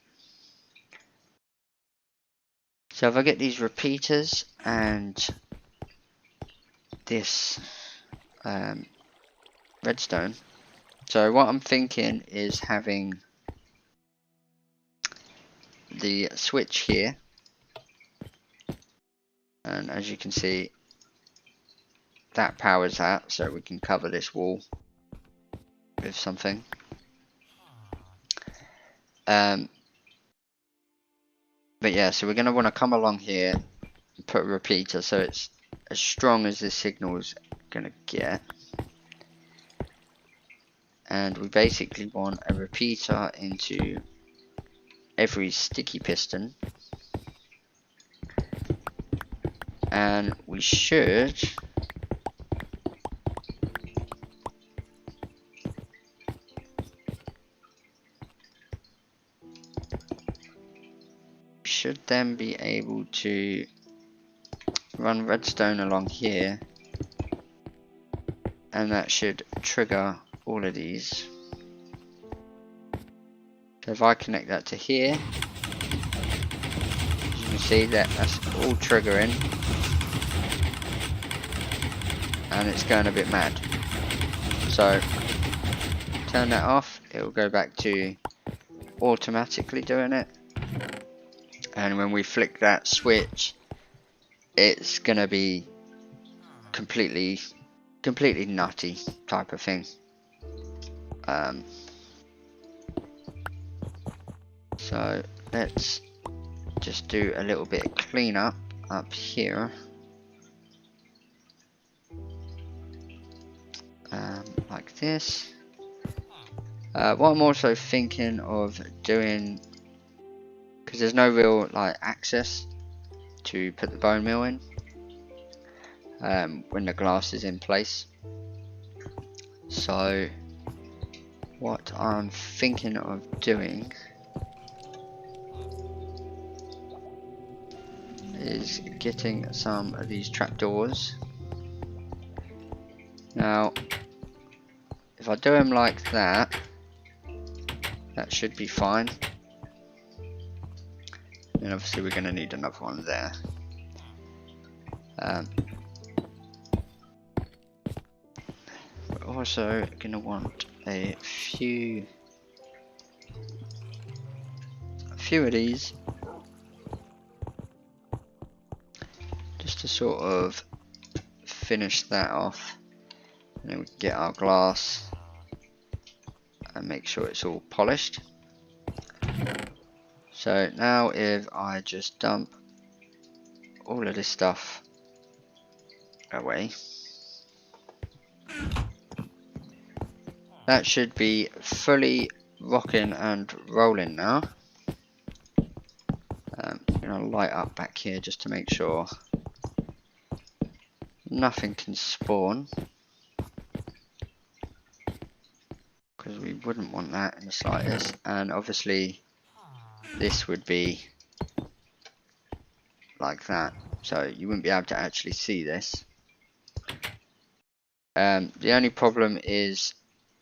So if I get these repeaters and this redstone, so what I'm thinking is having the switch here, and as you can see that powers that, so we can cover this wall with something. But yeah, so we're going to want to come along here and put a repeater so it's as strong as this signal is going to get. And we basically want a repeater into every sticky piston. And we should then be able to run redstone along here, and that should trigger all of these. So if I connect that to here, can see that that's all triggering, and it's going a bit mad. So turn that off, it will go back to automatically doing it, and when we flick that switch, it's gonna be completely nutty type of thing. So let's just do a little bit of cleanup up here. Like this. What I'm also thinking of doing, because there's no real like access to put the bone meal in when the glass is in place. So what I'm thinking of doing is getting some of these trapdoors. Now if I do them like that, that should be fine. And obviously we're going to need another one there. We're also going to want a few of these, just to sort of finish that off, and then we can get our glass and make sure it's all polished. So now if I just dump all of this stuff away, that should be fully rocking and rolling now. I'm going to light up back here just to make sure nothing can spawn, because we wouldn't want that in the slightest. And obviously this would be like that, so you wouldn't be able to actually see this. The only problem is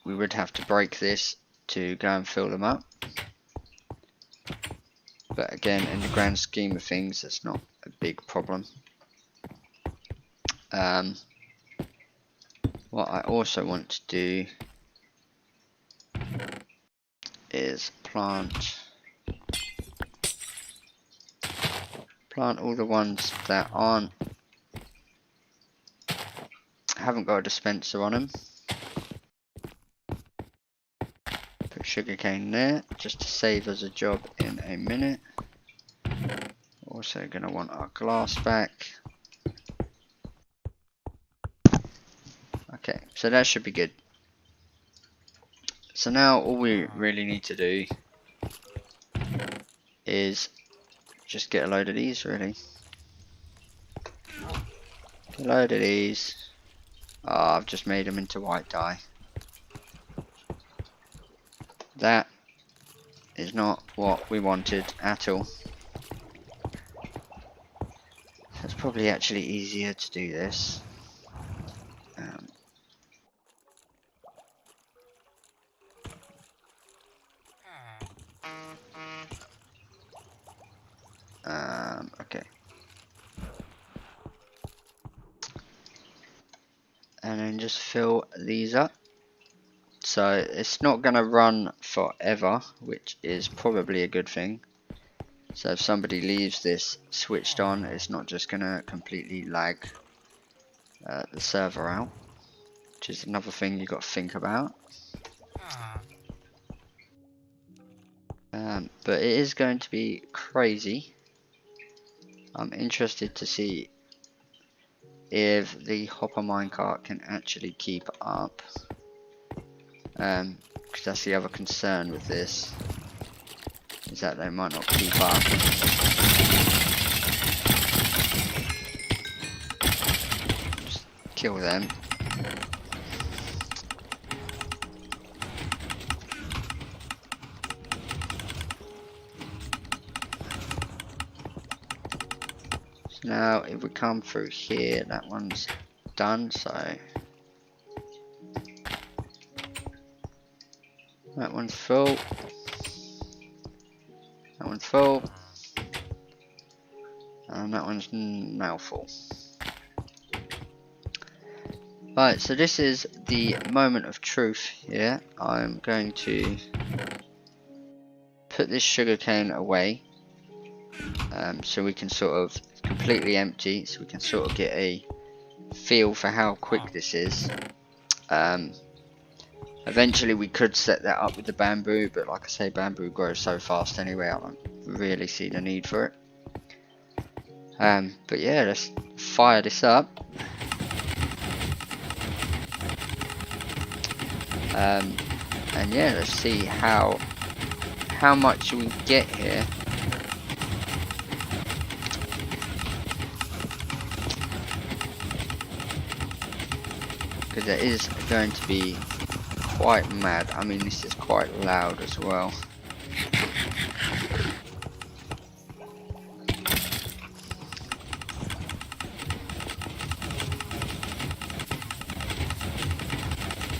we would have to break this to go and fill them up, but again, in the grand scheme of things, that's not a big problem. What I also want to do is plant all the ones that haven't got a dispenser on them. Put sugarcane there just to save us a job in a minute. Also going to want our glass back. Okay, so that should be good. So now all we really need to do is just get a load of these, really. Get a load of these. Oh, I've just made them into white dye. That is not what we wanted at all. It's probably actually easier to do this. Okay. And then just fill these up. So it's not going to run forever, which is probably a good thing. So if somebody leaves this switched on, it's not just going to completely lag the server out, which is another thing you've got to think about. But it is going to be crazy. I'm interested to see if the hopper minecart can actually keep up. Because that's the other concern with this, is that they might not keep up. Just kill them. So now if we come through here, that one's done, so that one's full. That one's full. and that one's now full. Right, so this is the moment of truth here. I'm going to put this sugarcane away, so we can sort of completely empty, so we can sort of get a feel for how quick this is. Eventually we could set that up with the bamboo, but like I say, bamboo grows so fast anyway, I don't really see the need for it. But yeah, let's fire this up. And yeah, let's see how much we get here. Because it is going to be quite mad. I mean, this is quite loud as well.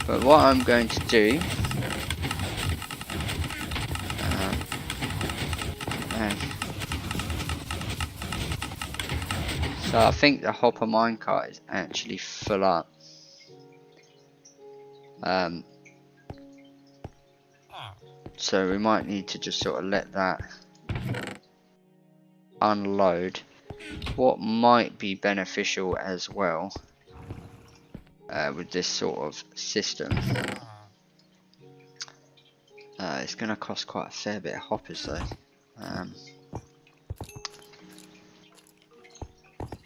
But what I'm going to do, so I think the hopper minecart is actually full up. So we might need to just sort of let that unload. What might be beneficial as well with this sort of system, it's going to cost quite a fair bit of hoppers though.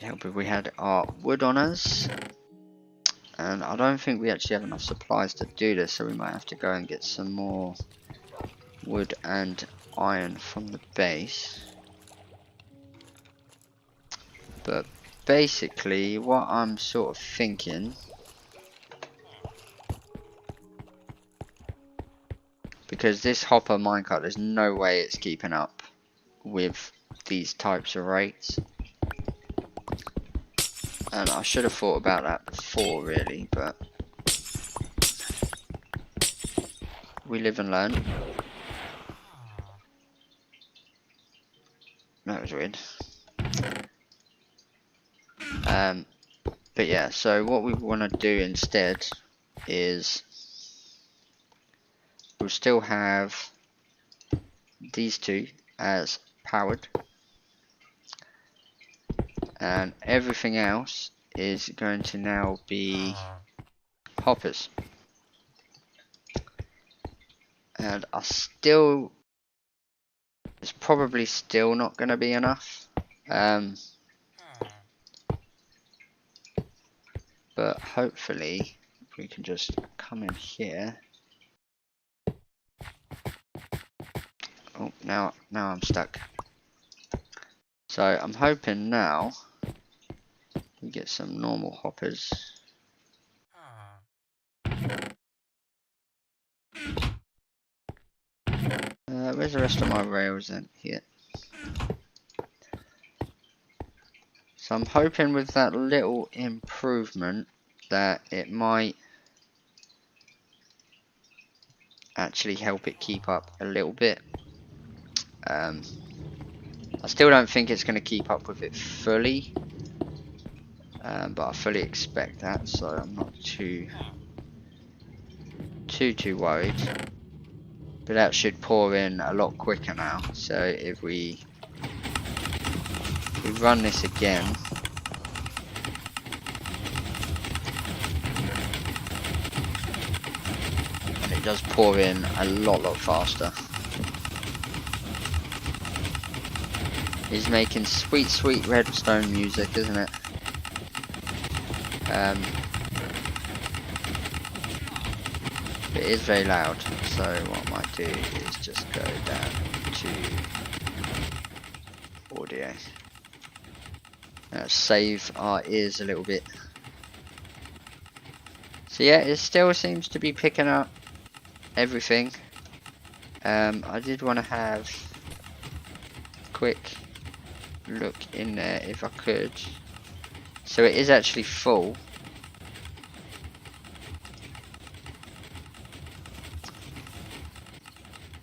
Help if we had our wood on us, and I don't think we actually have enough supplies to do this, so we might have to go and get some more wood and iron from the base. But basically what I'm sort of thinking, because this hopper minecart, there's no way it's keeping up with these types of rates, and I should have thought about that before really, but we live and learn. That was weird. But yeah, so what we want to do instead is we'll still have these two as powered, and everything else is going to now be hoppers. And it's probably still not going to be enough, but hopefully if we can just come in here. Oh, now I'm stuck. So I'm hoping now we get some normal hoppers. Where's the rest of my rails in here? So I'm hoping with that little improvement that it might actually help it keep up a little bit. I still don't think it's going to keep up with it fully, but I fully expect that, so I'm not too worried. But that should pour in a lot quicker now. So if we run this again, and it does pour in a lot faster. He's making sweet redstone music, isn't it? It is very loud, so what I might do is just go down to audio. Save our ears a little bit. So yeah, it still seems to be picking up everything. I did want to have a quick look in there if I could. So it is actually full.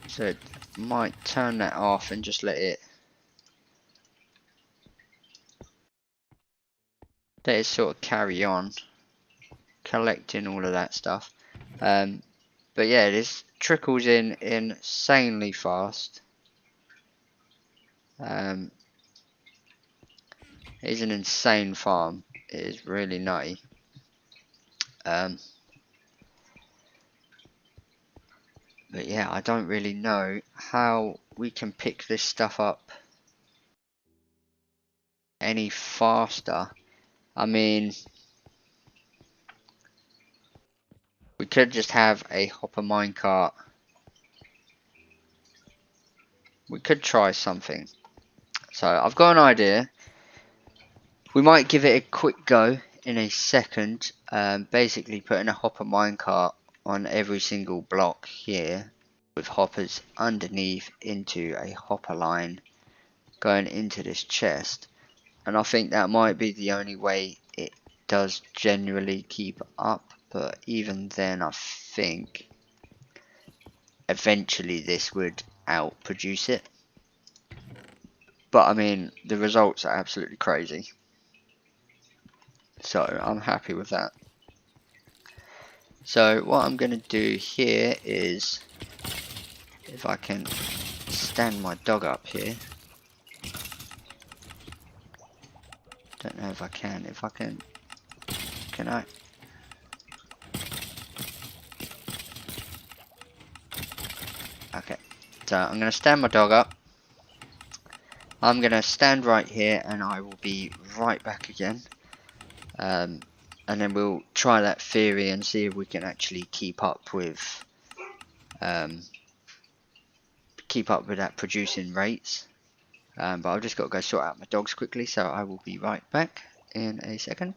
So it might turn that off and just let it let it sort of carry on collecting all of that stuff. But yeah, this trickles in insanely fast. It's an insane farm. It is really nutty. But yeah, I don't really know how we can pick this stuff up any faster. I mean, we could just have a hopper minecart. We could try something. So I've got an idea. We might give it a quick go in a second. Basically putting a hopper minecart on every single block here, with hoppers underneath into a hopper line going into this chest. And I think that might be the only way it does generally keep up. But even then, I think eventually this would outproduce it. But I mean, the results are absolutely crazy. So I'm happy with that. So what I'm going to do here is, if I can stand my dog up here. Don't know if I can. If I can I? Okay. So I'm going to stand my dog up. I'm going to stand right here and I will be right back again. And then we'll try that theory and see if we can actually keep up with that producing rates. But I've just got to go sort out my dogs quickly, so I will be right back in a second.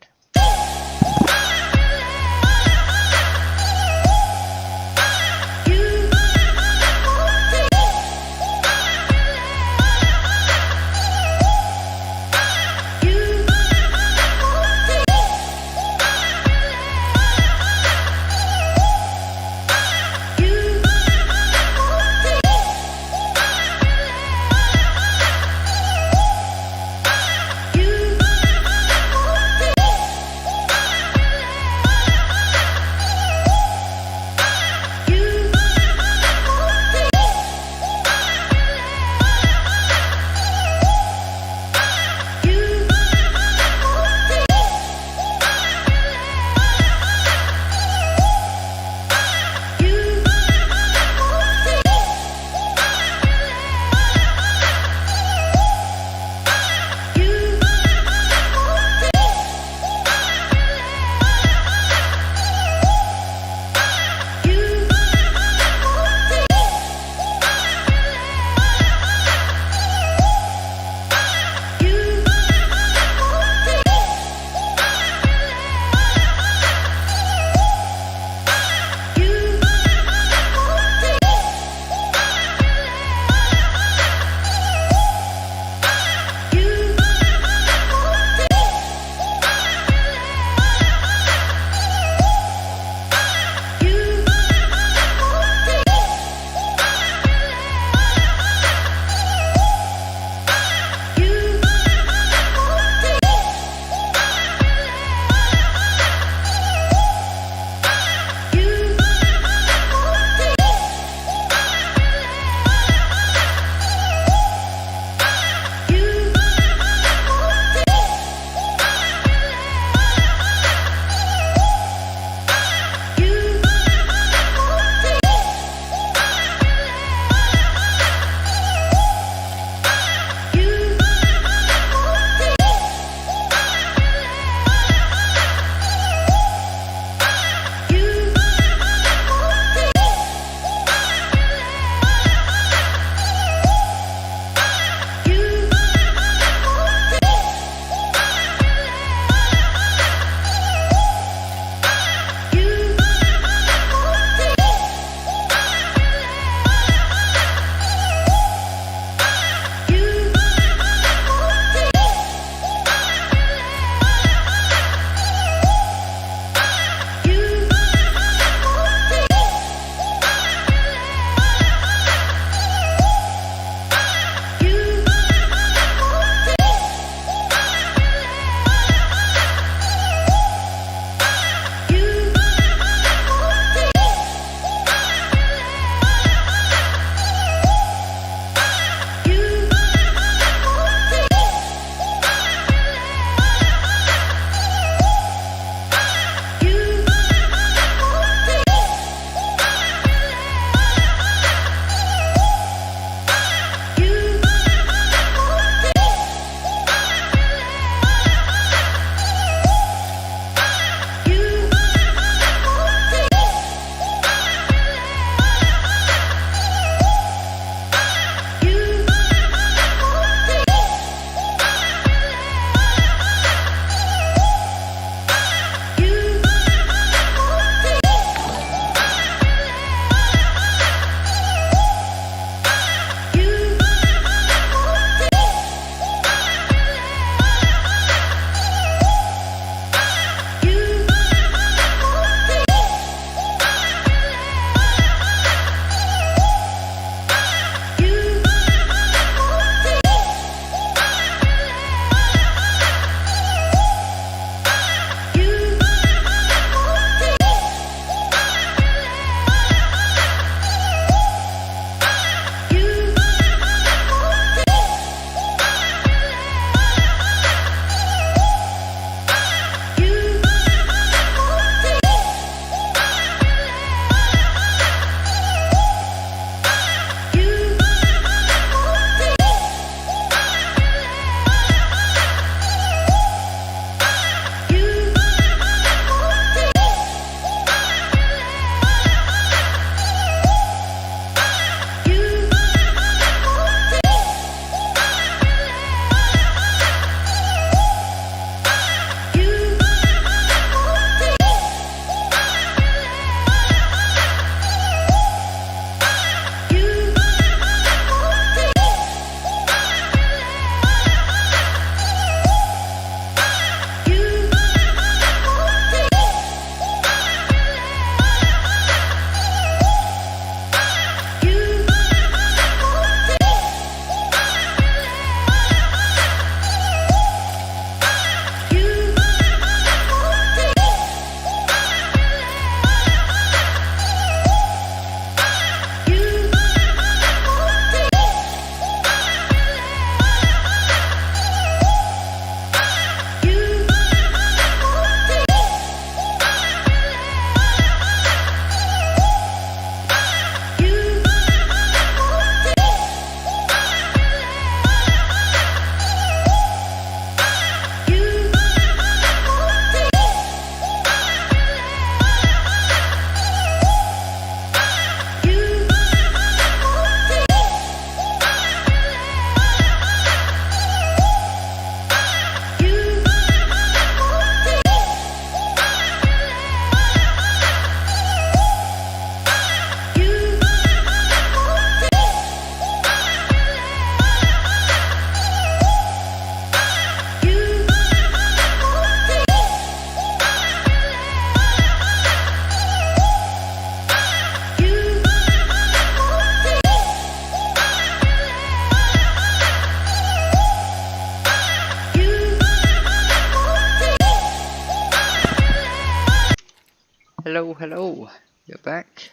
Hello, you're back.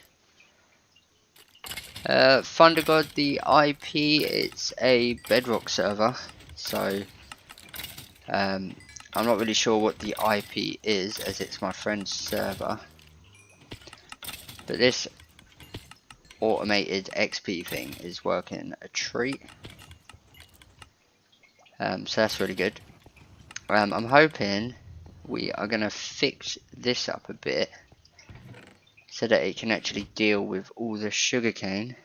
Thunder God, the IP, it's a bedrock server, so I'm not really sure what the IP is, as it's my friend's server, but this automated XP thing is working a treat, so that's really good. I'm hoping we are going to fix this up a bit so that it can actually deal with all the sugarcane.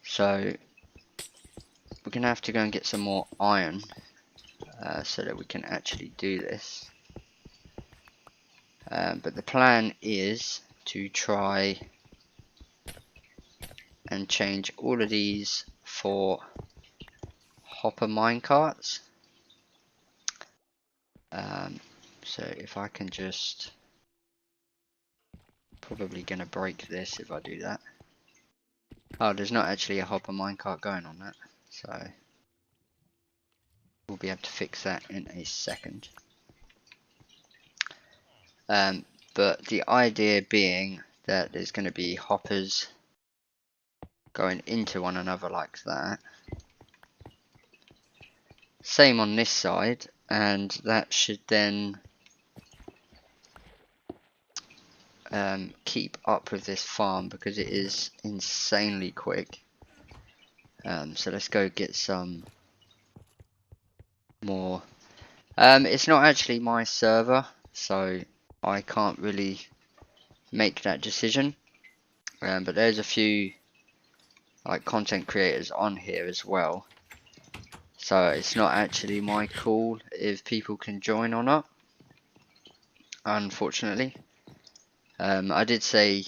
So we're going to have to go and get some more iron so that we can actually do this. But the plan is to try and change all of these for hopper minecarts. So if I can just, probably going to break this if I do that. Oh, there's not actually a hopper minecart going on that, so we'll be able to fix that in a second. But the idea being that there's going to be hoppers going into one another like that. Same on this side, and that should then keep up with this farm because it is insanely quick. So let's go get some more. It's not actually my server, so I can't really make that decision. But there's a few like content creators on here as well, so it's not actually my call if people can join or not, unfortunately. I did say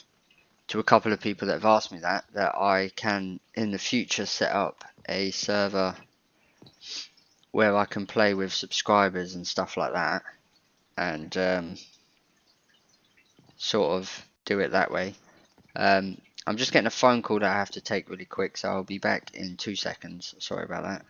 to a couple of people that have asked me that I can in the future set up a server where I can play with subscribers and stuff like that, and sort of do it that way. I'm just getting a phone call that I have to take really quick, so I'll be back in 2 seconds. Sorry about that.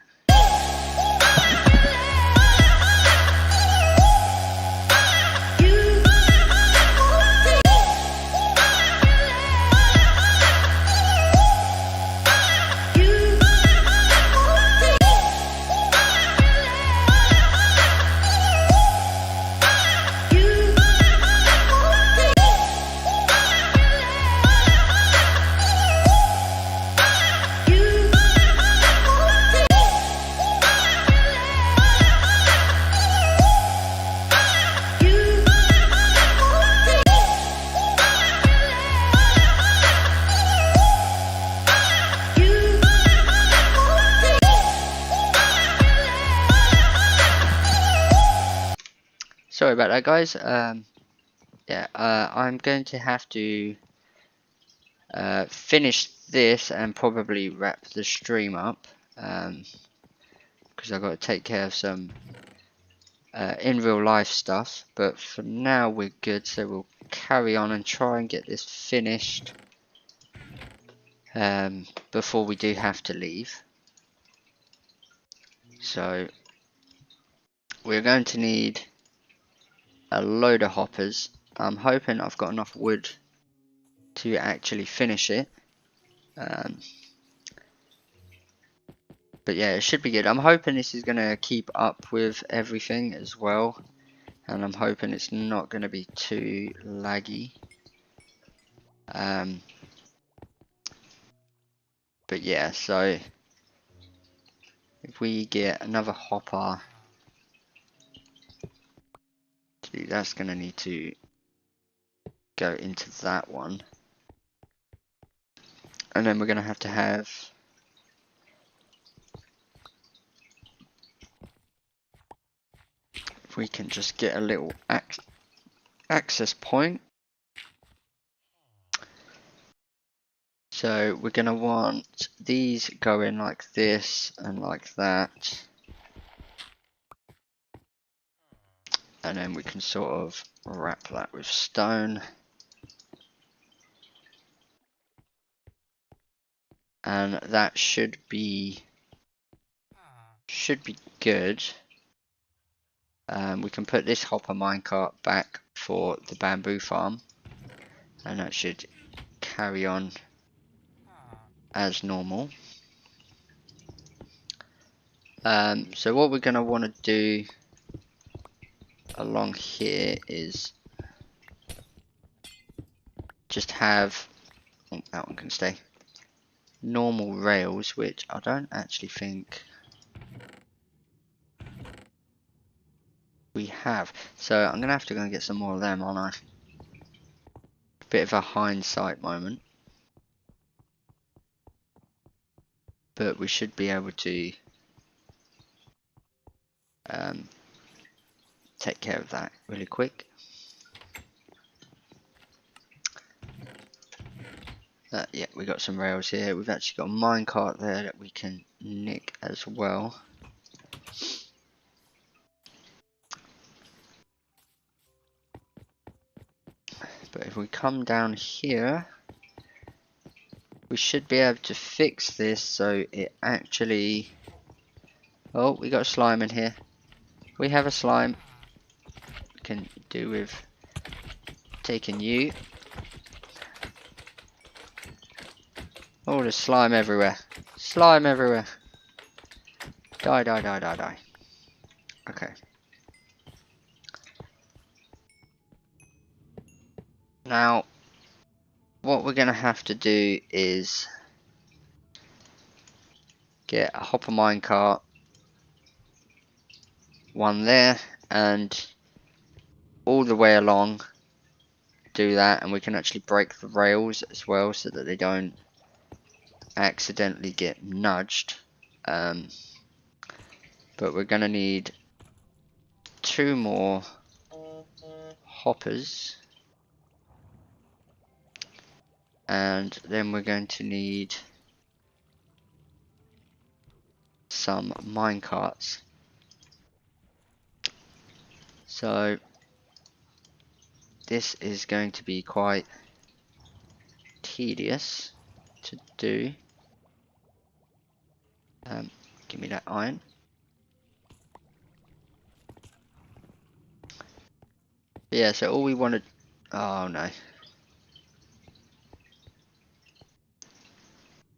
Sorry about that, guys. I'm going to have to finish this and probably wrap the stream up, because I've got to take care of some in real life stuff. But for now we're good, so we'll carry on and try and get this finished before we do have to leave. So we're going to need a load of hoppers. I'm hoping I've got enough wood to actually finish it. But yeah, it should be good. I'm hoping this is going to keep up with everything as well. And I'm hoping it's not going to be too laggy. But yeah, so if we get another hopper, that's going to need to go into that one. And then we're going to have if we can just get a little access point. So we're going to want these going like this and like that. And then we can sort of wrap that with stone. And that should be good. We can put this hopper minecart back for the bamboo farm, and that should carry on as normal. So what we're going to want to do along here is just have, oh, that one can stay, normal rails, which I don't actually think we have. So I'm going to have to go and get some more of them, aren't I? Bit of a hindsight moment. But we should be able to take care of that really quick. Yeah, we got some rails here. We've actually got a minecart there that we can nick as well. But if we come down here, we should be able to fix this so it actually... Oh, we got a slime in here. We have a slime. We can do with taking you. Oh, there's slime everywhere. Slime everywhere. Die, die, die, die, die. Okay. Now, what we're going to have to do is get a hopper minecart, one there, and all the way along do that, and we can actually break the rails as well so that they don't accidentally get nudged. But we're going to need 2 more hoppers, and then we're going to need some minecarts. So this is going to be quite tedious to do. Give me that iron. But yeah, so all we wanted... Oh no.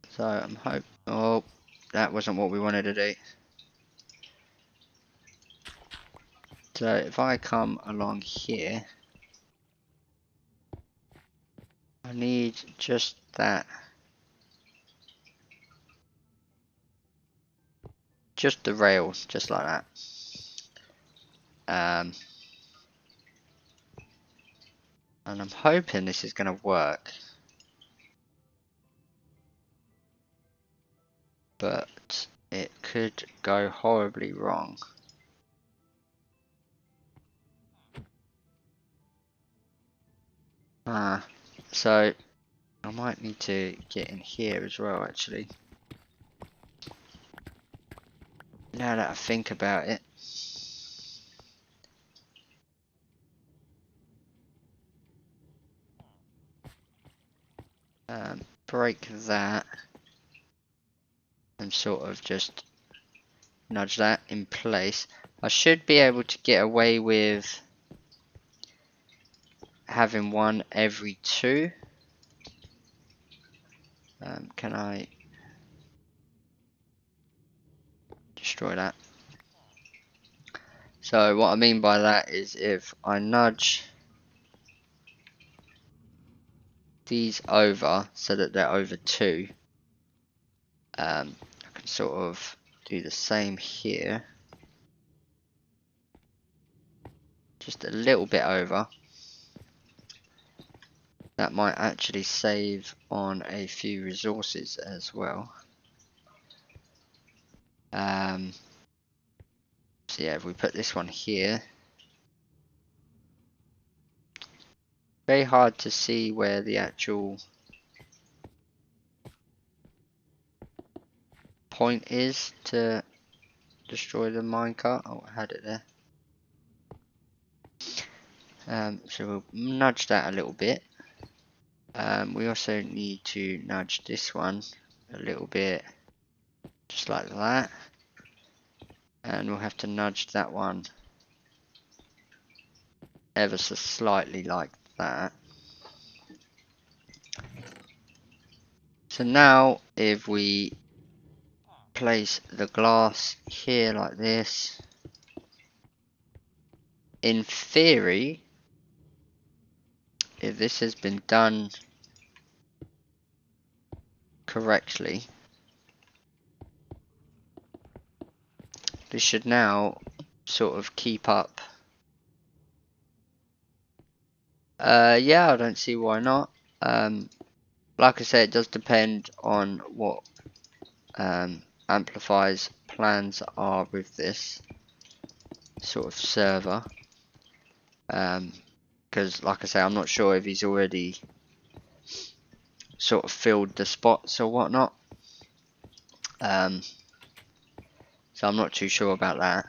So I'm hoping... Oh, that wasn't what we wanted to do. So if I come along here, I need just that. Just the rails, just like that. And I'm hoping this is going to work. But it could go horribly wrong. So I might need to get in here as well, actually. Now that I think about it. Break that. And sort of just nudge that in place. I should be able to get away with having one every 2. Can I destroy that? So what I mean by that is if I nudge these over so that they're over 2, I can sort of do the same here. Just a little bit over. That might actually save on a few resources as well. So yeah, if we put this one here, very hard to see where the actual point is to destroy the minecart. Oh, I had it there. So we'll nudge that a little bit. We also need to nudge this one a little bit, just like that. And we'll have to nudge that one ever so slightly like that. So now if we place the glass here like this, in theory, if this has been done correctly, this should now sort of keep up. Yeah, I don't see why not. Like I said, it does depend on what Amplify's plans are with this sort of server. Because like I say, I'm not sure if he's already sort of filled the spots or whatnot. So I'm not too sure about that.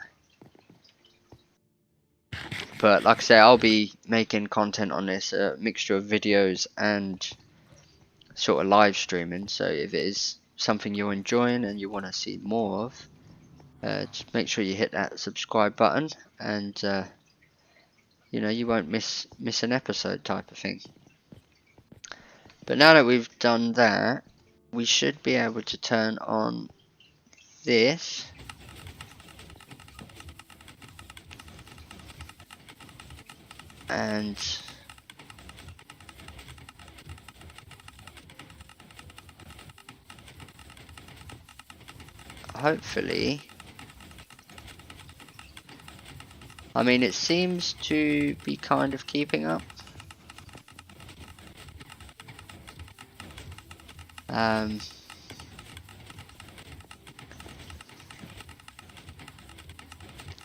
But like I say, I'll be making content on this, a mixture of videos and sort of live streaming. So if it is something you're enjoying and you want to see more of, just make sure you hit that subscribe button, and you know, you won't miss an episode type of thing. But now that we've done that, we should be able to turn on this. And hopefully, I mean, it seems to be kind of keeping up.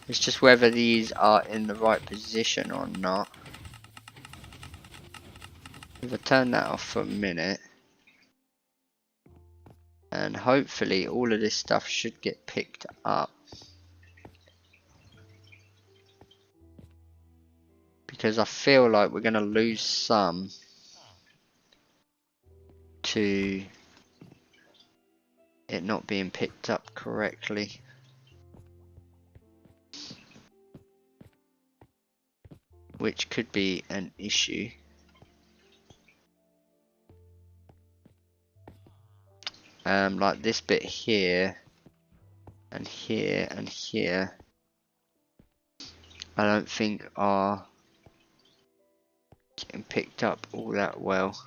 It's just whether these are in the right position or not. If I turn that off for a minute, and hopefully all of this stuff should get picked up. Because I feel like we're going to lose some to it not being picked up correctly. Which could be an issue. Like this bit here, and here, and here, I don't think are getting picked up all that well.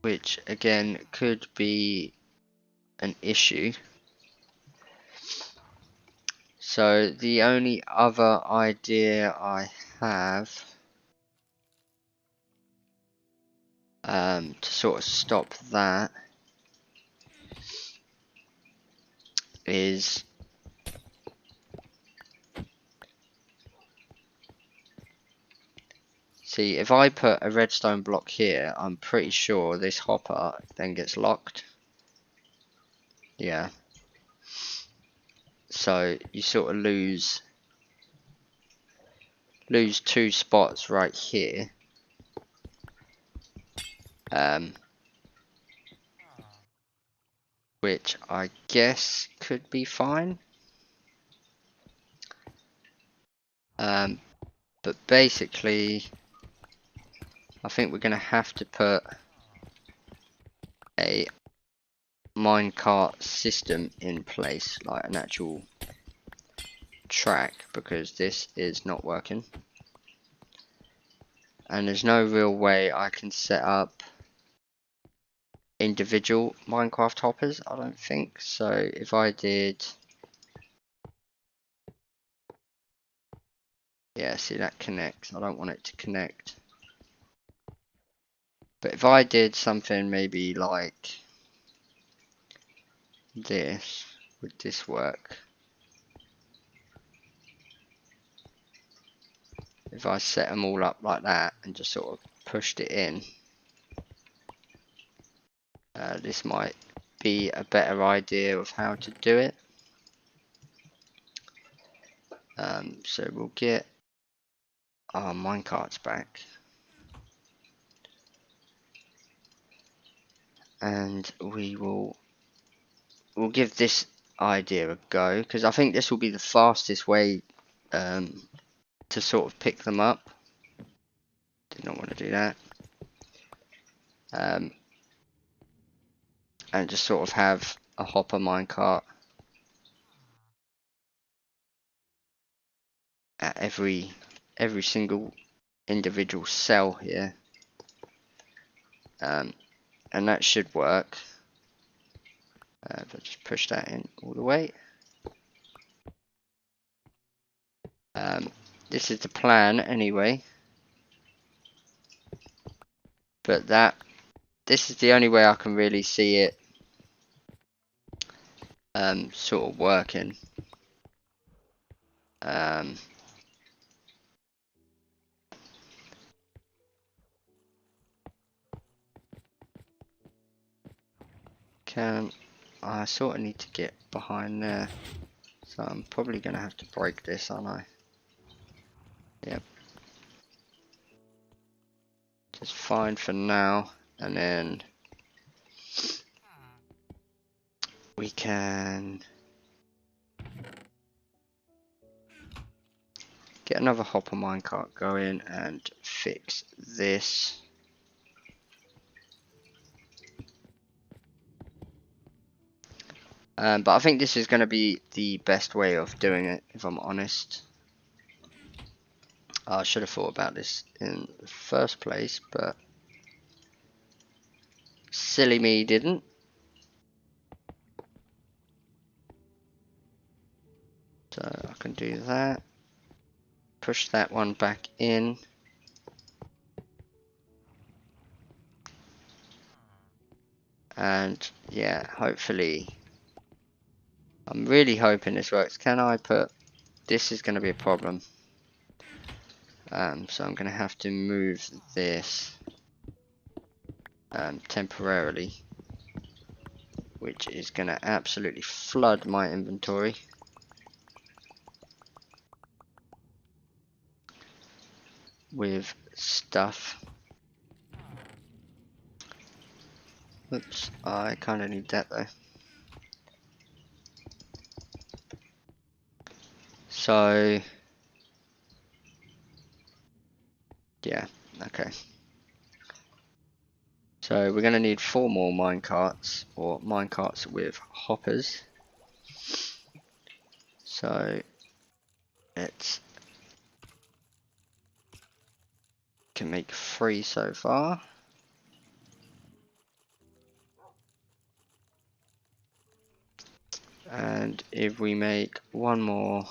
Which again could be an issue. So the only other idea I have to sort of stop that is see, if I put a redstone block here, I'm pretty sure this hopper then gets locked. Yeah. So you sort of lose two spots right here. Which I guess could be fine. But basically, I think we're going to have to put a minecart system in place, like an actual track, because this is not working. And there's no real way I can set up individual Minecraft hoppers, I don't think. So if I did, yeah, see, that connects. I don't want it to connect. But if I did something maybe like this, would this work? If I set them all up like that and just sort of pushed it in, this might be a better idea of how to do it. So we'll get our minecarts back, and we'll give this idea a go, because I think this will be the fastest way to sort of pick them up. Did not want to do that. And just sort of have a hopper minecart at every single individual cell here, and that should work. If I just push that in all the way. This is the plan anyway, but this is the only way I can really see it sort of working. I sort of need to get behind there, so I'm probably going to have to break this, aren't I? Yep. Just fine for now, and then we can get another hopper minecart going and fix this. But I think this is going to be the best way of doing it, if I'm honest. I should have thought about this in the first place, but silly me didn't. So I can do that. Push that one back in. And yeah, hopefully, I'm really hoping this works. Can I put, this is going to be a problem. So I'm going to have to move this temporarily, which is going to absolutely flood my inventory. With stuff. Oops, I kind of need that though. So, yeah, okay. So we're going to need 4 more minecarts, or minecarts with hoppers. So let's can make 3 so far. And if we make 1 more,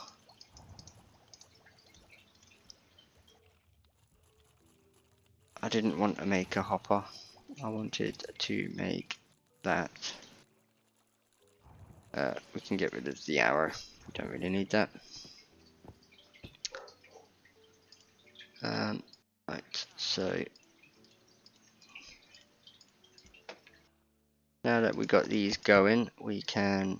I didn't want to make a hopper, I wanted to make that. We can get rid of the arrow, we don't really need that. Right, so now that we got these going, we can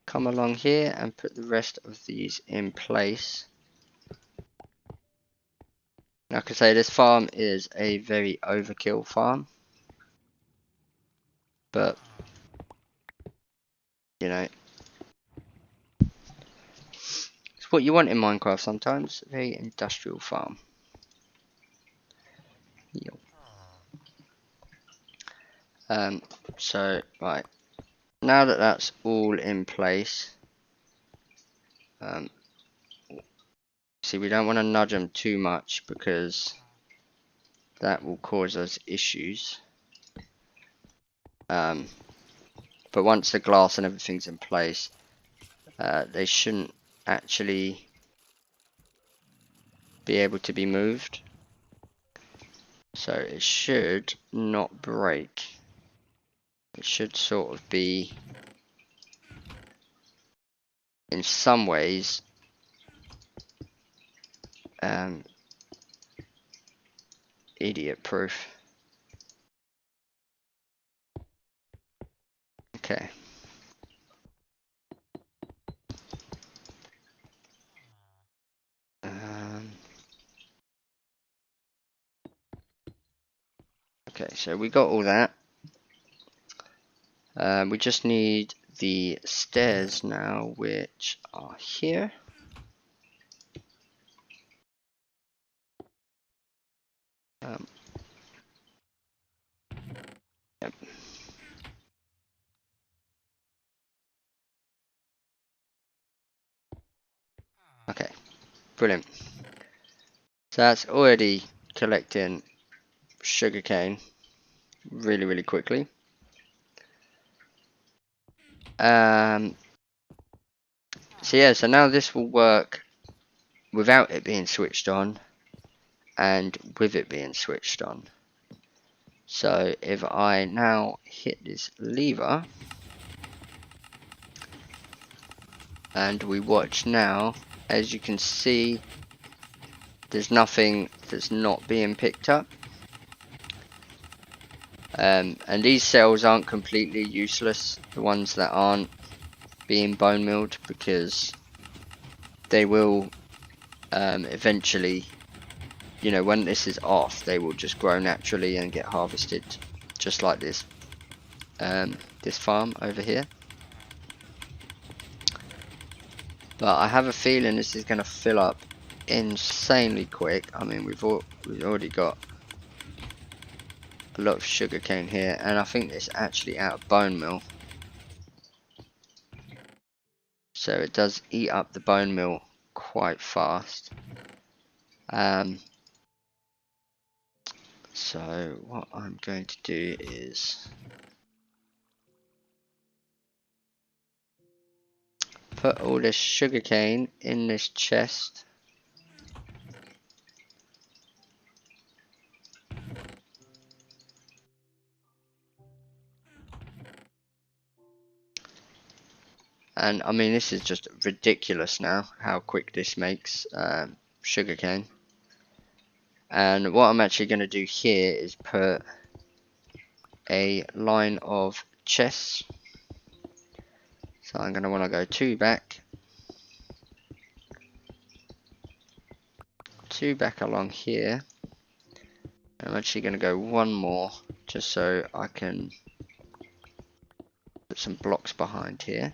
come along here and put the rest of these in place. Like I say, this farm is a very overkill farm, but you know, it's what you want in Minecraft sometimes. A very industrial farm. Yep. So right, now that that's all in place, see, we don't want to nudge them too much because that will cause us issues. But once the glass and everything's in place, they shouldn't actually be able to be moved. So it should not break. It should sort of be, in some ways, idiot proof. Okay. Okay, so we got all that. We just need the stairs now, which are here. Yep. Okay, brilliant. So that's already collecting sugarcane really quickly. So yeah, so now this will work without it being switched on and with it being switched on. So if I now hit this lever and we watch now, as you can see, there's nothing that's not being picked up. And these cells aren't completely useless, the ones that aren't being bone milled, because they will eventually, you know, when this is off, they will just grow naturally and get harvested, just like this this farm over here. But I have a feeling this is going to fill up insanely quick. I mean, we've already got a lot of sugarcane here, and I think it's actually out of bone meal. So it does eat up the bone meal quite fast. So what I'm going to do is put all this sugarcane in this chest. And I mean, this is just ridiculous now, how quick this makes sugarcane. And what I'm actually going to do here is put a line of chests. So I'm going to want to go 2 back, 2 back along here. I'm actually going to go 1 more, just so I can put some blocks behind here.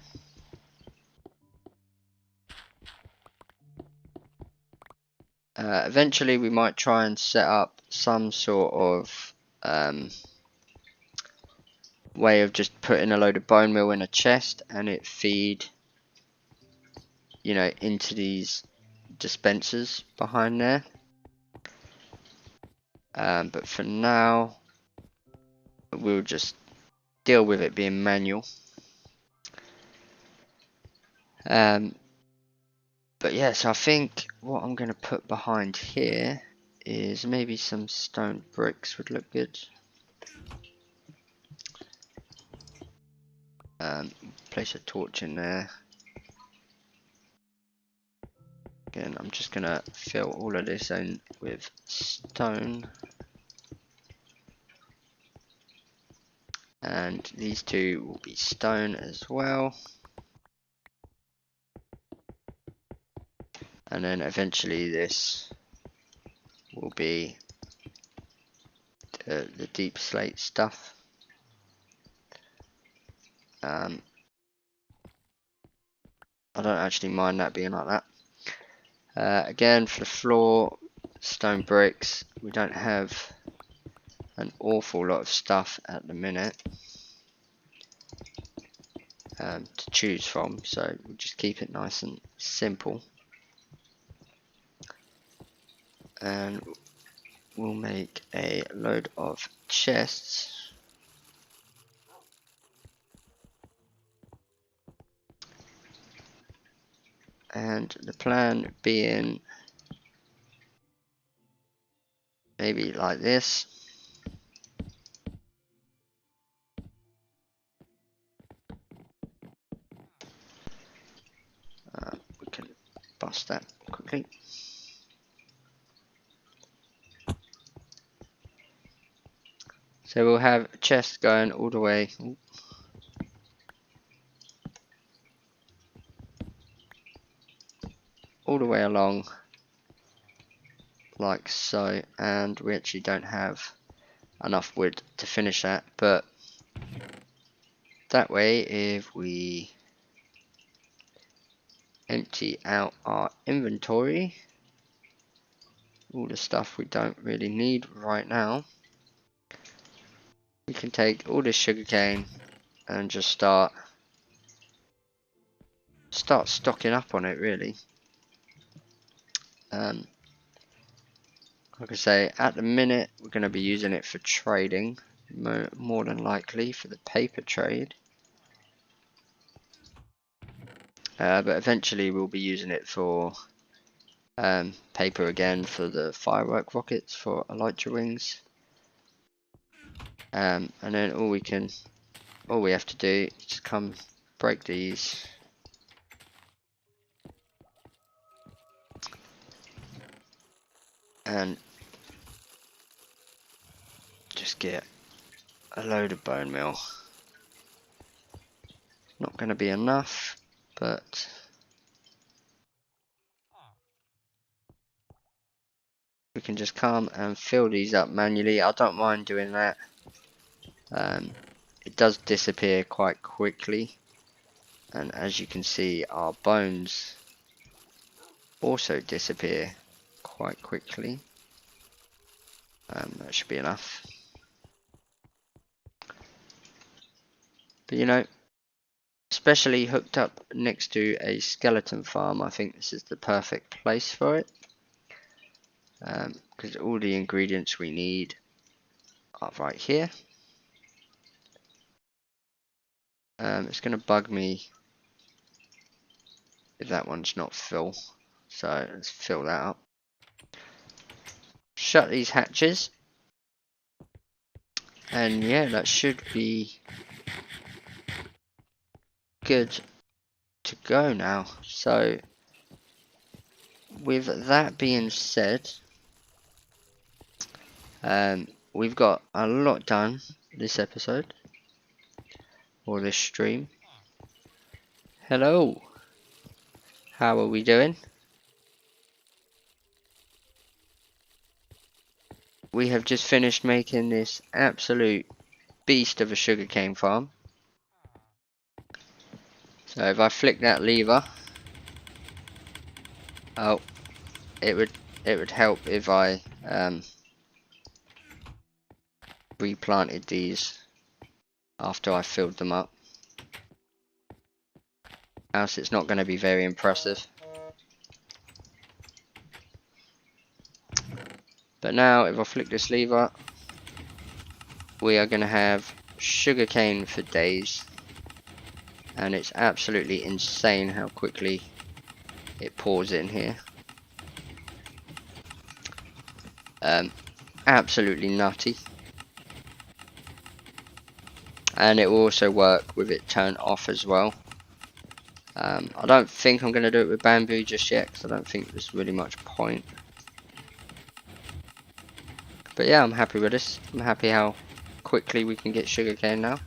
Eventually we might try and set up some sort of way of just putting a load of bone meal in a chest and it feed, you know, into these dispensers behind there. But for now, we'll just deal with it being manual. But yeah, so I think what I'm going to put behind here is maybe some stone bricks would look good. Place a torch in there. Again, I'm just going to fill all of this in with stone. And these 2 will be stone as well. And then eventually this will be the deep slate stuff. I don't actually mind that being like that. Again, for the floor, stone bricks. We don't have an awful lot of stuff at the minute to choose from, so we'll just keep it nice and simple. And we'll make a load of chests. And the plan being maybe like this. We can bust that quickly. So we'll have a chest going all the way. All the way along like so, and we actually don't have enough wood to finish that. But that way, if we empty out our inventory, all the stuff we don't really need right now, we can take all this sugarcane and just start stocking up on it, really. Like I say, at the minute we're going to be using it for trading, more than likely for the paper trade. But eventually we'll be using it for paper again, for the firework rockets, for elytra wings. And then all we have to do is just come break these. And just get a load of bone meal. Not going to be enough, but we can just come and fill these up manually. I don't mind doing that. It does disappear quite quickly, and as you can see, our bones also disappear quite quickly. That should be enough. But you know, especially hooked up next to a skeleton farm, I think this is the perfect place for it. Because all the ingredients we need are right here. It's going to bug me if that one's not full, so let's fill that up. Shut these hatches, and yeah, that should be good to go now. So with that being said, we've got a lot done this episode, or this stream. Hello, how are we doing? We have just finished making this absolute beast of a sugarcane farm. So if I flick that lever, oh, it would help if I replanted these after I filled them up. Else it's not going to be very impressive. But now if I flick this lever, we are going to have sugarcane for days, and it's absolutely insane how quickly it pours in here. Absolutely nutty. And it will also work with it turned off as well. I don't think I'm going to do it with bamboo just yet, because I don't think there's really much point. But yeah, I'm happy with this. I'm happy how quickly we can get sugarcane now.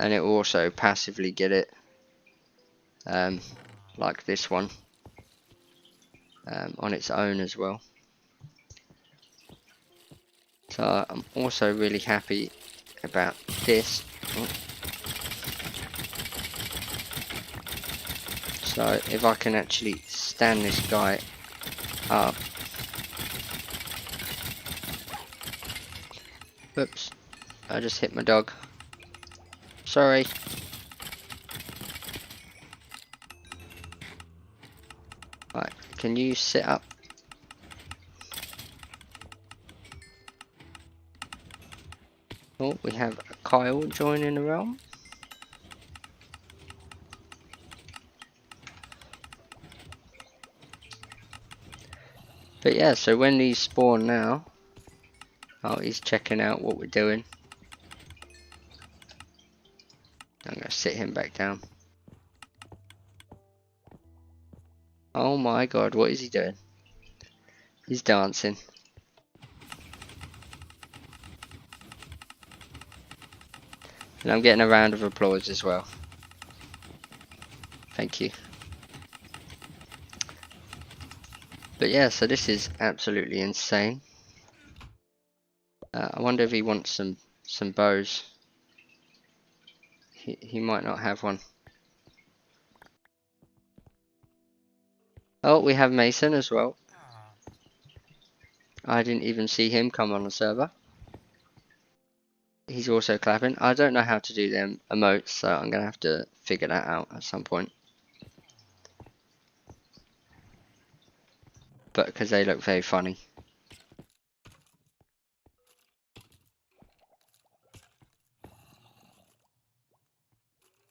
And it will also passively get it, like this one, on its own as well. So I'm also really happy about this. So if I can actually stand this guy up. Oops, I just hit my dog. Sorry. Right, can you sit up? Oh, we have Kyle joining the realm. But yeah, so when these spawn now, oh, he's checking out what we're doing. I'm going to sit him back down. Oh my god, what is he doing? He's dancing. And I'm getting a round of applause as well. Thank you. But yeah, so this is absolutely insane. I wonder if he wants some bows. He might not have one. Oh, we have Mason as well. I didn't even see him come on the server. He's also clapping. I don't know how to do them emotes, so I'm going to have to figure that out at some point. But because they look very funny.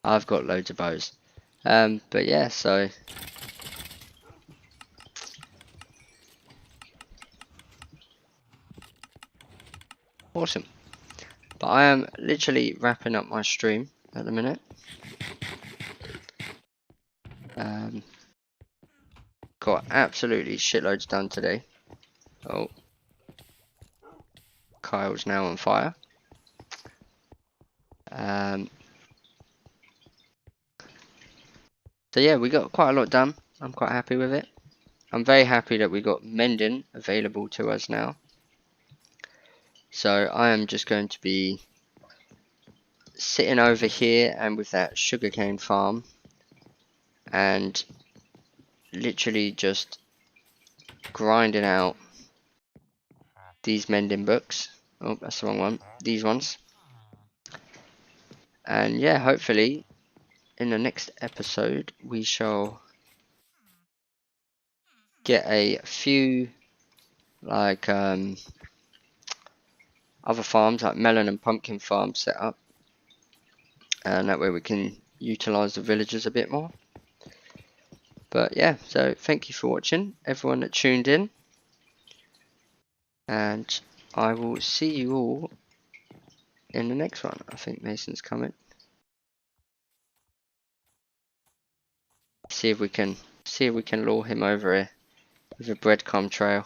I've got loads of bows. But yeah, so awesome. But I am literally wrapping up my stream at the minute. Got absolutely shitloads done today. Oh, Kyle's now on fire. So yeah, we got quite a lot done. I'm quite happy with it. I'm very happy that we got mending available to us now. So I am just going to be sitting over here and with that sugarcane farm and literally just grinding out these mending books. Oh, that's the wrong one. These ones. And yeah, hopefully in the next episode we shall get a few like other farms like melon and pumpkin farms set up, and that way we can utilize the villagers a bit more. But yeah, so thank you for watching, everyone that tuned in, and I will see you all in the next one. I think Mason's coming. See if we can lure him over here with a breadcrumb trail.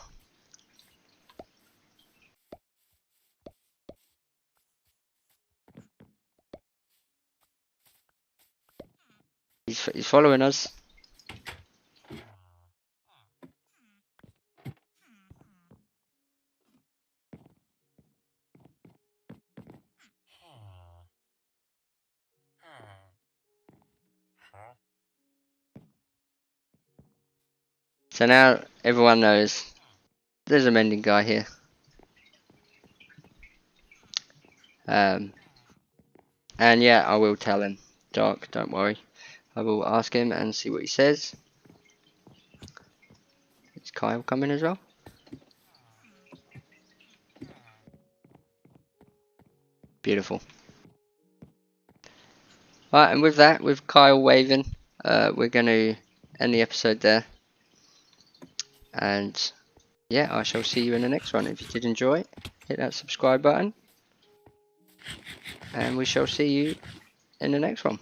He's following us. So now everyone knows there's a mending guy here. And yeah, I will tell him. Dark, don't worry. I will ask him and see what he says. Is Kyle coming as well? Beautiful. Right, and with that, with Kyle waving, we're going to end the episode there. And yeah, I shall see you in the next one. If you did enjoy, hit that subscribe button. And we shall see you in the next one.